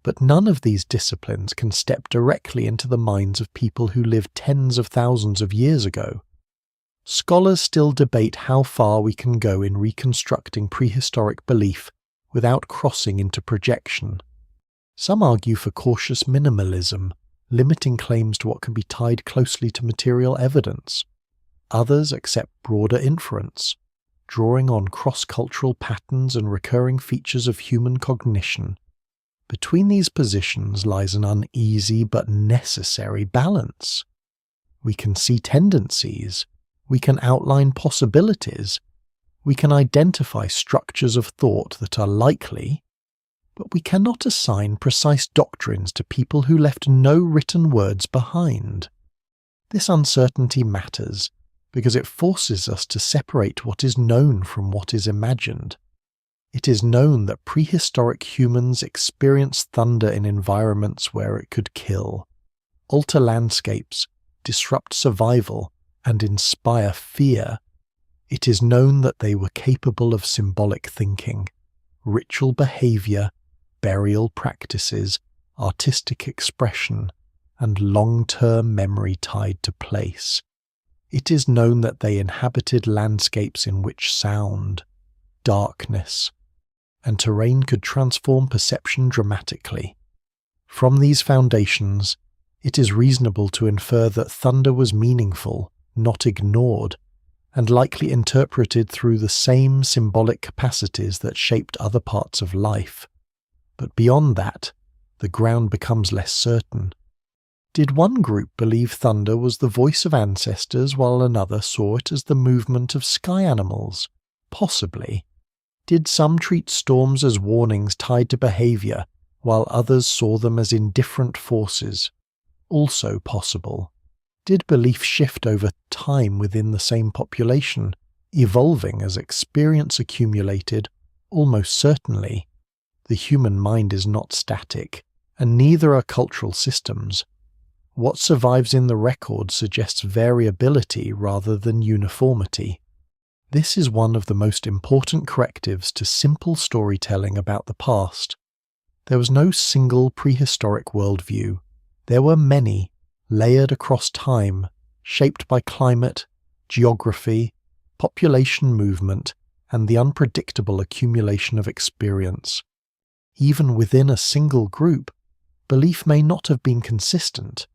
But none of these disciplines can step directly into the minds of people who lived tens of thousands of years ago. Scholars still debate how far we can go in reconstructing prehistoric belief without crossing into projection. Some argue for cautious minimalism, limiting claims to what can be tied closely to material evidence. Others accept broader inference, drawing on cross-cultural patterns and recurring features of human cognition. Between these positions lies an uneasy but necessary balance. We can see tendencies, we can outline possibilities, we can identify structures of thought that are likely, but we cannot assign precise doctrines to people who left no written words behind. This uncertainty matters, because it forces us to separate what is known from what is imagined. It is known that prehistoric humans experienced thunder in environments where it could kill, alter landscapes, disrupt survival, and inspire fear. It is known that they were capable of symbolic thinking, ritual behavior, burial practices, artistic expression, and long-term memory tied to place. It is known that they inhabited landscapes in which sound, darkness, and terrain could transform perception dramatically. From these foundations, it is reasonable to infer that thunder was meaningful, not ignored, and likely interpreted through the same symbolic capacities that shaped other parts of life. But beyond that, the ground becomes less certain. Did one group believe thunder was the voice of ancestors while another saw it as the movement of sky animals? Possibly. Did some treat storms as warnings tied to behavior while others saw them as indifferent forces? Also possible. Did belief shift over time within the same population, evolving as experience accumulated? Almost certainly. The human mind is not static, and neither are cultural systems. What survives in the record suggests variability rather than uniformity. This is one of the most important correctives to simple storytelling about the past. There was no single prehistoric worldview. There were many, layered across time, shaped by climate, geography, population movement, and the unpredictable accumulation of experience. Even within a single group, belief may not have been consistent.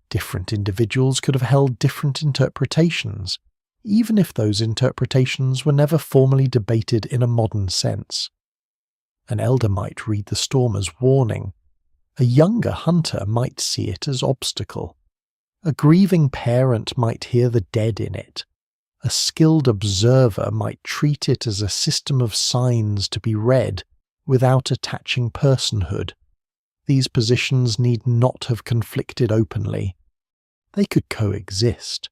Different individuals could have held different interpretations, even if those interpretations were never formally debated in a modern sense. An elder might read the storm as warning. A younger hunter might see it as obstacle. A grieving parent might hear the dead in it. A skilled observer might treat it as a system of signs to be read without attaching personhood. These positions need not have conflicted openly. They could coexist,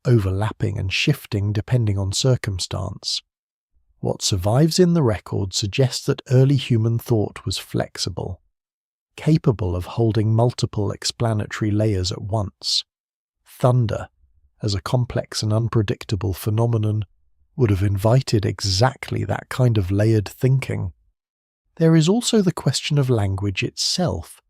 overlapping and shifting depending on circumstance. What survives in the record suggests that early human thought was flexible, capable of holding multiple explanatory layers at once. Thunder, as a complex and unpredictable phenomenon, would have invited exactly that kind of layered thinking. There is also the question of language itself.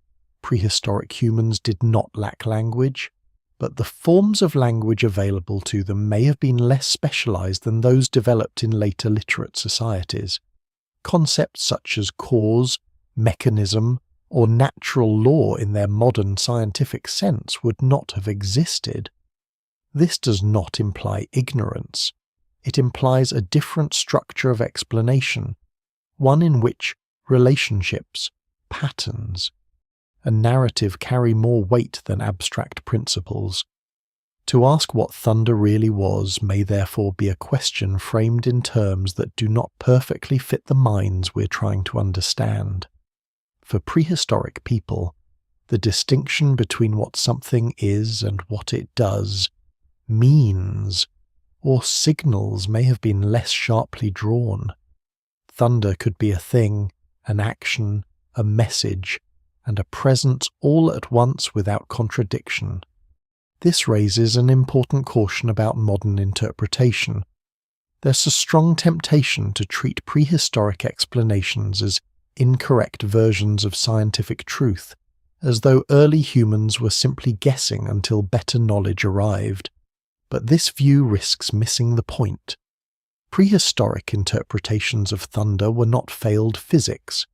Prehistoric humans did not lack language, but the forms of language available to them may have been less specialized than those developed in later literate societies. Concepts such as cause, mechanism, or natural law in their modern scientific sense would not have existed. This does not imply ignorance. It implies a different structure of explanation, one in which relationships, patterns, and narrative carry more weight than abstract principles. To ask what thunder really was may therefore be a question framed in terms that do not perfectly fit the minds we're trying to understand. For prehistoric people, the distinction between what something is and what it does, means, or signals may have been less sharply drawn. Thunder could be a thing, an action, a message, and a presence all at once without contradiction. This raises an important caution about modern interpretation. There's a strong temptation to treat prehistoric explanations as incorrect versions of scientific truth, as though early humans were simply guessing until better knowledge arrived. But this view risks missing the point. Prehistoric interpretations of thunder were not failed physics.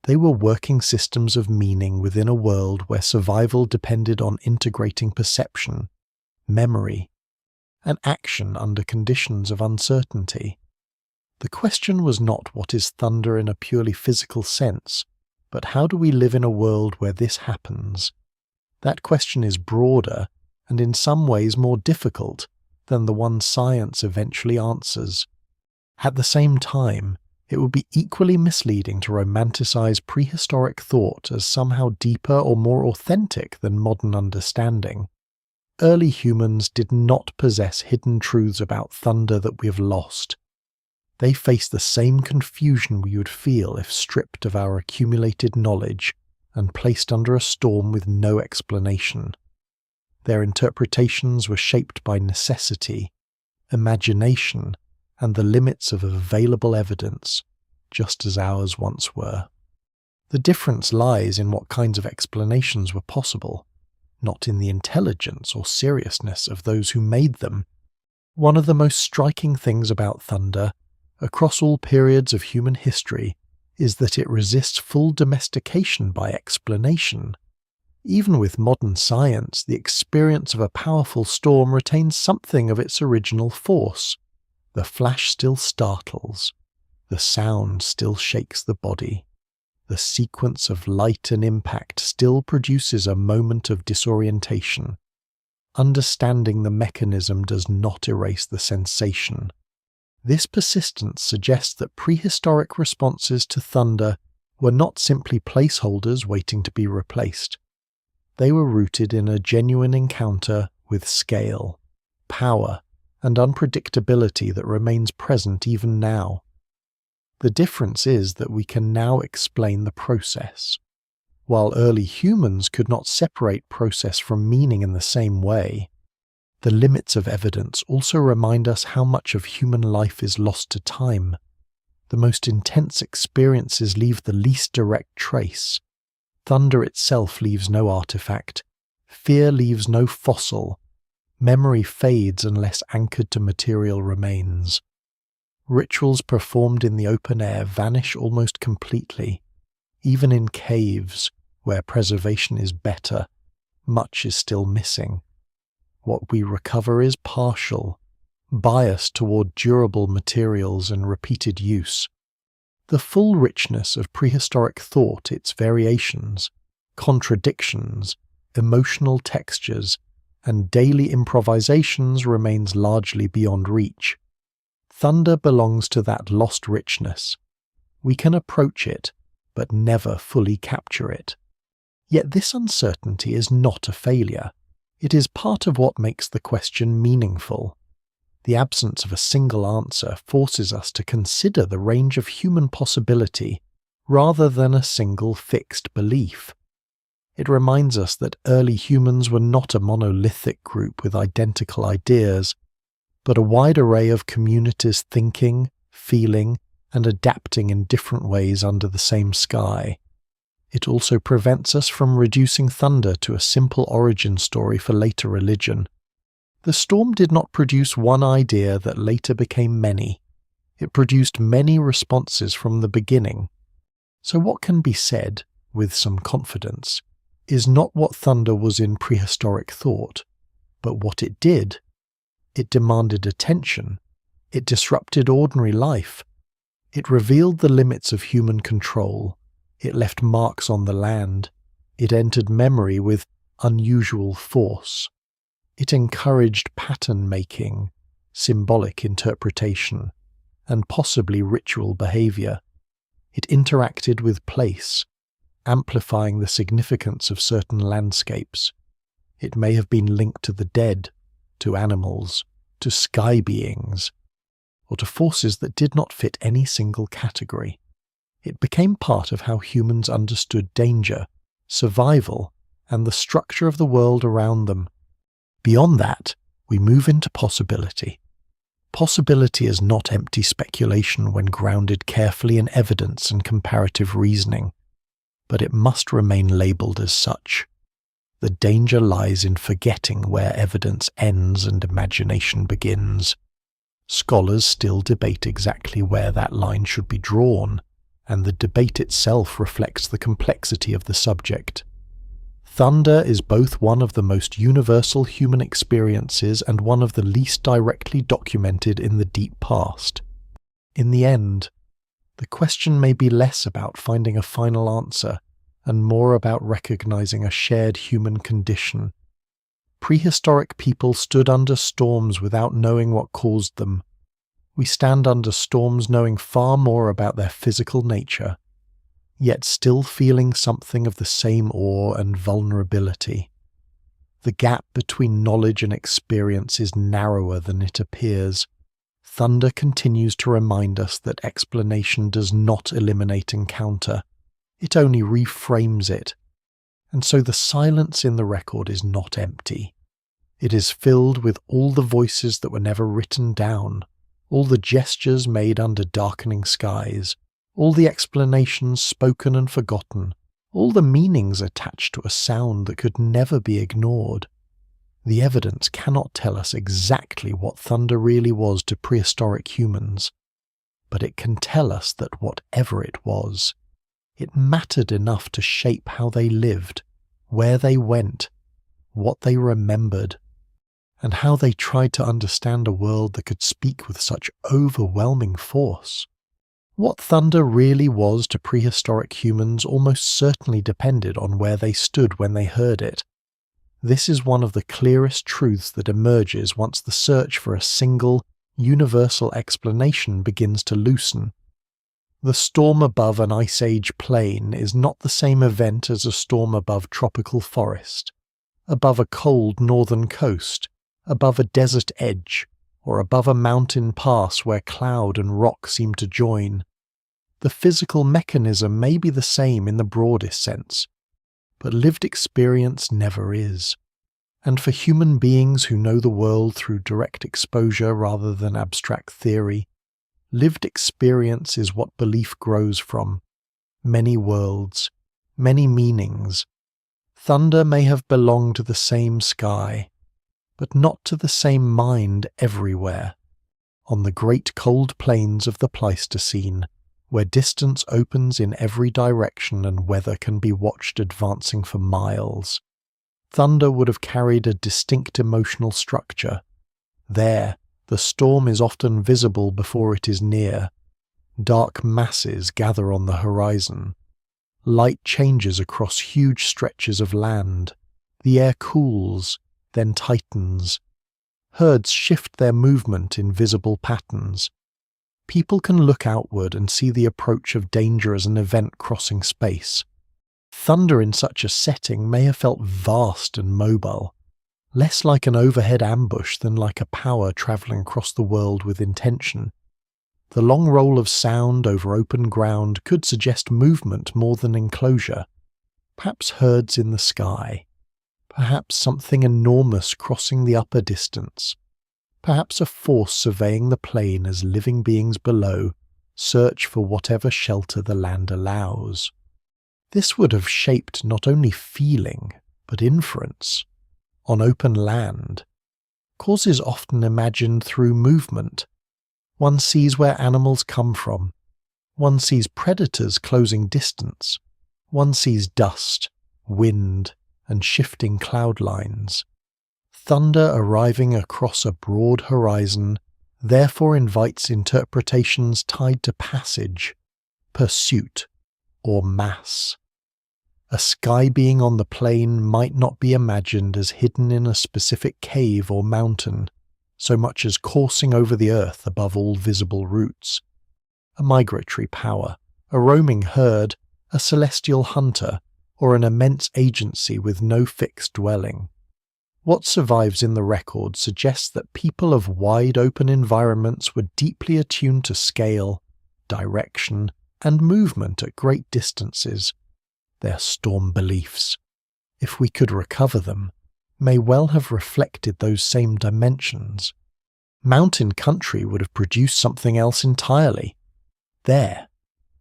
They were working systems of meaning within a world where survival depended on integrating perception, memory, and action under conditions of uncertainty. The question was not what is thunder in a purely physical sense, but how do we live in a world where this happens? That question is broader and in some ways more difficult than the one science eventually answers. At the same time, it would be equally misleading to romanticize prehistoric thought as somehow deeper or more authentic than modern understanding. Early humans did not possess hidden truths about thunder that we have lost. They faced the same confusion we would feel if stripped of our accumulated knowledge and placed under a storm with no explanation. Their interpretations were shaped by necessity, imagination, and the limits of available evidence, just as ours once were. The difference lies in what kinds of explanations were possible, not in the intelligence or seriousness of those who made them. One of the most striking things about thunder, across all periods of human history, is that it resists full domestication by explanation. Even with modern science, the experience of a powerful storm retains something of its original force. The flash still startles. The sound still shakes the body. The sequence of light and impact still produces a moment of disorientation. Understanding the mechanism does not erase the sensation. This persistence suggests that prehistoric responses to thunder were not simply placeholders waiting to be replaced. They were rooted in a genuine encounter with scale, power, and unpredictability that remains present even now. The difference is that we can now explain the process. While early humans could not separate process from meaning in the same way, the limits of evidence also remind us how much of human life is lost to time. The most intense experiences leave the least direct trace. Thunder itself leaves no artifact. Fear leaves no fossil. Memory fades unless anchored to material remains. Rituals performed in the open air vanish almost completely. Even in caves, where preservation is better, much is still missing. What we recover is partial, biased toward durable materials and repeated use. The full richness of prehistoric thought, its variations, contradictions, emotional textures, and daily improvisations remains largely beyond reach. Thunder belongs to that lost richness. We can approach it, but never fully capture it. Yet this uncertainty is not a failure. It is part of what makes the question meaningful. The absence of a single answer forces us to consider the range of human possibility rather than a single fixed belief. It reminds us that early humans were not a monolithic group with identical ideas, but a wide array of communities thinking, feeling, and adapting in different ways under the same sky. It also prevents us from reducing thunder to a simple origin story for later religion. The storm did not produce one idea that later became many. It produced many responses from the beginning. So what can be said, with some confidence, is not what thunder was in prehistoric thought, but what it did. It demanded attention. It disrupted ordinary life. It revealed the limits of human control. It left marks on the land. It entered memory with unusual force. It encouraged pattern-making, symbolic interpretation, and possibly ritual behavior. It interacted with place, amplifying the significance of certain landscapes. It may have been linked to the dead, to animals, to sky beings, or to forces that did not fit any single category. It became part of how humans understood danger, survival, and the structure of the world around them. Beyond that, we move into possibility. Possibility is not empty speculation when grounded carefully in evidence and comparative reasoning, but it must remain labelled as such. The danger lies in forgetting where evidence ends and imagination begins. Scholars still debate exactly where that line should be drawn, and the debate itself reflects the complexity of the subject. Thunder is both one of the most universal human experiences and one of the least directly documented in the deep past. In the end, the question may be less about finding a final answer and more about recognizing a shared human condition. Prehistoric people stood under storms without knowing what caused them. We stand under storms knowing far more about their physical nature, yet still feeling something of the same awe and vulnerability. The gap between knowledge and experience is narrower than it appears. Thunder continues to remind us that explanation does not eliminate encounter. It only reframes it. And so the silence in the record is not empty. It is filled with all the voices that were never written down, all the gestures made under darkening skies, all the explanations spoken and forgotten, all the meanings attached to a sound that could never be ignored. The evidence cannot tell us exactly what thunder really was to prehistoric humans, but it can tell us that whatever it was, it mattered enough to shape how they lived, where they went, what they remembered, and how they tried to understand a world that could speak with such overwhelming force. What thunder really was to prehistoric humans almost certainly depended on where they stood when they heard it. This is one of the clearest truths that emerges once the search for a single, universal explanation begins to loosen. The storm above an Ice Age plain is not the same event as a storm above tropical forest, above a cold northern coast, above a desert edge, or above a mountain pass where cloud and rock seem to join. The physical mechanism may be the same in the broadest sense, but lived experience never is. And for human beings who know the world through direct exposure rather than abstract theory, lived experience is what belief grows from. Many worlds, many meanings. Thunder may have belonged to the same sky, but not to the same mind everywhere. On the great cold plains of the Pleistocene, where distance opens in every direction and weather can be watched advancing for miles, thunder would have carried a distinct emotional structure. There, the storm is often visible before it is near. Dark masses gather on the horizon. Light changes across huge stretches of land. The air cools, then tightens. Herds shift their movement in visible patterns. People can look outward and see the approach of danger as an event crossing space. Thunder in such a setting may have felt vast and mobile, less like an overhead ambush than like a power travelling across the world with intention. The long roll of sound over open ground could suggest movement more than enclosure. Perhaps herds in the sky. Perhaps something enormous crossing the upper distance. Perhaps a force surveying the plain as living beings below search for whatever shelter the land allows. This would have shaped not only feeling, but inference. On open land, cause is often imagined through movement. One sees where animals come from. One sees predators closing distance. One sees dust, wind, and shifting cloud lines. Thunder arriving across a broad horizon therefore invites interpretations tied to passage, pursuit, or mass. A sky being on the plain might not be imagined as hidden in a specific cave or mountain, so much as coursing over the earth above all visible routes. A migratory power, a roaming herd, a celestial hunter, or an immense agency with no fixed dwelling. What survives in the record suggests that people of wide open environments were deeply attuned to scale, direction, and movement at great distances. Their storm beliefs, if we could recover them, may well have reflected those same dimensions. Mountain country would have produced something else entirely. There,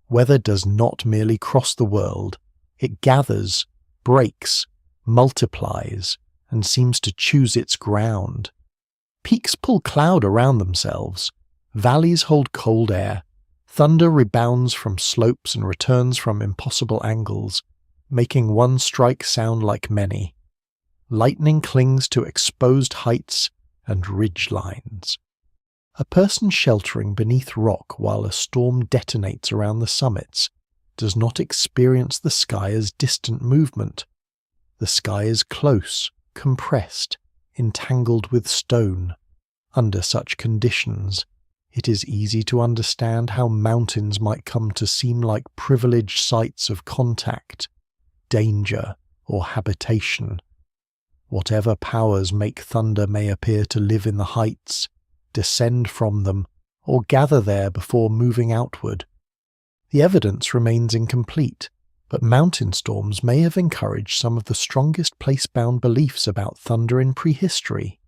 weather does not merely cross the world, it gathers, breaks, multiplies, and seems to choose its ground. Peaks pull cloud around themselves, valleys hold cold air, thunder rebounds from slopes and returns from impossible angles, making one strike sound like many. Lightning clings to exposed heights and ridge lines. A person sheltering beneath rock while a storm detonates around the summits does not experience the sky as distant movement. The sky is close, compressed, entangled with stone. Under such conditions, it is easy to understand how mountains might come to seem like privileged sites of contact, danger, or habitation. Whatever powers make thunder may appear to live in the heights, descend from them, or gather there before moving outward. The evidence remains incomplete, but mountain storms may have encouraged some of the strongest place-bound beliefs about thunder in prehistory.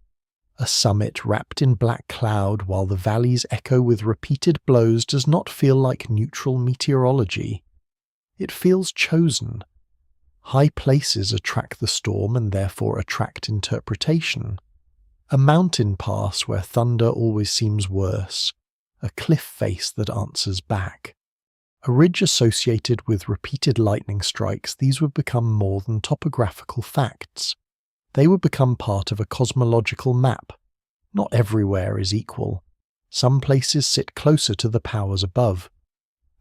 A summit wrapped in black cloud while the valleys echo with repeated blows does not feel like neutral meteorology. It feels chosen. High places attract the storm and therefore attract interpretation. A mountain pass where thunder always seems worse. A cliff face that answers back. A ridge associated with repeated lightning strikes, these would become more than topographical facts. They would become part of a cosmological map. Not everywhere is equal. Some places sit closer to the powers above.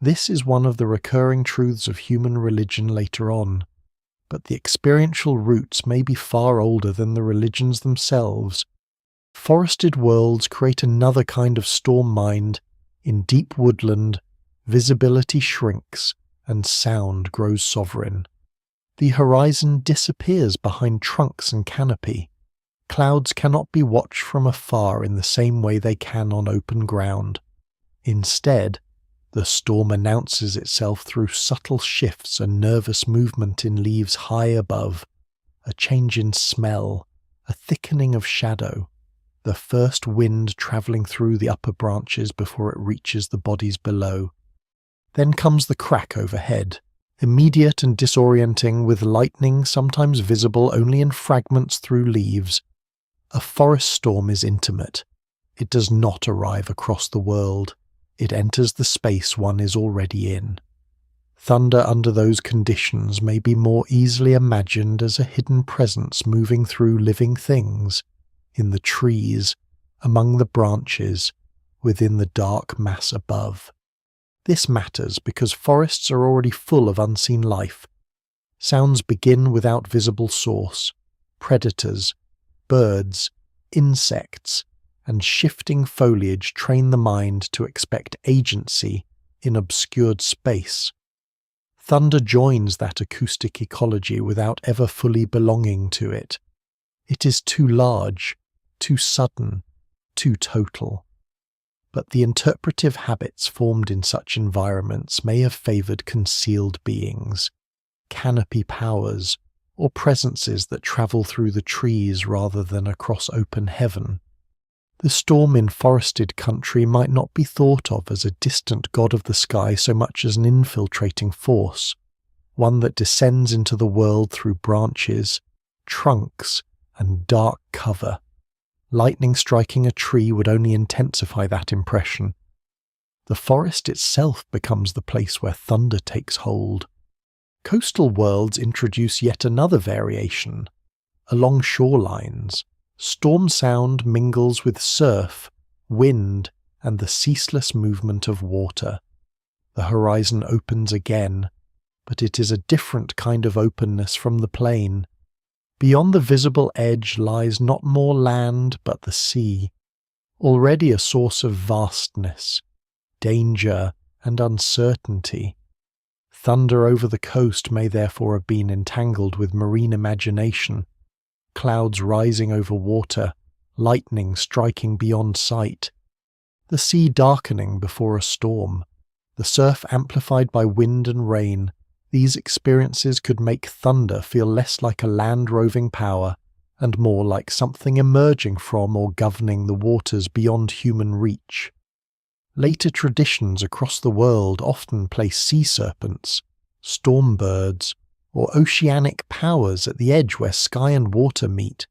This is one of the recurring truths of human religion later on. But the experiential roots may be far older than the religions themselves. Forested worlds create another kind of storm mind. In deep woodland, visibility shrinks and sound grows sovereign. The horizon disappears behind trunks and canopy. Clouds cannot be watched from afar in the same way they can on open ground. Instead, the storm announces itself through subtle shifts and nervous movement in leaves high above, a change in smell, a thickening of shadow, the first wind travelling through the upper branches before it reaches the bodies below. Then comes the crack overhead, immediate and disorienting, with lightning sometimes visible only in fragments through leaves. A forest storm is intimate. It does not arrive across the world. It enters the space one is already in. Thunder under those conditions may be more easily imagined as a hidden presence moving through living things, in the trees, among the branches, within the dark mass above. This matters because forests are already full of unseen life. Sounds begin without visible source. Predators, birds, insects, and shifting foliage train the mind to expect agency in obscured space. Thunder joins that acoustic ecology without ever fully belonging to it. It is too large, too sudden, too total. But the interpretive habits formed in such environments may have favoured concealed beings, canopy powers, or presences that travel through the trees rather than across open heaven. The storm in forested country might not be thought of as a distant god of the sky so much as an infiltrating force, one that descends into the world through branches, trunks, and dark cover. Lightning striking a tree would only intensify that impression. The forest itself becomes the place where thunder takes hold. Coastal worlds introduce yet another variation. Along shorelines, storm sound mingles with surf, wind, and the ceaseless movement of water. The horizon opens again, but it is a different kind of openness from the plain. Beyond the visible edge lies not more land but the sea, already a source of vastness, danger, and uncertainty. Thunder over the coast may therefore have been entangled with marine imagination, clouds rising over water, lightning striking beyond sight, the sea darkening before a storm, the surf amplified by wind and rain. These experiences could make thunder feel less like a land-roving power and more like something emerging from or governing the waters beyond human reach. Later traditions across the world often place sea serpents, storm birds, or oceanic powers at the edge where sky and water meet.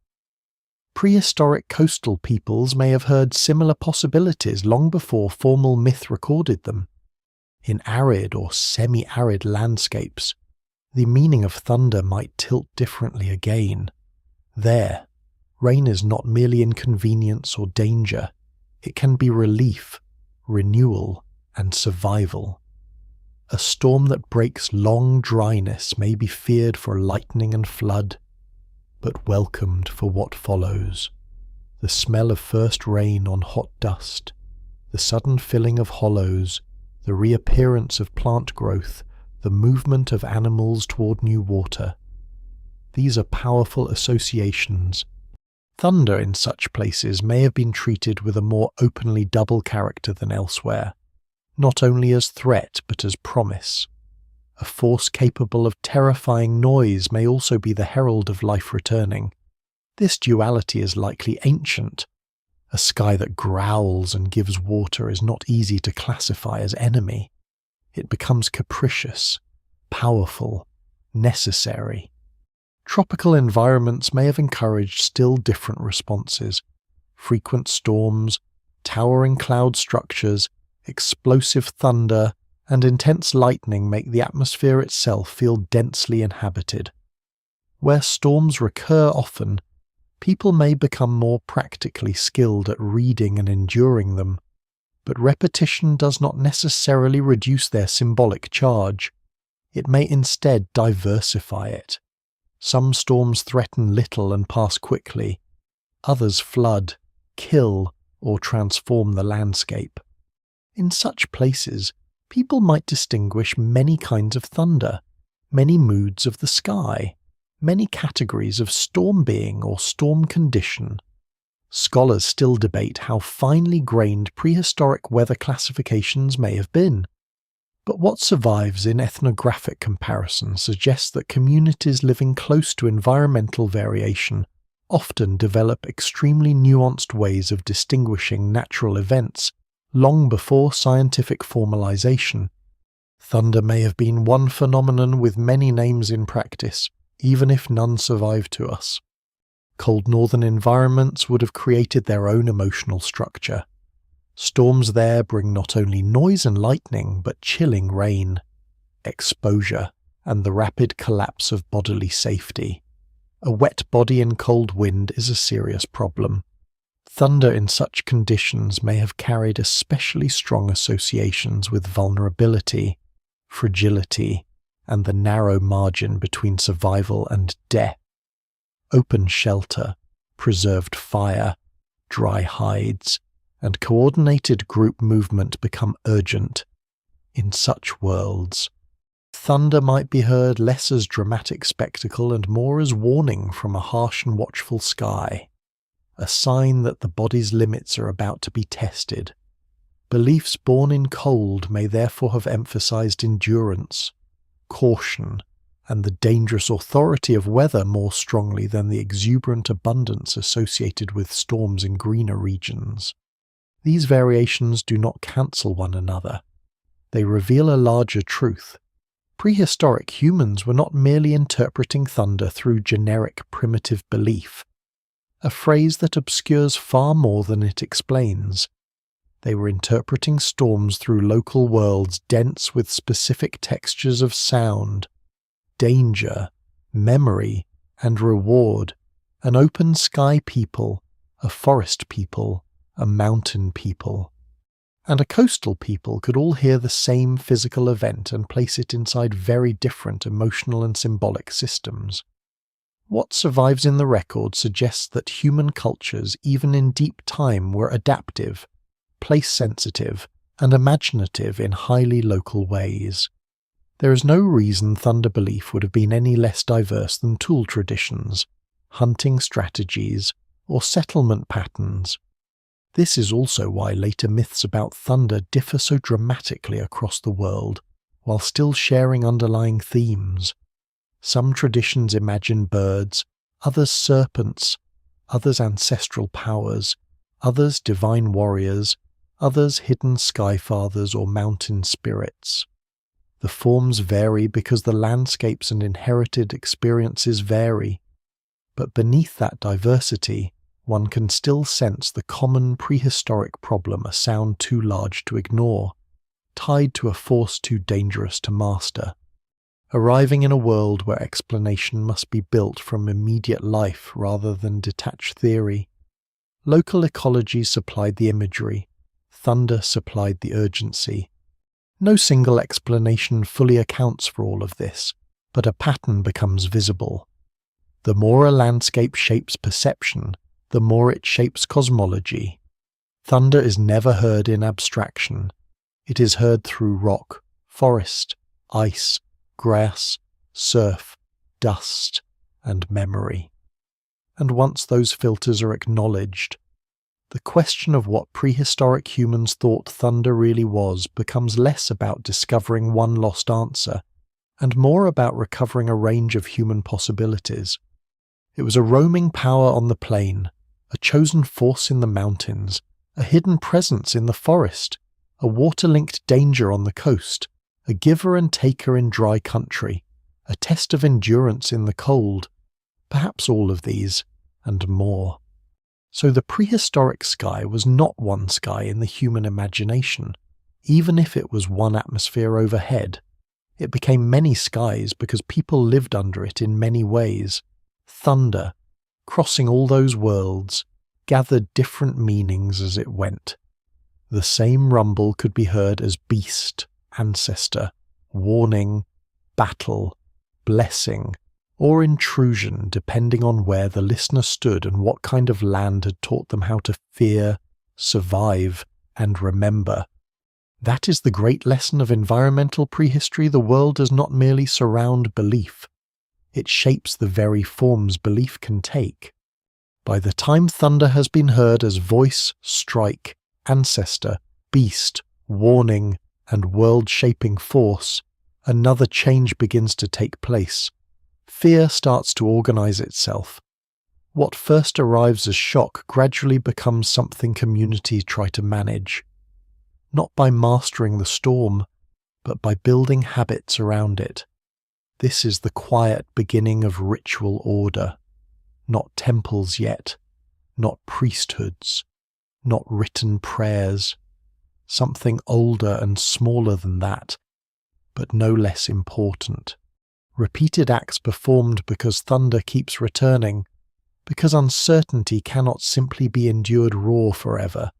Prehistoric coastal peoples may have heard similar possibilities long before formal myth recorded them. In arid or semi-arid landscapes, the meaning of thunder might tilt differently again. There, rain is not merely inconvenience or danger, it can be relief, renewal, and survival. A storm that breaks long dryness may be feared for lightning and flood, but welcomed for what follows. The smell of first rain on hot dust, the sudden filling of hollows, the reappearance of plant growth, the movement of animals toward new water. These are powerful associations. Thunder in such places may have been treated with a more openly double character than elsewhere, not only as threat but as promise. A force capable of terrifying noise may also be the herald of life returning. This duality is likely ancient. A sky that growls and gives water is not easy to classify as enemy. It becomes capricious, powerful, necessary. Tropical environments may have encouraged still different responses. Frequent storms, towering cloud structures, explosive thunder, and intense lightning make the atmosphere itself feel densely inhabited. Where storms recur often, people may become more practically skilled at reading and enduring them, but repetition does not necessarily reduce their symbolic charge. It may instead diversify it. Some storms threaten little and pass quickly. Others flood, kill, or transform the landscape. In such places, people might distinguish many kinds of thunder, many moods of the sky, many categories of storm being or storm condition. Scholars still debate how finely grained prehistoric weather classifications may have been. But what survives in ethnographic comparison suggests that communities living close to environmental variation often develop extremely nuanced ways of distinguishing natural events long before scientific formalization. Thunder may have been one phenomenon with many names in practice, even if none survive to us. Cold northern environments would have created their own emotional structure. Storms there bring not only noise and lightning, but chilling rain, exposure, and the rapid collapse of bodily safety. A wet body in cold wind is a serious problem. Thunder in such conditions may have carried especially strong associations with vulnerability, fragility, and the narrow margin between survival and death. Open shelter, preserved fire, dry hides, and coordinated group movement become urgent. In such worlds, thunder might be heard less as dramatic spectacle and more as warning from a harsh and watchful sky, a sign that the body's limits are about to be tested. Beliefs born in cold may therefore have emphasized endurance, caution, and the dangerous authority of weather more strongly than the exuberant abundance associated with storms in greener regions. These variations do not cancel one another. They reveal a larger truth. Prehistoric humans were not merely interpreting thunder through generic primitive belief, a phrase that obscures far more than it explains. They were interpreting storms through local worlds dense with specific textures of sound, danger, memory, and reward, an open sky people, a forest people, a mountain people, and a coastal people could all hear the same physical event and place it inside very different emotional and symbolic systems. What survives in the record suggests that human cultures, even in deep time, were adaptive, place-sensitive, and imaginative in highly local ways. There is no reason thunder belief would have been any less diverse than tool traditions, hunting strategies, or settlement patterns. This is also why later myths about thunder differ so dramatically across the world, while still sharing underlying themes. Some traditions imagine birds, others serpents, others ancestral powers, others divine warriors, others hidden skyfathers or mountain spirits. The forms vary because the landscapes and inherited experiences vary, but beneath that diversity, one can still sense the common prehistoric problem, a sound too large to ignore, tied to a force too dangerous to master. Arriving in a world where explanation must be built from immediate life rather than detached theory. Local ecology supplied the imagery, thunder supplied the urgency. No single explanation fully accounts for all of this, but a pattern becomes visible. The more a landscape shapes perception, the more it shapes cosmology. Thunder is never heard in abstraction. It is heard through rock, forest, ice, grass, surf, dust, and memory. And once those filters are acknowledged, the question of what prehistoric humans thought thunder really was becomes less about discovering one lost answer, and more about recovering a range of human possibilities. It was a roaming power on the plain, a chosen force in the mountains, a hidden presence in the forest, a water-linked danger on the coast, a giver and taker in dry country, a test of endurance in the cold, perhaps all of these, and more. So the prehistoric sky was not one sky in the human imagination, even if it was one atmosphere overhead. It became many skies because people lived under it in many ways. Thunder, crossing all those worlds, gathered different meanings as it went. The same rumble could be heard as beast, ancestor, warning, battle, blessing, or intrusion, depending on where the listener stood and what kind of land had taught them how to fear, survive, and remember. That is the great lesson of environmental prehistory. The world does not merely surround belief. It shapes the very forms belief can take. By the time thunder has been heard as voice, strike, ancestor, beast, warning, and world-shaping force, another change begins to take place. Fear starts to organize itself. What first arrives as shock gradually becomes something communities try to manage, not by mastering the storm, but by building habits around it. This is the quiet beginning of ritual order. not temples yet, not priesthoods, not written prayers, something older and smaller than that, but no less important. Repeated acts performed because thunder keeps returning, because uncertainty cannot simply be endured raw forever,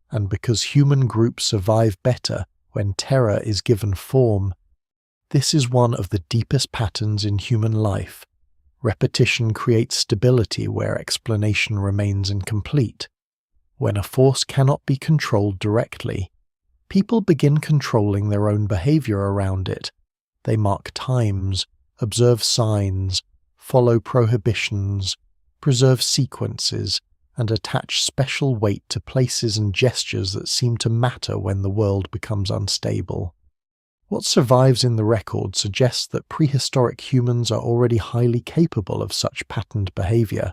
and because human groups survive better when terror is given form. This is one of the deepest patterns in human life. Repetition creates stability where explanation remains incomplete. When a force cannot be controlled directly, people begin controlling their own behavior around it. They mark times, observe signs, follow prohibitions, preserve sequences, and attach special weight to places and gestures that seem to matter when the world becomes unstable. What survives in the record suggests that prehistoric humans are already highly capable of such patterned behavior.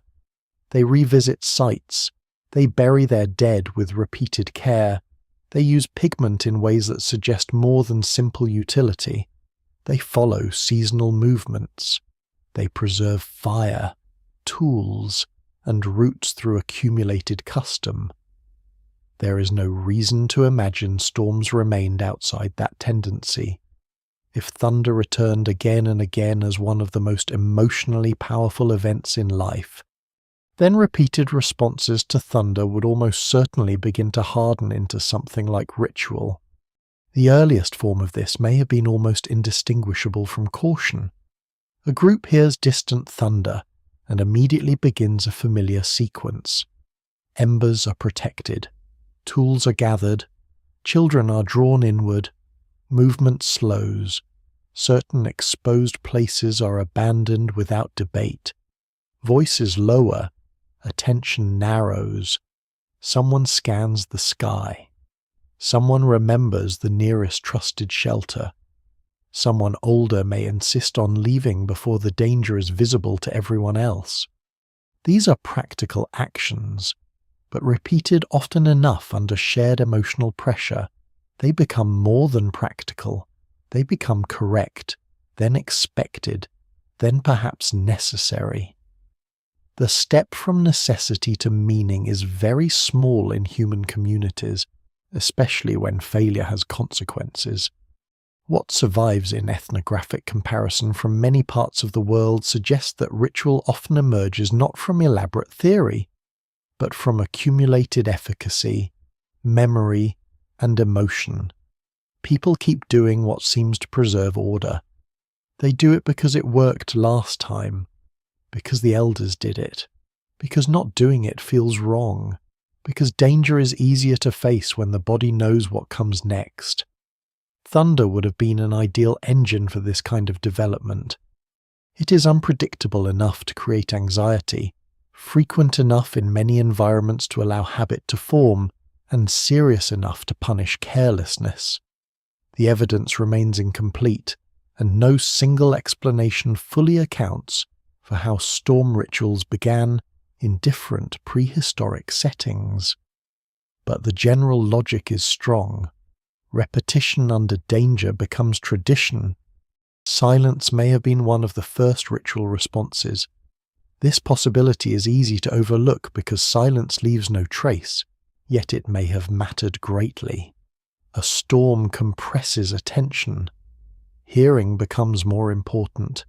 They revisit sites, they bury their dead with repeated care, they use pigment in ways that suggest more than simple utility, they follow seasonal movements, they preserve fire, tools, and roots through accumulated custom. There is no reason to imagine storms remained outside that tendency. If thunder returned again and again as one of the most emotionally powerful events in life, then repeated responses to thunder would almost certainly begin to harden into something like ritual. The earliest form of this may have been almost indistinguishable from caution. A group hears distant thunder and immediately begins a familiar sequence. Embers are protected, tools are gathered, children are drawn inward, movement slows, certain exposed places are abandoned without debate, voices lower, attention narrows, someone scans the sky, someone remembers the nearest trusted shelter, someone older may insist on leaving before the danger is visible to everyone else. These are practical actions, but repeated often enough under shared emotional pressure, they become more than practical. They become correct, then expected, then perhaps necessary. The step from necessity to meaning is very small in human communities, especially when failure has consequences. What survives in ethnographic comparison from many parts of the world suggests that ritual often emerges not from elaborate theory, but from accumulated efficacy, memory, and emotion. People keep doing what seems to preserve order. They do it because it worked last time, because the elders did it, because not doing it feels wrong, because danger is easier to face when the body knows what comes next. Thunder would have been an ideal engine for this kind of development. It is unpredictable enough to create anxiety, frequent enough in many environments to allow habit to form, and serious enough to punish carelessness. The evidence remains incomplete, and no single explanation fully accounts for how storm rituals began in different prehistoric settings. But the general logic is strong. Repetition under danger becomes tradition. Silence may have been one of the first ritual responses. This possibility is easy to overlook because silence leaves no trace, yet it may have mattered greatly. A storm compresses attention. Hearing becomes more important.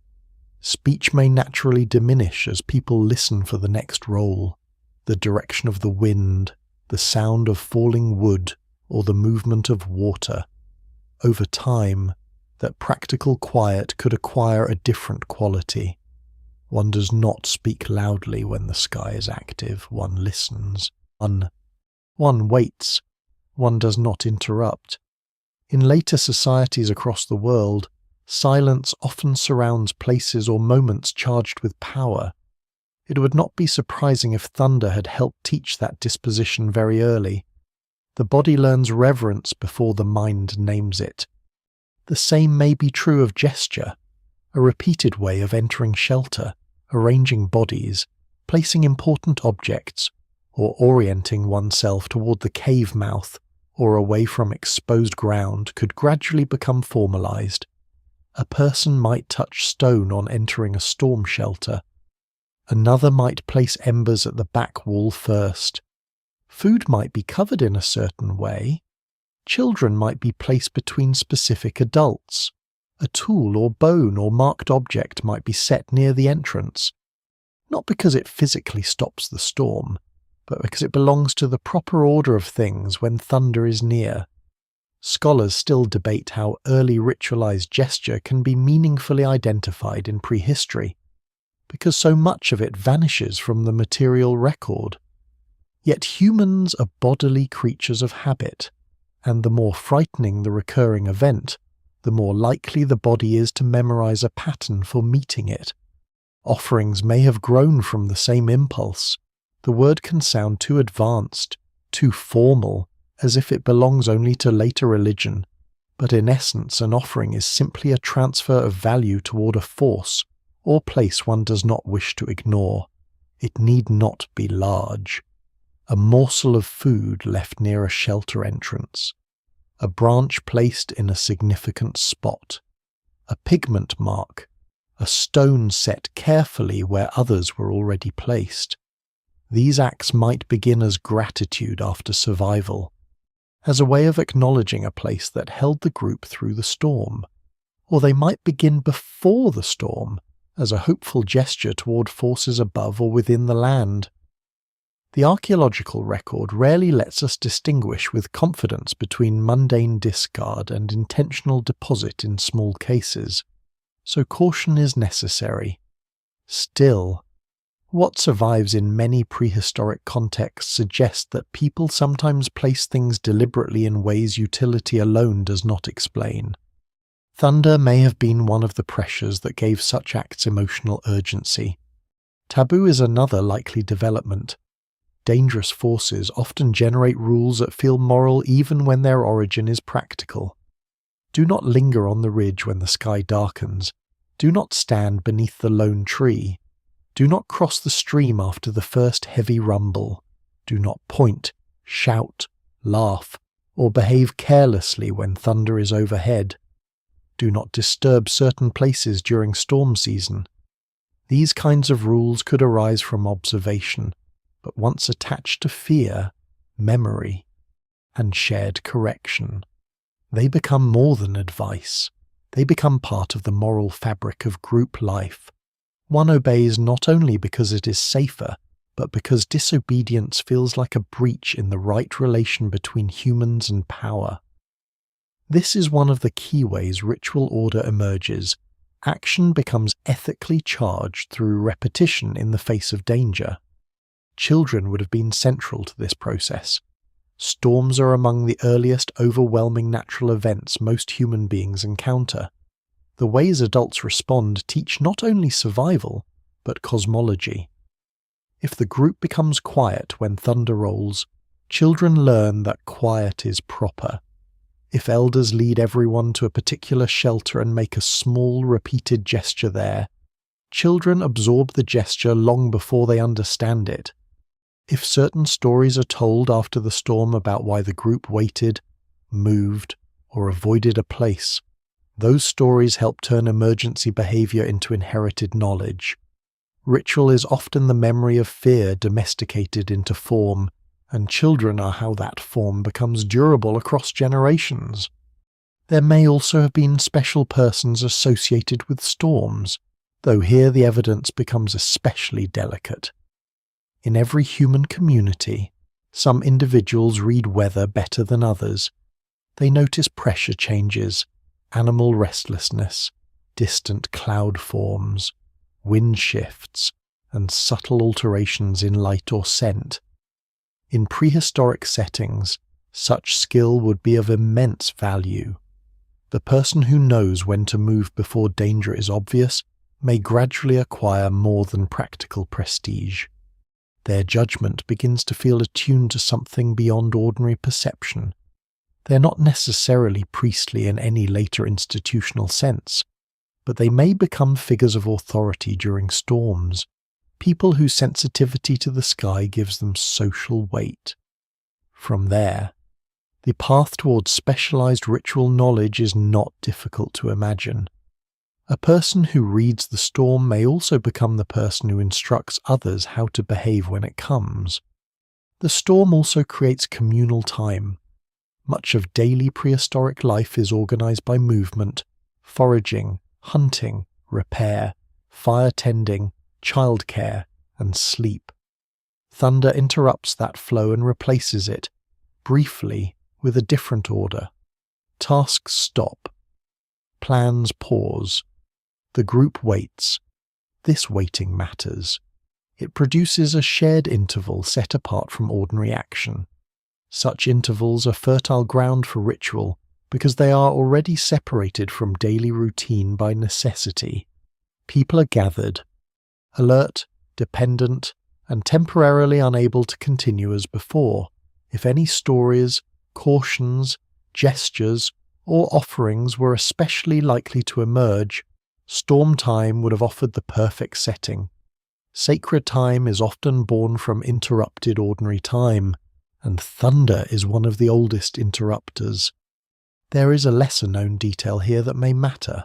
Speech may naturally diminish as people listen for the next roll, the direction of the wind, the sound of falling wood, or the movement of water. Over time, that practical quiet could acquire a different quality. One does not speak loudly when the sky is active. One listens. One waits. One does not interrupt. In later societies across the world, silence often surrounds places or moments charged with power. It would not be surprising if thunder had helped teach that disposition very early. The body learns reverence before the mind names it. The same may be true of gesture, a repeated way of entering shelter, arranging bodies, placing important objects, or orienting oneself toward the cave mouth or away from exposed ground could gradually become formalized. A person might touch stone on entering a storm shelter. Another might place embers at the back wall first. Food might be covered in a certain way. Children might be placed between specific adults. A tool or bone or marked object might be set near the entrance, not because it physically stops the storm, but because it belongs to the proper order of things when thunder is near. Scholars still debate how early ritualized gesture can be meaningfully identified in prehistory, because so much of it vanishes from the material record. Yet humans are bodily creatures of habit, and the more frightening the recurring event, the more likely the body is to memorize a pattern for meeting it. Offerings may have grown from the same impulse. The word can sound too advanced, too formal, as if it belongs only to later religion, but in essence an offering is simply a transfer of value toward a force or place one does not wish to ignore. It need not be large. A morsel of food left near a shelter entrance, a branch placed in a significant spot, a pigment mark, a stone set carefully where others were already placed. These acts might begin as gratitude after survival, as a way of acknowledging a place that held the group through the storm, or they might begin before the storm, as a hopeful gesture toward forces above or within the land. The archaeological record rarely lets us distinguish with confidence between mundane discard and intentional deposit in small cases, so caution is necessary. Still, what survives in many prehistoric contexts suggests that people sometimes place things deliberately in ways utility alone does not explain. Thunder may have been one of the pressures that gave such acts emotional urgency. Taboo is another likely development. Dangerous forces often generate rules that feel moral even when their origin is practical. Do not linger on the ridge when the sky darkens. Do not stand beneath the lone tree. Do not cross the stream after the first heavy rumble. Do not point, shout, laugh, or behave carelessly when thunder is overhead. Do not disturb certain places during storm season. These kinds of rules could arise from observation, but once attached to fear, memory, and shared correction, they become more than advice. They become part of the moral fabric of group life. One obeys not only because it is safer, but because disobedience feels like a breach in the right relation between humans and power. This is one of the key ways ritual order emerges. Action becomes ethically charged through repetition in the face of danger. Children would have been central to this process. Storms are among the earliest overwhelming natural events most human beings encounter. The ways adults respond teach not only survival, but cosmology. If the group becomes quiet when thunder rolls, children learn that quiet is proper. If elders lead everyone to a particular shelter and make a small, repeated gesture there, children absorb the gesture long before they understand it. If certain stories are told after the storm about why the group waited, moved, or avoided a place, those stories help turn emergency behavior into inherited knowledge. Ritual is often the memory of fear domesticated into form, and children are how that form becomes durable across generations. There may also have been special persons associated with storms, though here the evidence becomes especially delicate. In every human community, some individuals read weather better than others. They notice pressure changes, animal restlessness, distant cloud forms, wind shifts, and subtle alterations in light or scent. In prehistoric settings, such skill would be of immense value. The person who knows when to move before danger is obvious may gradually acquire more than practical prestige. Their judgment begins to feel attuned to something beyond ordinary perception. They're not necessarily priestly in any later institutional sense, but they may become figures of authority during storms, people whose sensitivity to the sky gives them social weight. From there, the path towards specialized ritual knowledge is not difficult to imagine. A person who reads the storm may also become the person who instructs others how to behave when it comes. The storm also creates communal time. Much of daily prehistoric life is organized by movement, foraging, hunting, repair, fire tending, childcare, and sleep. Thunder interrupts that flow and replaces it, briefly, with a different order. Tasks stop. Plans pause. The group waits. This waiting matters. It produces a shared interval set apart from ordinary action. Such intervals are fertile ground for ritual because they are already separated from daily routine by necessity. People are gathered, alert, dependent, and temporarily unable to continue as before, if any stories, cautions, gestures, or offerings were especially likely to emerge. Storm time would have offered the perfect setting. Sacred time is often born from interrupted ordinary time, and thunder is one of the oldest interrupters. There is a lesser-known detail here that may matter.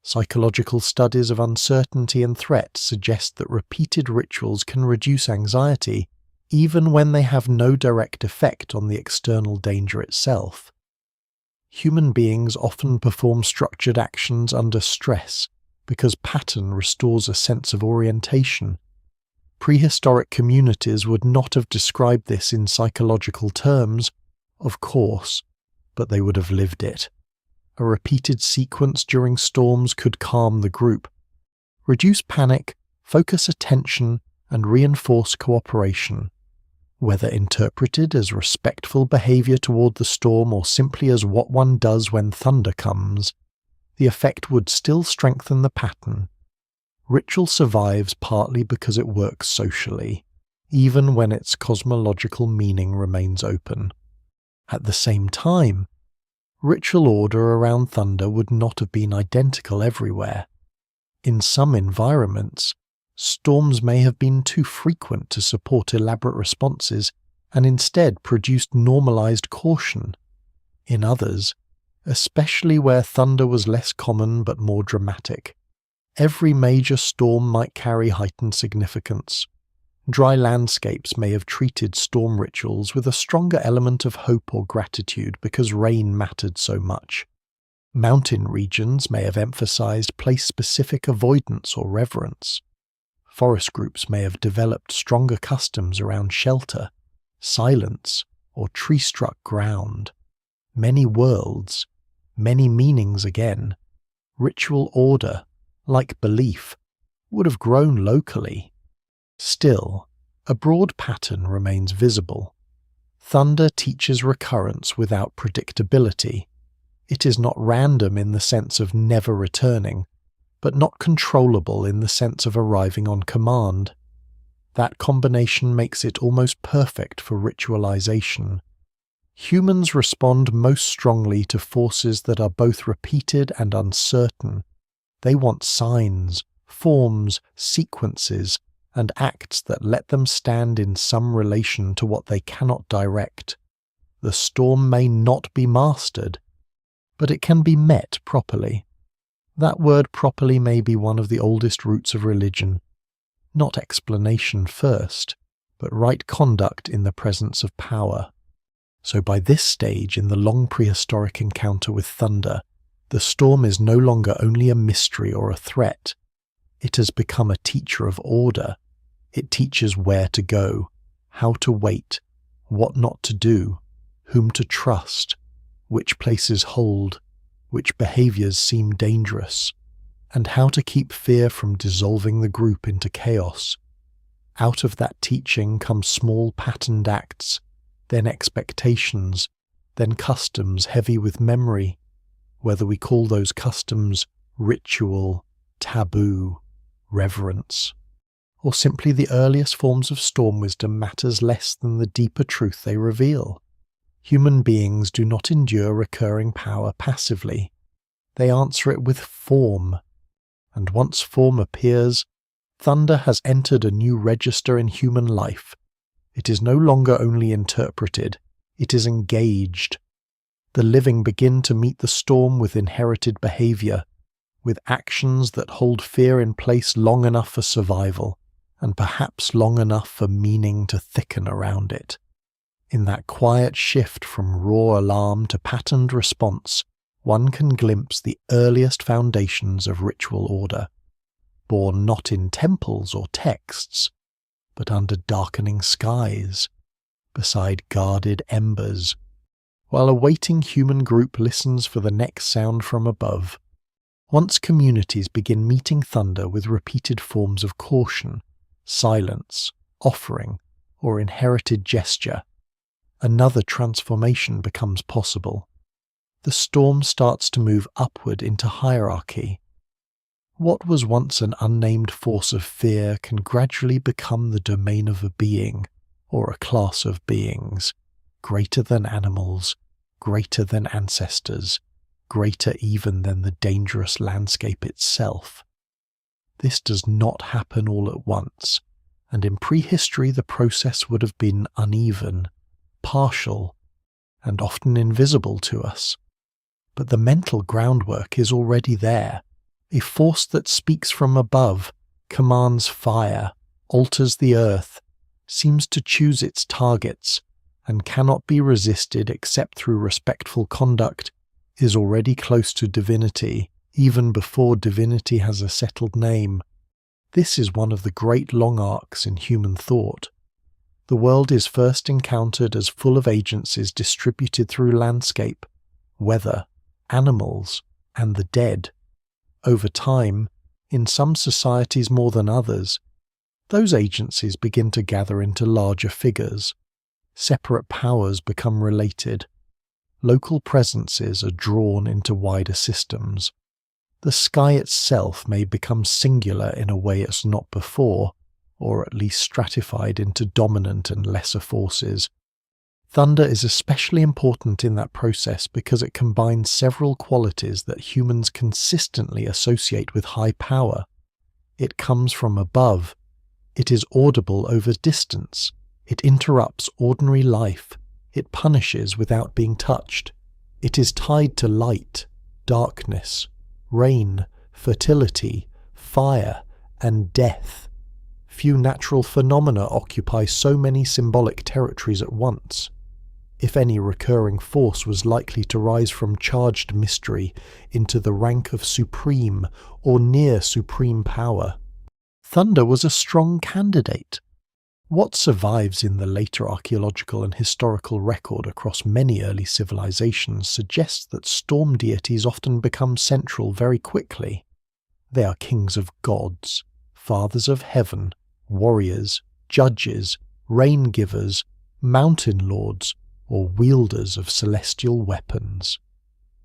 Psychological studies of uncertainty and threat suggest that repeated rituals can reduce anxiety, even when they have no direct effect on the external danger itself. Human beings often perform structured actions under stress because pattern restores a sense of orientation. Prehistoric communities would not have described this in psychological terms, of course, but they would have lived it. A repeated sequence during storms could calm the group, reduce panic, focus attention, and reinforce cooperation. Whether interpreted as respectful behavior toward the storm or simply as what one does when thunder comes, the effect would still strengthen the pattern. Ritual survives partly because it works socially, even when its cosmological meaning remains open. At the same time, ritual order around thunder would not have been identical everywhere. In some environments, storms may have been too frequent to support elaborate responses and instead produced normalized caution. In others, especially where thunder was less common but more dramatic, every major storm might carry heightened significance. Dry landscapes may have treated storm rituals with a stronger element of hope or gratitude because rain mattered so much. Mountain regions may have emphasized place-specific avoidance or reverence. Forest groups may have developed stronger customs around shelter, silence, or tree-struck ground. Many worlds, many meanings again. Ritual order, like belief, would have grown locally. Still, a broad pattern remains visible. Thunder teaches recurrence without predictability. It is not random in the sense of never returning, but not controllable in the sense of arriving on command. That combination makes it almost perfect for ritualization. Humans respond most strongly to forces that are both repeated and uncertain. They want signs, forms, sequences, and acts that let them stand in some relation to what they cannot direct. The storm may not be mastered, but it can be met properly. That word properly may be one of the oldest roots of religion. Not explanation first, but right conduct in the presence of power. So by this stage in the long prehistoric encounter with thunder, the storm is no longer only a mystery or a threat. It has become a teacher of order. It teaches where to go, how to wait, what not to do, whom to trust, which places hold, which behaviors seem dangerous, and how to keep fear from dissolving the group into chaos. Out of that teaching come small patterned acts, then expectations, then customs heavy with memory, whether we call those customs ritual, taboo, reverence, or simply the earliest forms of storm wisdom matters less than the deeper truth they reveal. Human beings do not endure recurring power passively. They answer it with form, and once form appears, thunder has entered a new register in human life. It is no longer only interpreted, it is engaged. The living begin to meet the storm with inherited behavior. with actions that hold fear in place long enough for survival, and perhaps long enough for meaning to thicken around it. In that quiet shift from raw alarm to patterned response, one can glimpse the earliest foundations of ritual order, born not in temples or texts, but under darkening skies, beside guarded embers, while a waiting human group listens for the next sound from above. Once communities begin meeting thunder with repeated forms of caution, silence, offering, or inherited gesture, another transformation becomes possible. The storm starts to move upward into hierarchy. What was once an unnamed force of fear can gradually become the domain of a being, or a class of beings, greater than animals, greater than ancestors, greater even than the dangerous landscape itself. This does not happen all at once, and in prehistory the process would have been uneven, partial, and often invisible to us. But the mental groundwork is already there. A force that speaks from above, commands fire, alters the earth, seems to choose its targets, and cannot be resisted except through respectful conduct, is already close to divinity, even before divinity has a settled name. This is one of the great long arcs in human thought. The world is first encountered as full of agencies distributed through landscape, weather, animals, and the dead. Over time, in some societies more than others, those agencies begin to gather into larger figures. Separate powers become related. Local presences are drawn into wider systems. The sky itself may become singular in a way it's not before, or at least stratified into dominant and lesser forces. Thunder is especially important in that process because it combines several qualities that humans consistently associate with high power. It comes from above. It is audible over distance. It interrupts ordinary life. It punishes without being touched. It is tied to light, darkness, rain, fertility, fire, and death. Few natural phenomena occupy so many symbolic territories at once. If any recurring force was likely to rise from charged mystery into the rank of supreme or near supreme power, thunder was a strong candidate. What survives in the later archaeological and historical record across many early civilizations suggests that storm deities often become central very quickly. They are kings of gods, fathers of heaven, warriors, judges, rain givers, mountain lords, or wielders of celestial weapons.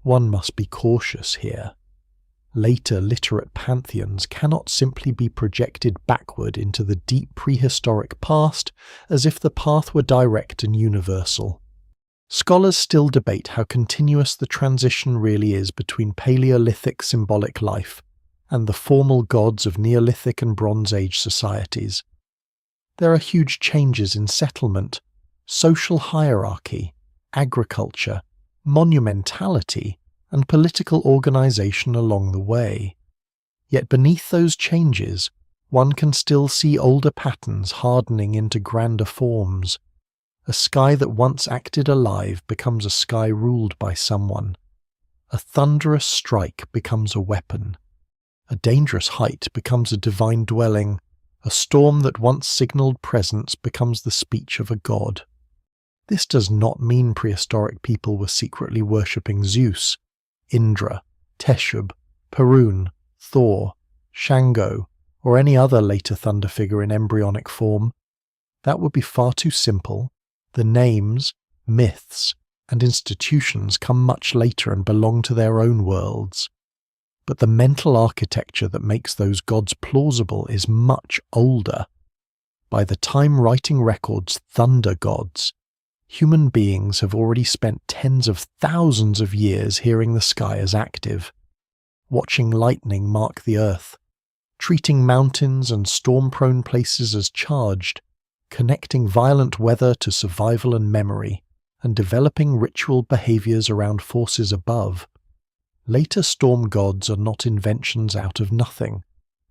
One must be cautious here. Later literate pantheons cannot simply be projected backward into the deep prehistoric past as if the path were direct and universal. Scholars still debate how continuous the transition really is between Paleolithic symbolic life and the formal gods of Neolithic and Bronze Age societies. There are huge changes in settlement, social hierarchy, agriculture, monumentality, and political organization along the way. Yet beneath those changes, one can still see older patterns hardening into grander forms. A sky that once acted alive becomes a sky ruled by someone. A thunderous strike becomes a weapon. A dangerous height becomes a divine dwelling. A storm that once signaled presence becomes the speech of a god. This does not mean prehistoric people were secretly worshipping Zeus, Indra, Teshub, Perun, Thor, Shango, or any other later thunder figure in embryonic form. That would be far too simple. The names, myths, and institutions come much later and belong to their own worlds. But the mental architecture that makes those gods plausible is much older. By the time writing records thunder gods, human beings have already spent tens of thousands of years hearing the sky as active, watching lightning mark the earth, treating mountains and storm-prone places as charged, connecting violent weather to survival and memory, and developing ritual behaviors around forces above. Later storm gods are not inventions out of nothing.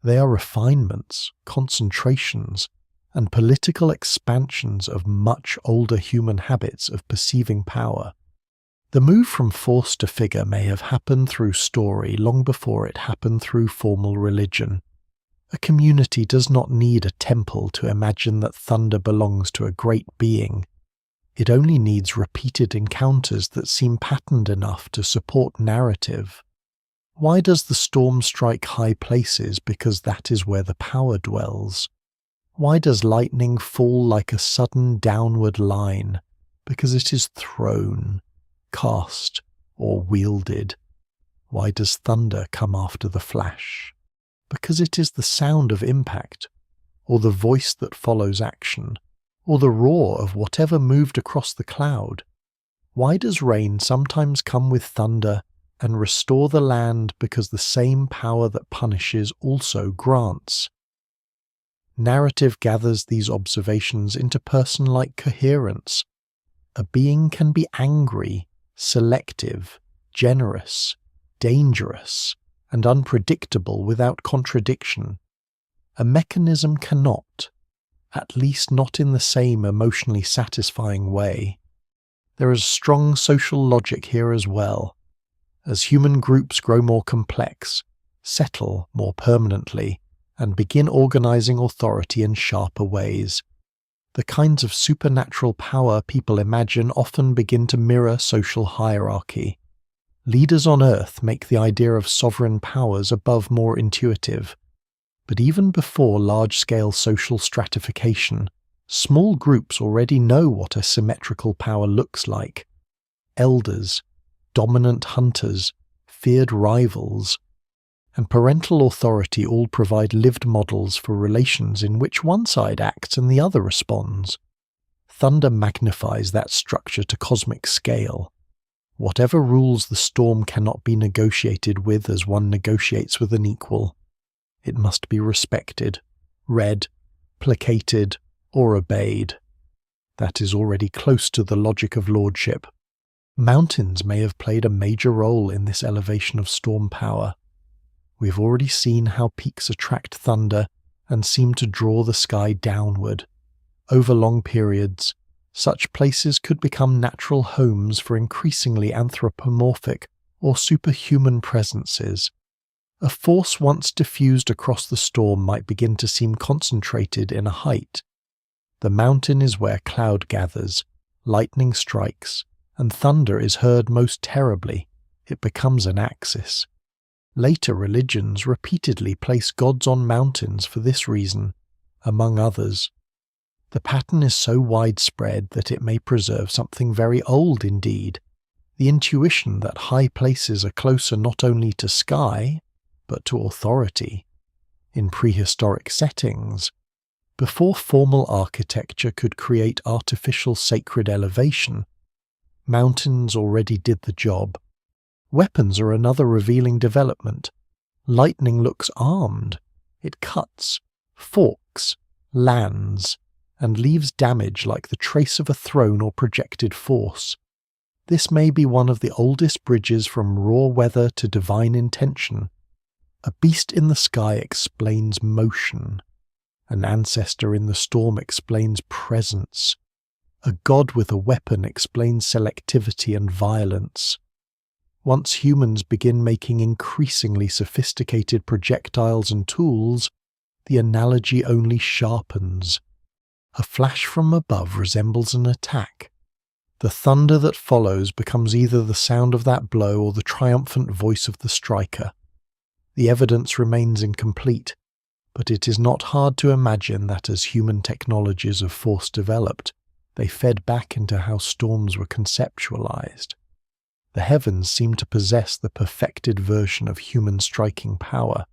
They are refinements, concentrations, and political expansions of much older human habits of perceiving power. The move from force to figure may have happened through story long before it happened through formal religion. A community does not need a temple to imagine that thunder belongs to a great being. It only needs repeated encounters that seem patterned enough to support narrative. Why does the storm strike high places? Because that is where the power dwells. Why does lightning fall like a sudden downward line? Because it is thrown, cast, or wielded. Why does thunder come after the flash? Because it is the sound of impact, or the voice that follows action, or the roar of whatever moved across the cloud. Why does rain sometimes come with thunder and restore the land? Because the same power that punishes also grants. Narrative gathers these observations into person-like coherence. A being can be angry, selective, generous, dangerous, and unpredictable without contradiction. A mechanism cannot, at least not in the same emotionally satisfying way. There is strong social logic here as well. As human groups grow more complex, settle more permanently, and begin organizing authority in sharper ways, the kinds of supernatural power people imagine often begin to mirror social hierarchy. Leaders on Earth make the idea of sovereign powers above more intuitive. But even before large-scale social stratification, small groups already know what a symmetrical power looks like. Elders, dominant hunters, feared rivals, and parental authority all provide lived models for relations in which one side acts and the other responds. Thunder magnifies that structure to cosmic scale. Whatever rules the storm cannot be negotiated with as one negotiates with an equal. It must be respected, read, placated, or obeyed. That is already close to the logic of lordship. Mountains may have played a major role in this elevation of storm power. We've already seen how peaks attract thunder and seem to draw the sky downward. Over long periods, such places could become natural homes for increasingly anthropomorphic or superhuman presences. A force once diffused across the storm might begin to seem concentrated in a height. The mountain is where cloud gathers, lightning strikes, and thunder is heard most terribly. It becomes an axis. Later religions repeatedly place gods on mountains for this reason, among others. The pattern is so widespread that it may preserve something very old indeed, the intuition that high places are closer not only to sky, but to authority. In prehistoric settings, before formal architecture could create artificial sacred elevation, mountains already did the job. Weapons are another revealing development. Lightning looks armed. It cuts, forks, lands, and leaves damage like the trace of a thrown or projected force. This may be one of the oldest bridges from raw weather to divine intention. A beast in the sky explains motion. An ancestor in the storm explains presence. A god with a weapon explains selectivity and violence. Once humans begin making increasingly sophisticated projectiles and tools, the analogy only sharpens. A flash from above resembles an attack. The thunder that follows becomes either the sound of that blow or the triumphant voice of the striker. The evidence remains incomplete, but it is not hard to imagine that as human technologies of force developed, they fed back into how storms were conceptualized. The heavens seem to possess the perfected version of human striking power.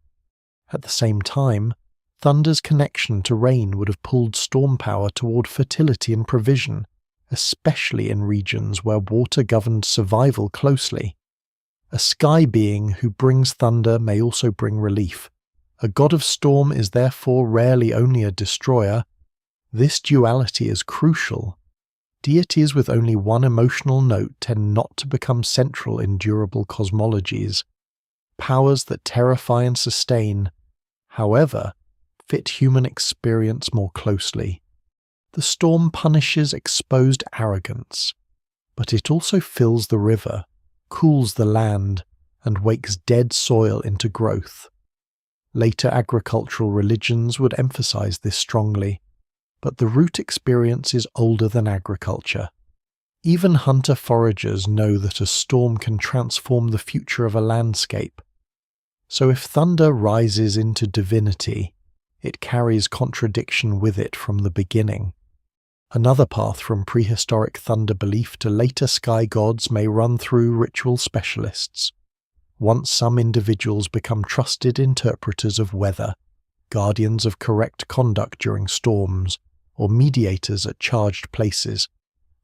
At the same time, thunder's connection to rain would have pulled storm power toward fertility and provision, especially in regions where water governed survival closely. A sky being who brings thunder may also bring relief. A god of storm is therefore rarely only a destroyer. This duality is crucial. Deities with only one emotional note tend not to become central in durable cosmologies. powers that terrify and sustain, however, fit human experience more closely. The storm punishes exposed arrogance, but it also fills the river, cools the land, and wakes dead soil into growth. Later agricultural religions would emphasize this strongly, but the root experience is older than agriculture. Even hunter-foragers know that a storm can transform the future of a landscape. So if thunder rises into divinity, it carries contradiction with it from the beginning. Another path from prehistoric thunder belief to later sky gods may run through ritual specialists. Once some individuals become trusted interpreters of weather, guardians of correct conduct during storms, or mediators at charged places,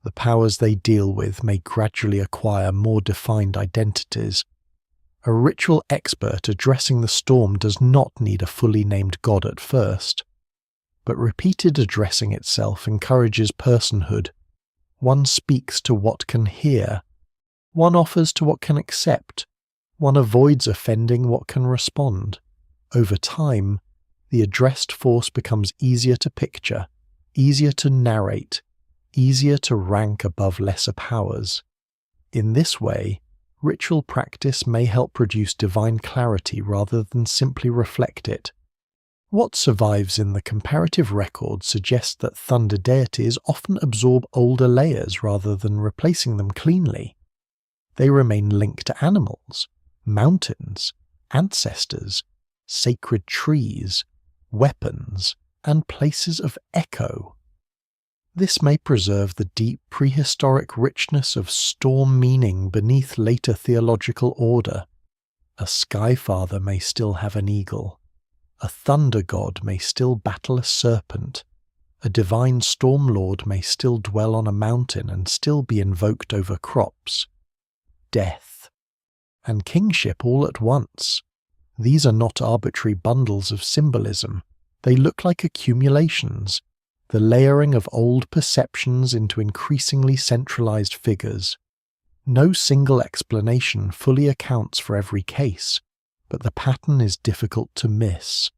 the powers they deal with may gradually acquire more defined identities. A ritual expert addressing the storm does not need a fully named god at first, but repeated addressing itself encourages personhood. One speaks to what can hear. One offers to what can accept. One avoids offending what can respond. Over time, the addressed force becomes easier to picture, easier to narrate, easier to rank above lesser powers. In this way, ritual practice may help produce divine clarity rather than simply reflect it. What survives in the comparative record suggests that thunder deities often absorb older layers rather than replacing them cleanly. They remain linked to animals, mountains, ancestors, sacred trees, weapons, and places of echo. This may preserve the deep prehistoric richness of storm meaning beneath later theological order. A sky father may still have an eagle. A thunder god may still battle a serpent. A divine storm lord may still dwell on a mountain and still be invoked over crops. Death and kingship all at once. These are not arbitrary bundles of symbolism. They look like accumulations, the layering of old perceptions into increasingly centralized figures. No single explanation fully accounts for every case, but the pattern is difficult to miss.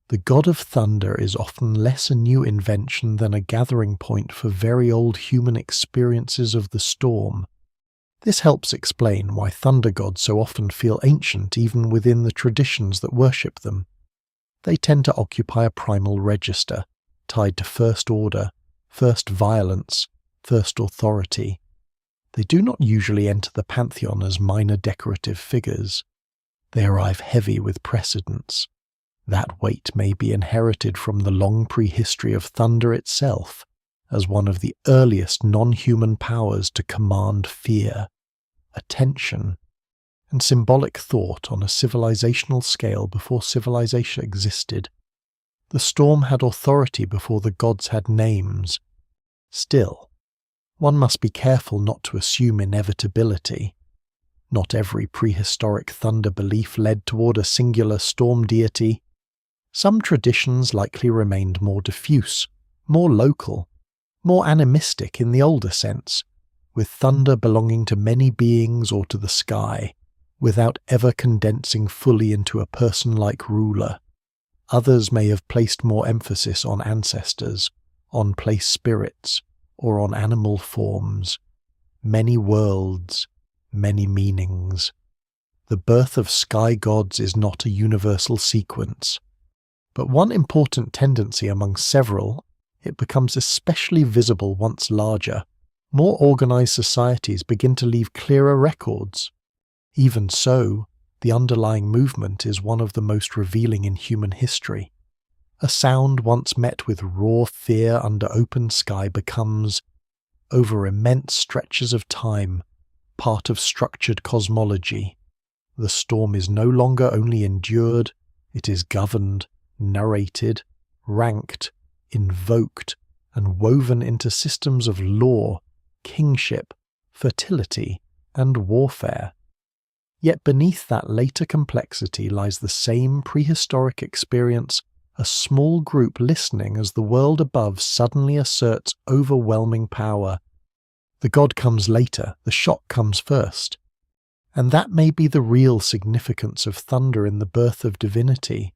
The god of thunder is often less a new invention than a gathering point for very old human experiences of the storm. This helps explain why thunder gods so often feel ancient even within the traditions that worship them. They tend to occupy a primal register, tied to first order, first violence, first authority. They do not usually enter the pantheon as minor decorative figures. They arrive heavy with precedence. That weight may be inherited from the long prehistory of thunder itself, as one of the earliest non-human powers to command fear, attention, and symbolic thought on a civilizational scale before civilization existed. The storm had authority before the gods had names. Still, one must be careful not to assume inevitability. Not every prehistoric thunder belief led toward a singular storm deity. Some traditions likely remained more diffuse, more local, more animistic in the older sense, with thunder belonging to many beings or to the sky, without ever condensing fully into a person-like ruler. Others may have placed more emphasis on ancestors, on place spirits, or on animal forms. Many worlds, many meanings. The birth of sky gods is not a universal sequence. But one important tendency among several, it becomes especially visible once larger. More organized societies begin to leave clearer records. Even so, the underlying movement is one of the most revealing in human history. A sound once met with raw fear under open sky becomes, over immense stretches of time, part of structured cosmology. The storm is no longer only endured, it is governed, narrated, ranked, invoked, and woven into systems of law, kingship, fertility, and warfare. Yet beneath that later complexity lies the same prehistoric experience, a small group listening as the world above suddenly asserts overwhelming power. The god comes later, the shock comes first. And that may be the real significance of thunder in the birth of divinity.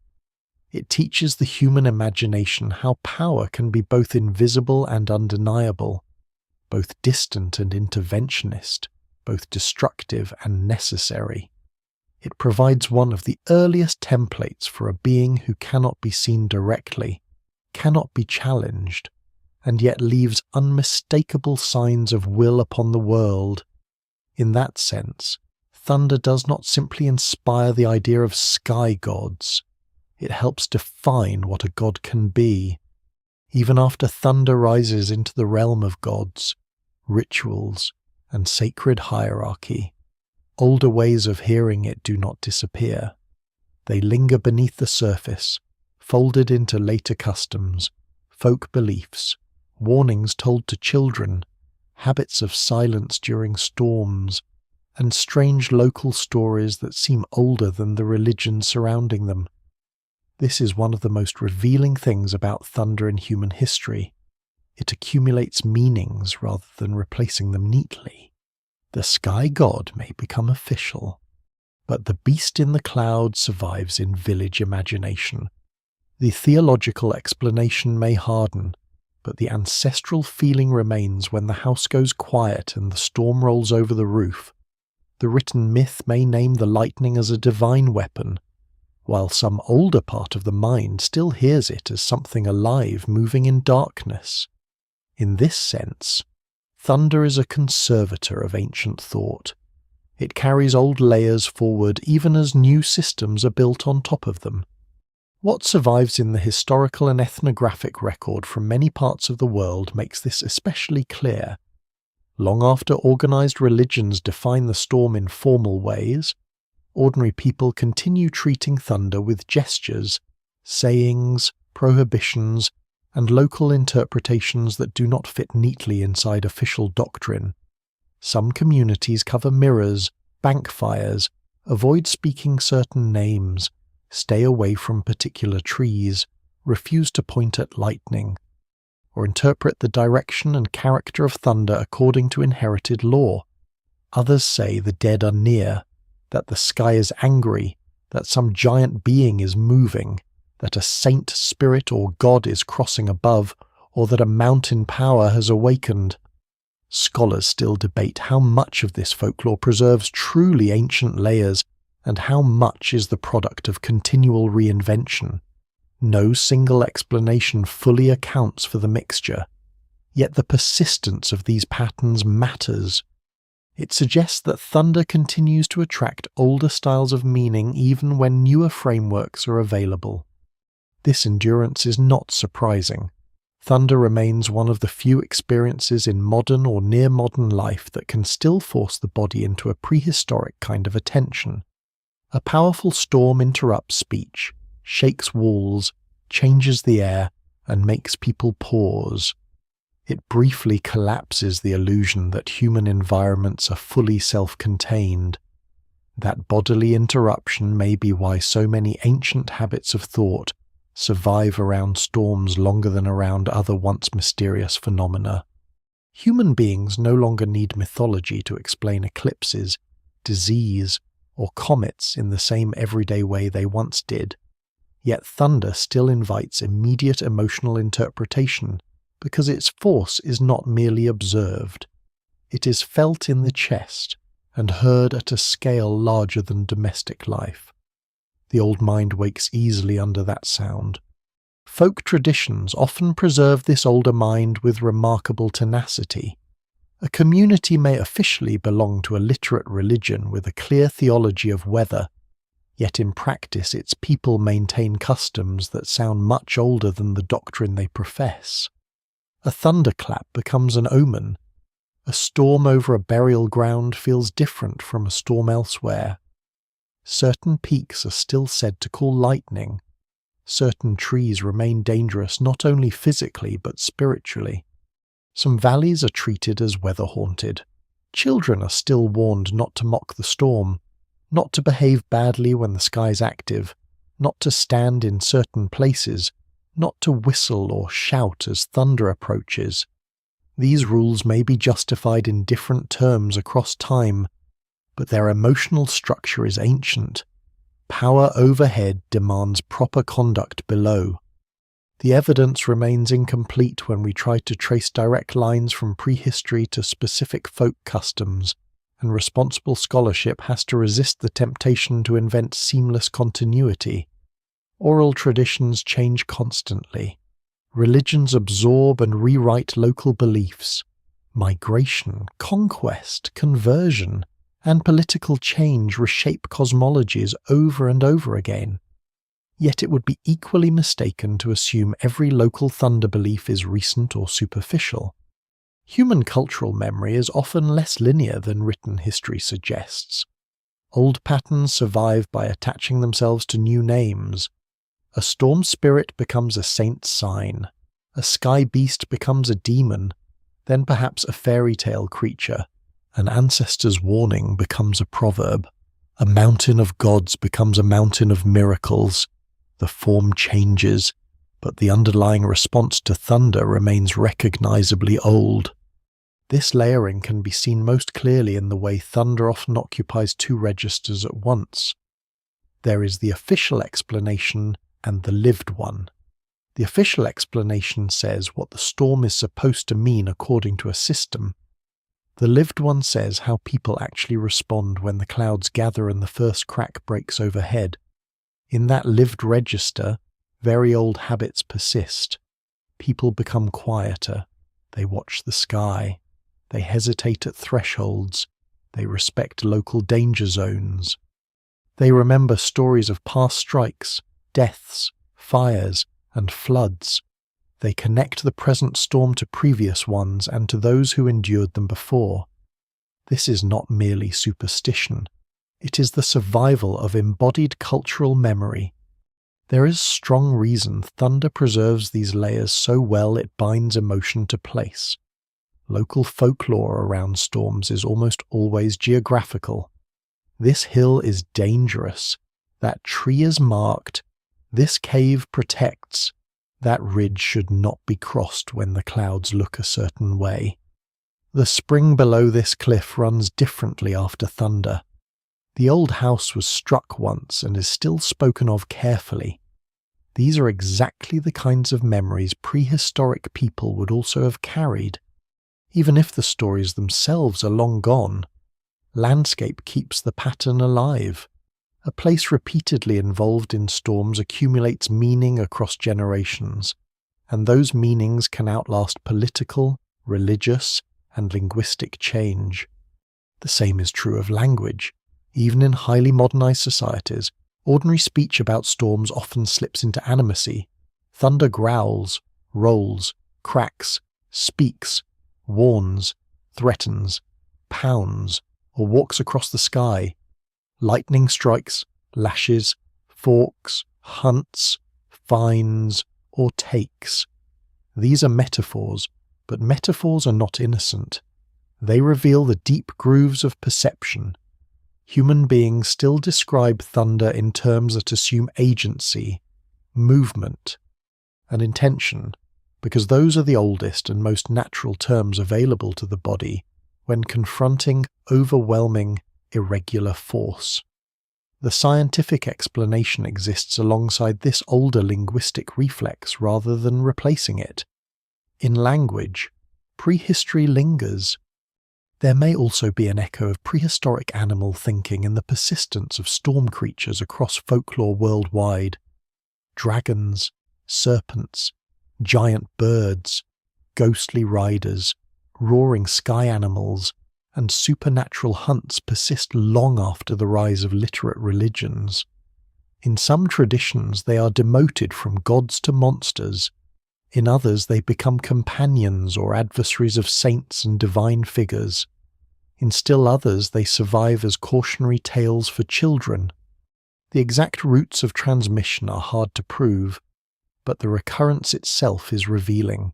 It teaches the human imagination how power can be both invisible and undeniable, both distant and interventionist, both destructive and necessary. It provides one of the earliest templates for a being who cannot be seen directly, cannot be challenged, and yet leaves unmistakable signs of will upon the world. In that sense, thunder does not simply inspire the idea of sky gods. It helps define what a god can be. Even after thunder rises into the realm of gods, rituals, and sacred hierarchy, older ways of hearing it do not disappear. They linger beneath the surface, folded into later customs, folk beliefs, warnings told to children, habits of silence during storms, and strange local stories that seem older than the religion surrounding them. This is one of the most revealing things about thunder in human history. It accumulates meanings rather than replacing them neatly. The sky god may become official, but the beast in the cloud survives in village imagination. The theological explanation may harden, but the ancestral feeling remains when the house goes quiet and the storm rolls over the roof. The written myth may name the lightning as a divine weapon, while some older part of the mind still hears it as something alive moving in darkness. In this sense, thunder is a conservator of ancient thought. It carries old layers forward even as new systems are built on top of them. What survives in the historical and ethnographic record from many parts of the world makes this especially clear. Long after organized religions define the storm in formal ways, ordinary people continue treating thunder with gestures, sayings, prohibitions, and local interpretations that do not fit neatly inside official doctrine. Some communities cover mirrors, bank fires, avoid speaking certain names, stay away from particular trees, refuse to point at lightning, or interpret the direction and character of thunder according to inherited law. Others say the dead are near, that the sky is angry, that some giant being is moving, that a saint, spirit, or god is crossing above, or that a mountain power has awakened. Scholars still debate how much of this folklore preserves truly ancient layers and how much is the product of continual reinvention. No single explanation fully accounts for the mixture, yet the persistence of these patterns matters. It suggests that thunder continues to attract older styles of meaning even when newer frameworks are available. This endurance is not surprising. Thunder remains one of the few experiences in modern or near-modern life that can still force the body into a prehistoric kind of attention. A powerful storm interrupts speech, shakes walls, changes the air, and makes people pause. It briefly collapses the illusion that human environments are fully self-contained. That bodily interruption may be why so many ancient habits of thought survive around storms longer than around other once mysterious phenomena. Human beings no longer need mythology to explain eclipses, disease, or comets in the same everyday way they once did. Yet thunder still invites immediate emotional interpretation, because its force is not merely observed. It is felt in the chest and heard at a scale larger than domestic life. The old mind wakes easily under that sound. Folk traditions often preserve this older mind with remarkable tenacity. A community may officially belong to a literate religion with a clear theology of weather, yet in practice its people maintain customs that sound much older than the doctrine they profess. A thunderclap becomes an omen. A storm over a burial ground feels different from a storm elsewhere. Certain peaks are still said to call lightning. Certain trees remain dangerous not only physically but spiritually. Some valleys are treated as weather-haunted. Children are still warned not to mock the storm, not to behave badly when the sky's active, not to stand in certain places, not to whistle or shout as thunder approaches. These rules may be justified in different terms across time, but their emotional structure is ancient. Power overhead demands proper conduct below. The evidence remains incomplete when we try to trace direct lines from prehistory to specific folk customs, and responsible scholarship has to resist the temptation to invent seamless continuity. Oral traditions change constantly. Religions absorb and rewrite local beliefs. Migration, conquest, conversion, and political change reshape cosmologies over and over again. Yet it would be equally mistaken to assume every local thunder belief is recent or superficial. Human cultural memory is often less linear than written history suggests. Old patterns survive by attaching themselves to new names. A storm spirit becomes a saint's sign. A sky beast becomes a demon. Then perhaps a fairy tale creature. An ancestor's warning becomes a proverb. A mountain of gods becomes a mountain of miracles. The form changes, but the underlying response to thunder remains recognizably old. This layering can be seen most clearly in the way thunder often occupies two registers at once. There is the official explanation and the lived one. The official explanation says what the storm is supposed to mean according to a system. The lived one says how people actually respond when the clouds gather and the first crack breaks overhead. In that lived register, very old habits persist. People become quieter. They watch the sky. They hesitate at thresholds. They respect local danger zones. They remember stories of past strikes, deaths, fires, and floods. They connect the present storm to previous ones and to those who endured them before. This is not merely superstition. It is the survival of embodied cultural memory. There is strong reason thunder preserves these layers so well it binds emotion to place. Local folklore around storms is almost always geographical. This hill is dangerous. That tree is marked. This cave protects. That ridge should not be crossed when the clouds look a certain way. The spring below this cliff runs differently after thunder. The old house was struck once and is still spoken of carefully. These are exactly the kinds of memories prehistoric people would also have carried. Even if the stories themselves are long gone, landscape keeps the pattern alive. A place repeatedly involved in storms accumulates meaning across generations, and those meanings can outlast political, religious, and linguistic change. The same is true of language. Even in highly modernized societies, ordinary speech about storms often slips into animacy. Thunder growls, rolls, cracks, speaks, warns, threatens, pounds, or walks across the sky. Lightning strikes, lashes, forks, hunts, finds, or takes. These are metaphors, but metaphors are not innocent. They reveal the deep grooves of perception. Human beings still describe thunder in terms that assume agency, movement, and intention, because those are the oldest and most natural terms available to the body when confronting overwhelming, irregular force. The scientific explanation exists alongside this older linguistic reflex rather than replacing it. In language, prehistory lingers. There may also be an echo of prehistoric animal thinking in the persistence of storm creatures across folklore worldwide. Dragons, serpents, giant birds, ghostly riders, roaring sky animals, and supernatural hunts persist long after the rise of literate religions. In some traditions they are demoted from gods to monsters. In others they become companions or adversaries of saints and divine figures. In still others they survive as cautionary tales for children. The exact routes of transmission are hard to prove, but the recurrence itself is revealing.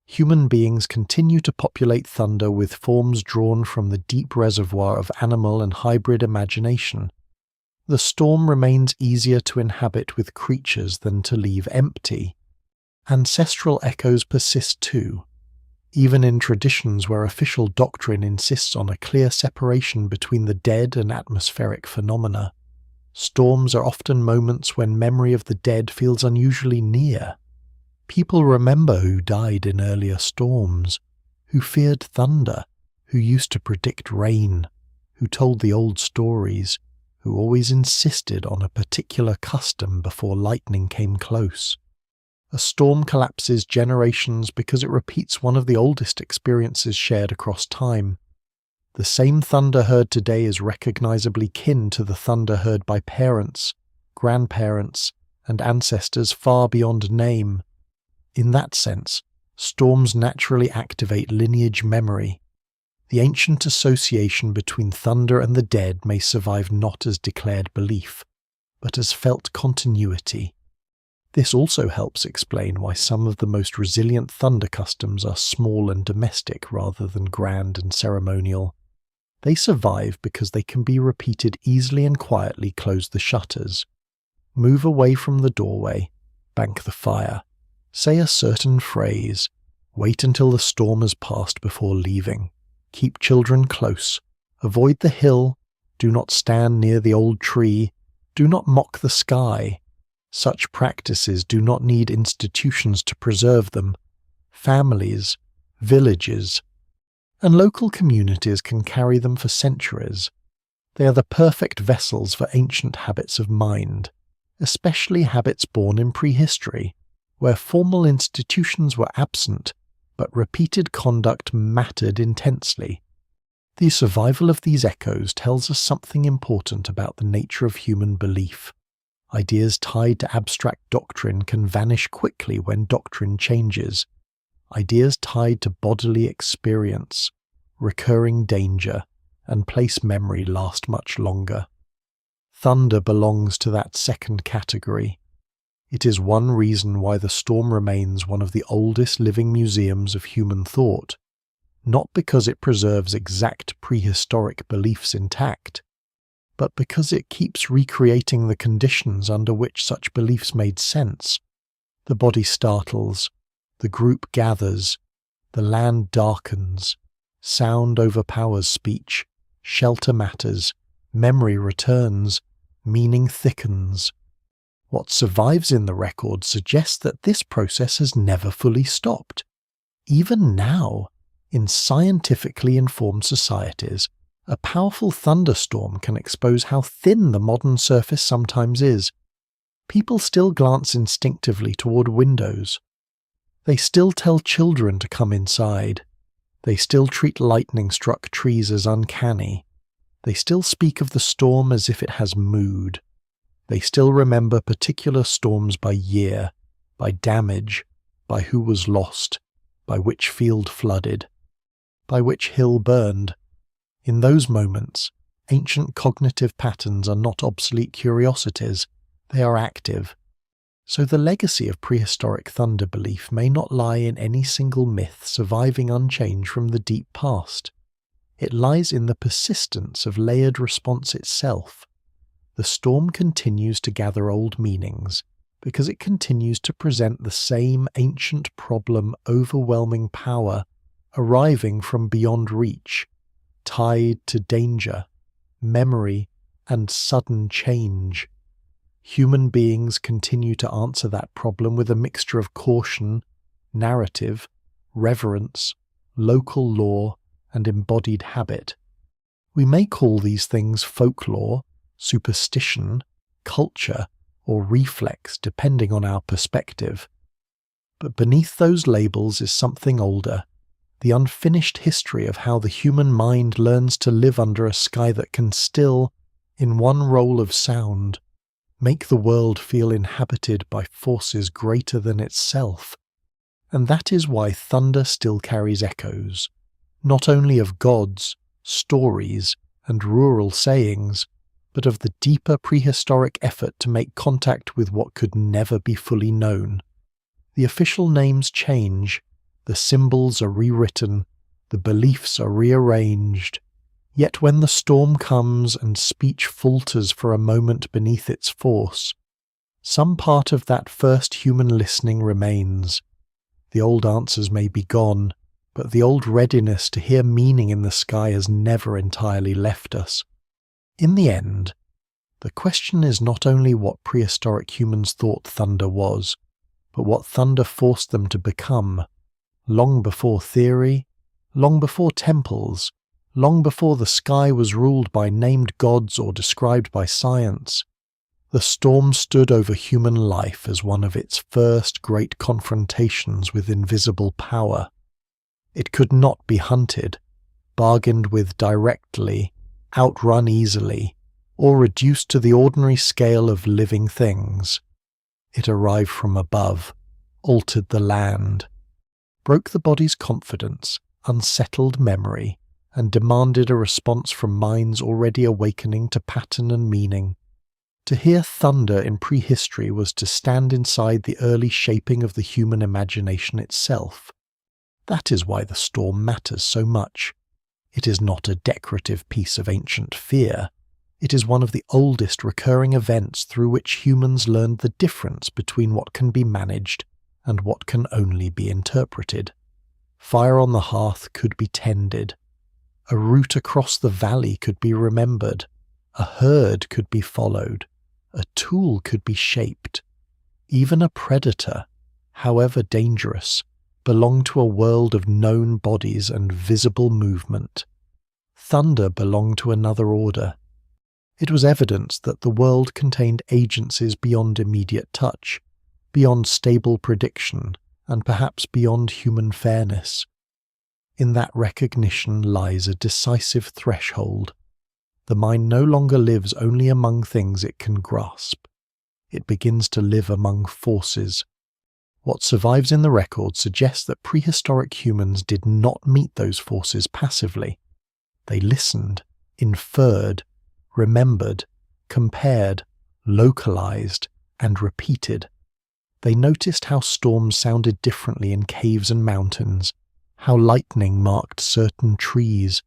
Human beings continue to populate thunder with forms drawn from the deep reservoir of animal and hybrid imagination. The storm remains easier to inhabit with creatures than to leave empty. Ancestral echoes persist too. Even in traditions where official doctrine insists on a clear separation between the dead and atmospheric phenomena, storms are often moments when memory of the dead feels unusually near. People remember who died in earlier storms, who feared thunder, who used to predict rain, who told the old stories, who always insisted on a particular custom before lightning came close. A storm collapses generations because it repeats one of the oldest experiences shared across time. The same thunder heard today is recognizably kin to the thunder heard by parents, grandparents, and ancestors far beyond name. In that sense, storms naturally activate lineage memory. The ancient association between thunder and the dead may survive not as declared belief, but as felt continuity. This also helps explain why some of the most resilient thunder customs are small and domestic rather than grand and ceremonial. They survive because they can be repeated easily and quietly. Close the shutters. Move away from the doorway. Bank the fire. Say a certain phrase. Wait until the storm has passed before leaving. Keep children close. Avoid the hill. Do not stand near the old tree. Do not mock the sky. Such practices do not need institutions to preserve them. Families, villages, and local communities can carry them for centuries. They are the perfect vessels for ancient habits of mind, especially habits born in prehistory, where formal institutions were absent, but repeated conduct mattered intensely. The survival of these echoes tells us something important about the nature of human belief. Ideas tied to abstract doctrine can vanish quickly when doctrine changes. Ideas tied to bodily experience, recurring danger, and place memory last much longer. Thunder belongs to that second category. It is one reason why the storm remains one of the oldest living museums of human thought, not because it preserves exact prehistoric beliefs intact, but because it keeps recreating the conditions under which such beliefs made sense. The body startles, the group gathers, the land darkens, sound overpowers speech, shelter matters, memory returns, meaning thickens. What survives in the record suggests that this process has never fully stopped. Even now, in scientifically informed societies, a powerful thunderstorm can expose how thin the modern surface sometimes is. People still glance instinctively toward windows. They still tell children to come inside. They still treat lightning-struck trees as uncanny. They still speak of the storm as if it has mood. They still remember particular storms by year, by damage, by who was lost, by which field flooded, by which hill burned. In those moments, ancient cognitive patterns are not obsolete curiosities, they are active. So the legacy of prehistoric thunder belief may not lie in any single myth surviving unchanged from the deep past. It lies in the persistence of layered response itself. The storm continues to gather old meanings because it continues to present the same ancient problem overwhelming power arriving from beyond reach, tied to danger, memory, and sudden change. Human beings continue to answer that problem with a mixture of caution, narrative, reverence, local lore, and embodied habit. We may call these things folklore, superstition, culture, or reflex depending on our perspective. But beneath those labels is something older, the unfinished history of how the human mind learns to live under a sky that can still, in one roll of sound, make the world feel inhabited by forces greater than itself. And that is why thunder still carries echoes, not only of gods, stories, and rural sayings, but of the deeper prehistoric effort to make contact with what could never be fully known. The official names change, the symbols are rewritten, the beliefs are rearranged. Yet when the storm comes and speech falters for a moment beneath its force, some part of that first human listening remains. The old answers may be gone, but the old readiness to hear meaning in the sky has never entirely left us. In the end, the question is not only what prehistoric humans thought thunder was, but what thunder forced them to become, long before theory, long before temples, long before the sky was ruled by named gods or described by science. The storm stood over human life as one of its first great confrontations with invisible power. It could not be hunted, bargained with directly, outrun easily, or reduced to the ordinary scale of living things. It arrived from above, altered the land, broke the body's confidence, unsettled memory, and demanded a response from minds already awakening to pattern and meaning. To hear thunder in prehistory was to stand inside the early shaping of the human imagination itself. That is why the storm matters so much. It is not a decorative piece of ancient fear. It is one of the oldest recurring events through which humans learned the difference between what can be managed and what can only be interpreted. Fire on the hearth could be tended. A route across the valley could be remembered. A herd could be followed. A tool could be shaped. Even a predator, however dangerous, belonged to a world of known bodies and visible movement. Thunder belonged to another order. It was evidence that the world contained agencies beyond immediate touch, beyond stable prediction, and perhaps beyond human fairness. In that recognition lies a decisive threshold. The mind no longer lives only among things it can grasp. It begins to live among forces. What survives in the record suggests that prehistoric humans did not meet those forces passively. They listened, inferred, remembered, compared, localized, and repeated. They noticed how storms sounded differently in caves and mountains, how lightning marked certain trees,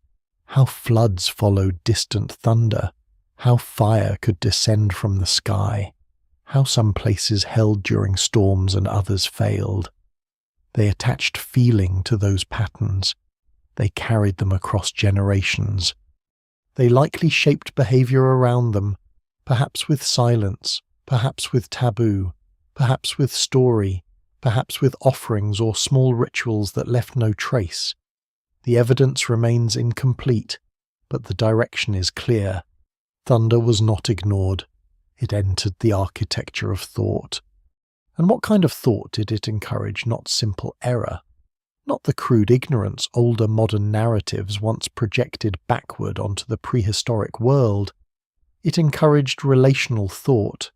how floods followed distant thunder, how fire could descend from the sky, how some places held during storms and others failed. They attached feeling to those patterns. They carried them across generations. They likely shaped behavior around them, perhaps with silence, perhaps with taboo, perhaps with story, perhaps with offerings or small rituals that left no trace. The evidence remains incomplete, but the direction is clear. Thunder was not ignored. It entered the architecture of thought. And what kind of thought did it encourage? Not simple error, not the crude ignorance older modern narratives once projected backward onto the prehistoric world. It encouraged relational thought.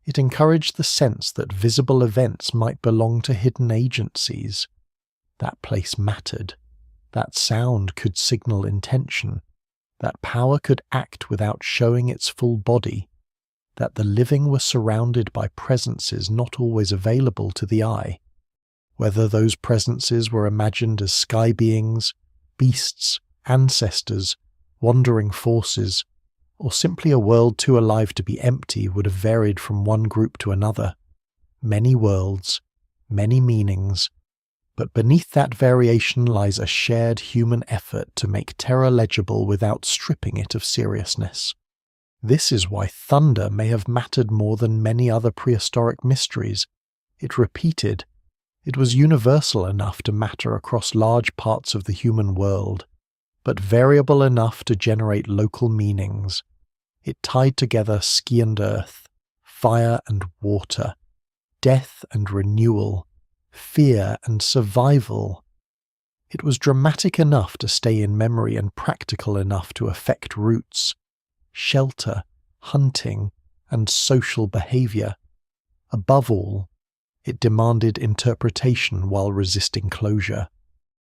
It encouraged the sense that visible events might belong to hidden agencies. That place mattered. That sound could signal intention. That power could act without showing its full body. That the living were surrounded by presences not always available to the eye. Whether those presences were imagined as sky beings, beasts, ancestors, wandering forces, or simply a world too alive to be empty would have varied from one group to another. Many worlds, many meanings, but beneath that variation lies a shared human effort to make terror legible without stripping it of seriousness. This is why thunder may have mattered more than many other prehistoric mysteries. It repeated. It was universal enough to matter across large parts of the human world, but variable enough to generate local meanings. It tied together sky and earth, fire and water, death and renewal, fear and survival. It was dramatic enough to stay in memory and practical enough to affect roots, shelter, hunting, and social behavior. Above all, it demanded interpretation while resisting closure.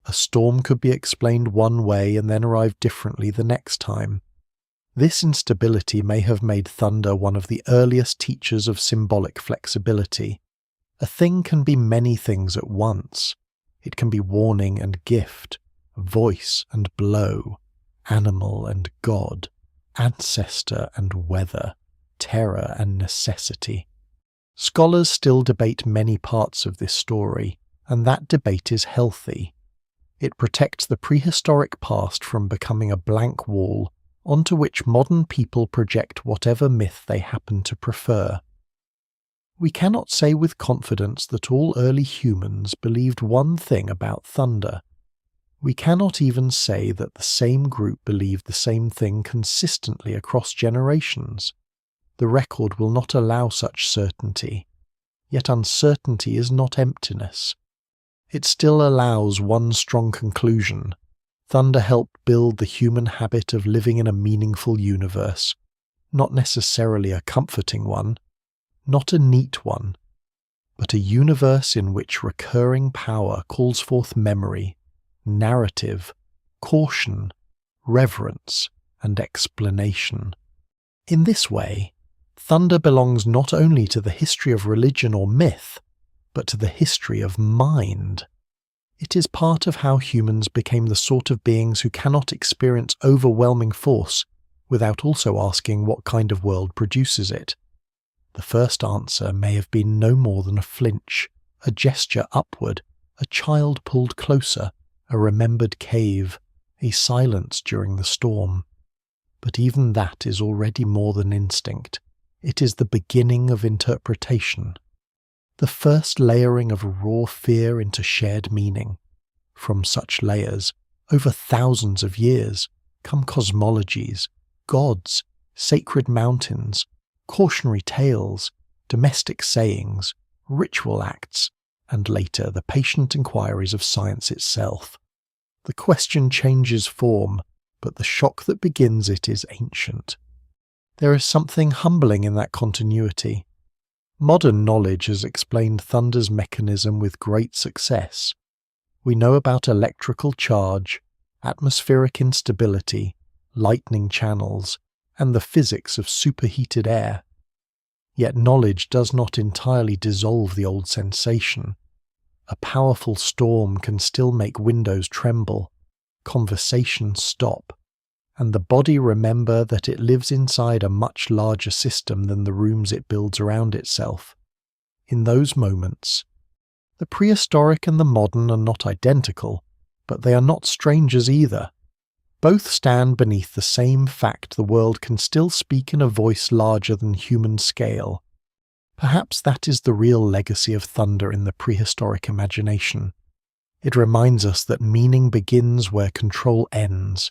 A storm could be explained one way and then arrive differently the next time. This instability may have made thunder one of the earliest teachers of symbolic flexibility. A thing can be many things at once. It can be warning and gift, voice and blow, animal and god, ancestor and weather, terror and necessity. Scholars still debate many parts of this story, and that debate is healthy. It protects the prehistoric past from becoming a blank wall onto which modern people project whatever myth they happen to prefer. We cannot say with confidence that all early humans believed one thing about thunder. We cannot even say that the same group believed the same thing consistently across generations. The record will not allow such certainty. Yet uncertainty is not emptiness. It still allows one strong conclusion. Thunder helped build the human habit of living in a meaningful universe, not necessarily a comforting one, not a neat one, but a universe in which recurring power calls forth memory, narrative, caution, reverence, and explanation. In this way, thunder belongs not only to the history of religion or myth, but to the history of mind. It is part of how humans became the sort of beings who cannot experience overwhelming force without also asking what kind of world produces it. The first answer may have been no more than a flinch, a gesture upward, a child pulled closer, a remembered cave, a silence during the storm. But even that is already more than instinct. It is the beginning of interpretation. The first layering of raw fear into shared meaning. From such layers, over thousands of years, come cosmologies, gods, sacred mountains, cautionary tales, domestic sayings, ritual acts, and later the patient inquiries of science itself. The question changes form, but the shock that begins it is ancient. There is something humbling in that continuity. Modern knowledge has explained thunder's mechanism with great success. We know about electrical charge, atmospheric instability, lightning channels, and the physics of superheated air. Yet knowledge does not entirely dissolve the old sensation. A powerful storm can still make windows tremble, conversations stop, and the body remember that it lives inside a much larger system than the rooms it builds around itself. In those moments, the prehistoric and the modern are not identical, but they are not strangers either. Both stand beneath the same fact the world can still speak in a voice larger than human scale. Perhaps that is the real legacy of thunder in the prehistoric imagination. It reminds us that meaning begins where control ends.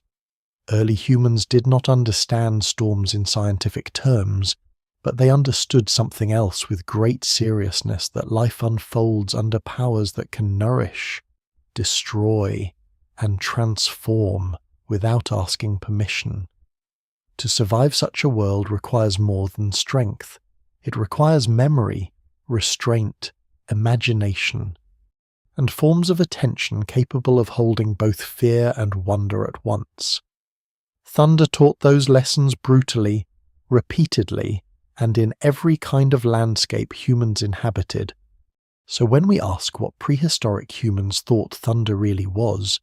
Early humans did not understand storms in scientific terms, but they understood something else with great seriousness, that life unfolds under powers that can nourish, destroy, and transform without asking permission. To survive such a world requires more than strength. It requires memory, restraint, imagination, and forms of attention capable of holding both fear and wonder at once. Thunder taught those lessons brutally, repeatedly, and in every kind of landscape humans inhabited. So when we ask what prehistoric humans thought thunder really was,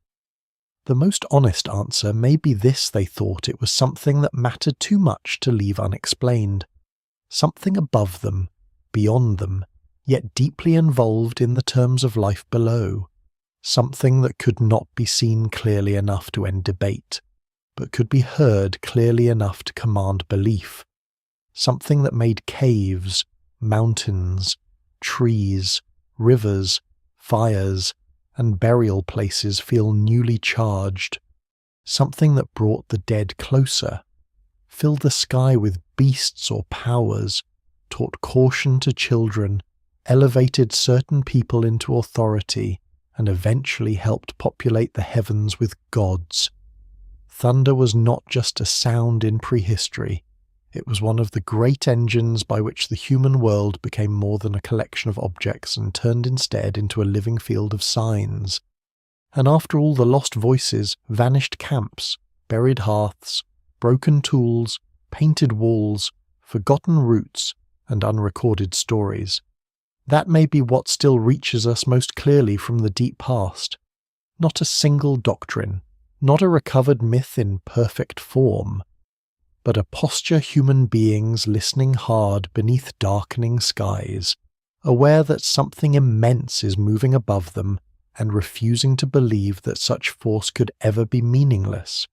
the most honest answer may be this: they thought it was something that mattered too much to leave unexplained, something above them, beyond them, yet deeply involved in the terms of life below, something that could not be seen clearly enough to end debate, but could be heard clearly enough to command belief, something that made caves, mountains, trees, rivers, fires, and burial places feel newly charged, something that brought the dead closer, filled the sky with beasts or powers, taught caution to children, elevated certain people into authority, and eventually helped populate the heavens with gods. Thunder was not just a sound in prehistory. It was one of the great engines by which the human world became more than a collection of objects and turned instead into a living field of signs. And after all the lost voices, vanished camps, buried hearths, broken tools, painted walls, forgotten roots, and unrecorded stories, that may be what still reaches us most clearly from the deep past. Not a single doctrine, not a recovered myth in perfect form, but a posture human beings listening hard beneath darkening skies, aware that something immense is moving above them and refusing to believe that such force could ever be meaningless.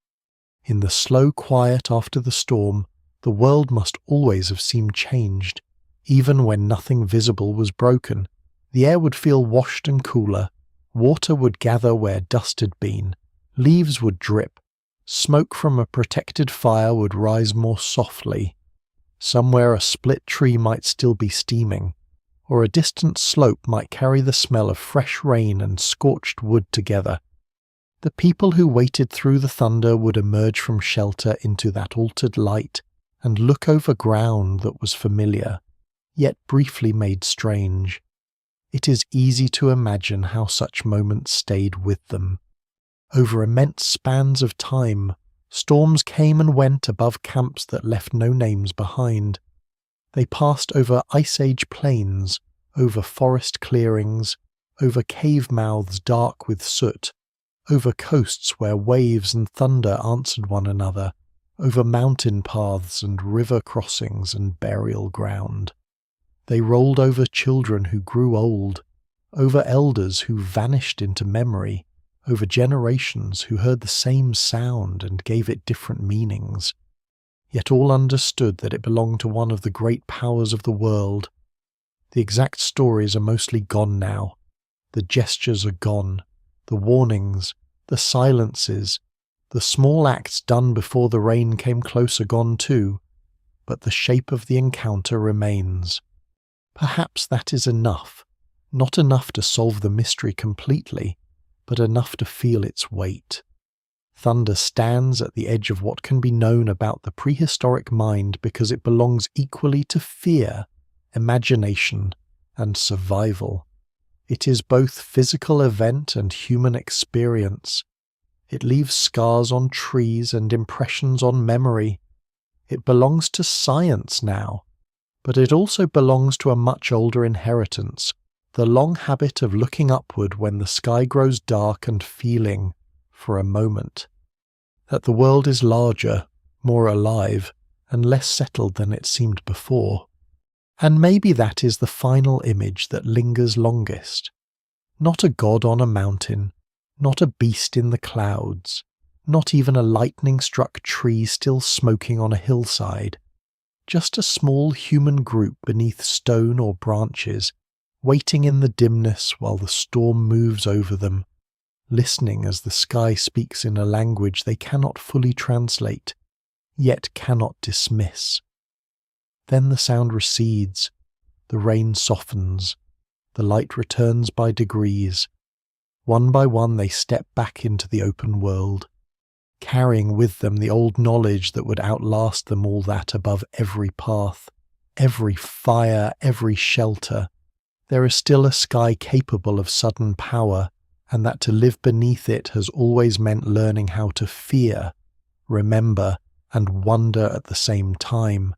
In the slow quiet after the storm, the world must always have seemed changed. Even when nothing visible was broken, the air would feel washed and cooler, water would gather where dust had been, leaves would drip, smoke from a protected fire would rise more softly. Somewhere a split tree might still be steaming, or a distant slope might carry the smell of fresh rain and scorched wood together. The people who waited through the thunder would emerge from shelter into that altered light and look over ground that was familiar, yet briefly made strange. It is easy to imagine how such moments stayed with them. Over immense spans of time, storms came and went above camps that left no names behind. They passed over Ice Age plains, over forest clearings, over cave mouths dark with soot, over coasts where waves and thunder answered one another, over mountain paths and river crossings and burial ground. They rolled over children who grew old, over elders who vanished into memory, over generations who heard the same sound and gave it different meanings. Yet all understood that it belonged to one of the great powers of the world. The exact stories are mostly gone now. The gestures are gone, the warnings, the silences, the small acts done before the rain came close are gone too, but the shape of the encounter remains. Perhaps that is enough, not enough to solve the mystery completely, but enough to feel its weight. Thunder stands at the edge of what can be known about the prehistoric mind because it belongs equally to fear, imagination, and survival. It is both physical event and human experience. It leaves scars on trees and impressions on memory. It belongs to science now, but it also belongs to a much older inheritance, the long habit of looking upward when the sky grows dark and feeling, for a moment, that the world is larger, more alive, and less settled than it seemed before. And maybe that is the final image that lingers longest. Not a god on a mountain, not a beast in the clouds, not even a lightning-struck tree still smoking on a hillside. Just a small human group beneath stone or branches, waiting in the dimness while the storm moves over them, listening as the sky speaks in a language they cannot fully translate, yet cannot dismiss. Then the sound recedes, the rain softens, the light returns by degrees. One by one they step back into the open world, carrying with them the old knowledge that would outlast them all that above every path, every fire, every shelter. There is still a sky capable of sudden power, and that to live beneath it has always meant learning how to fear, remember, and wonder at the same time.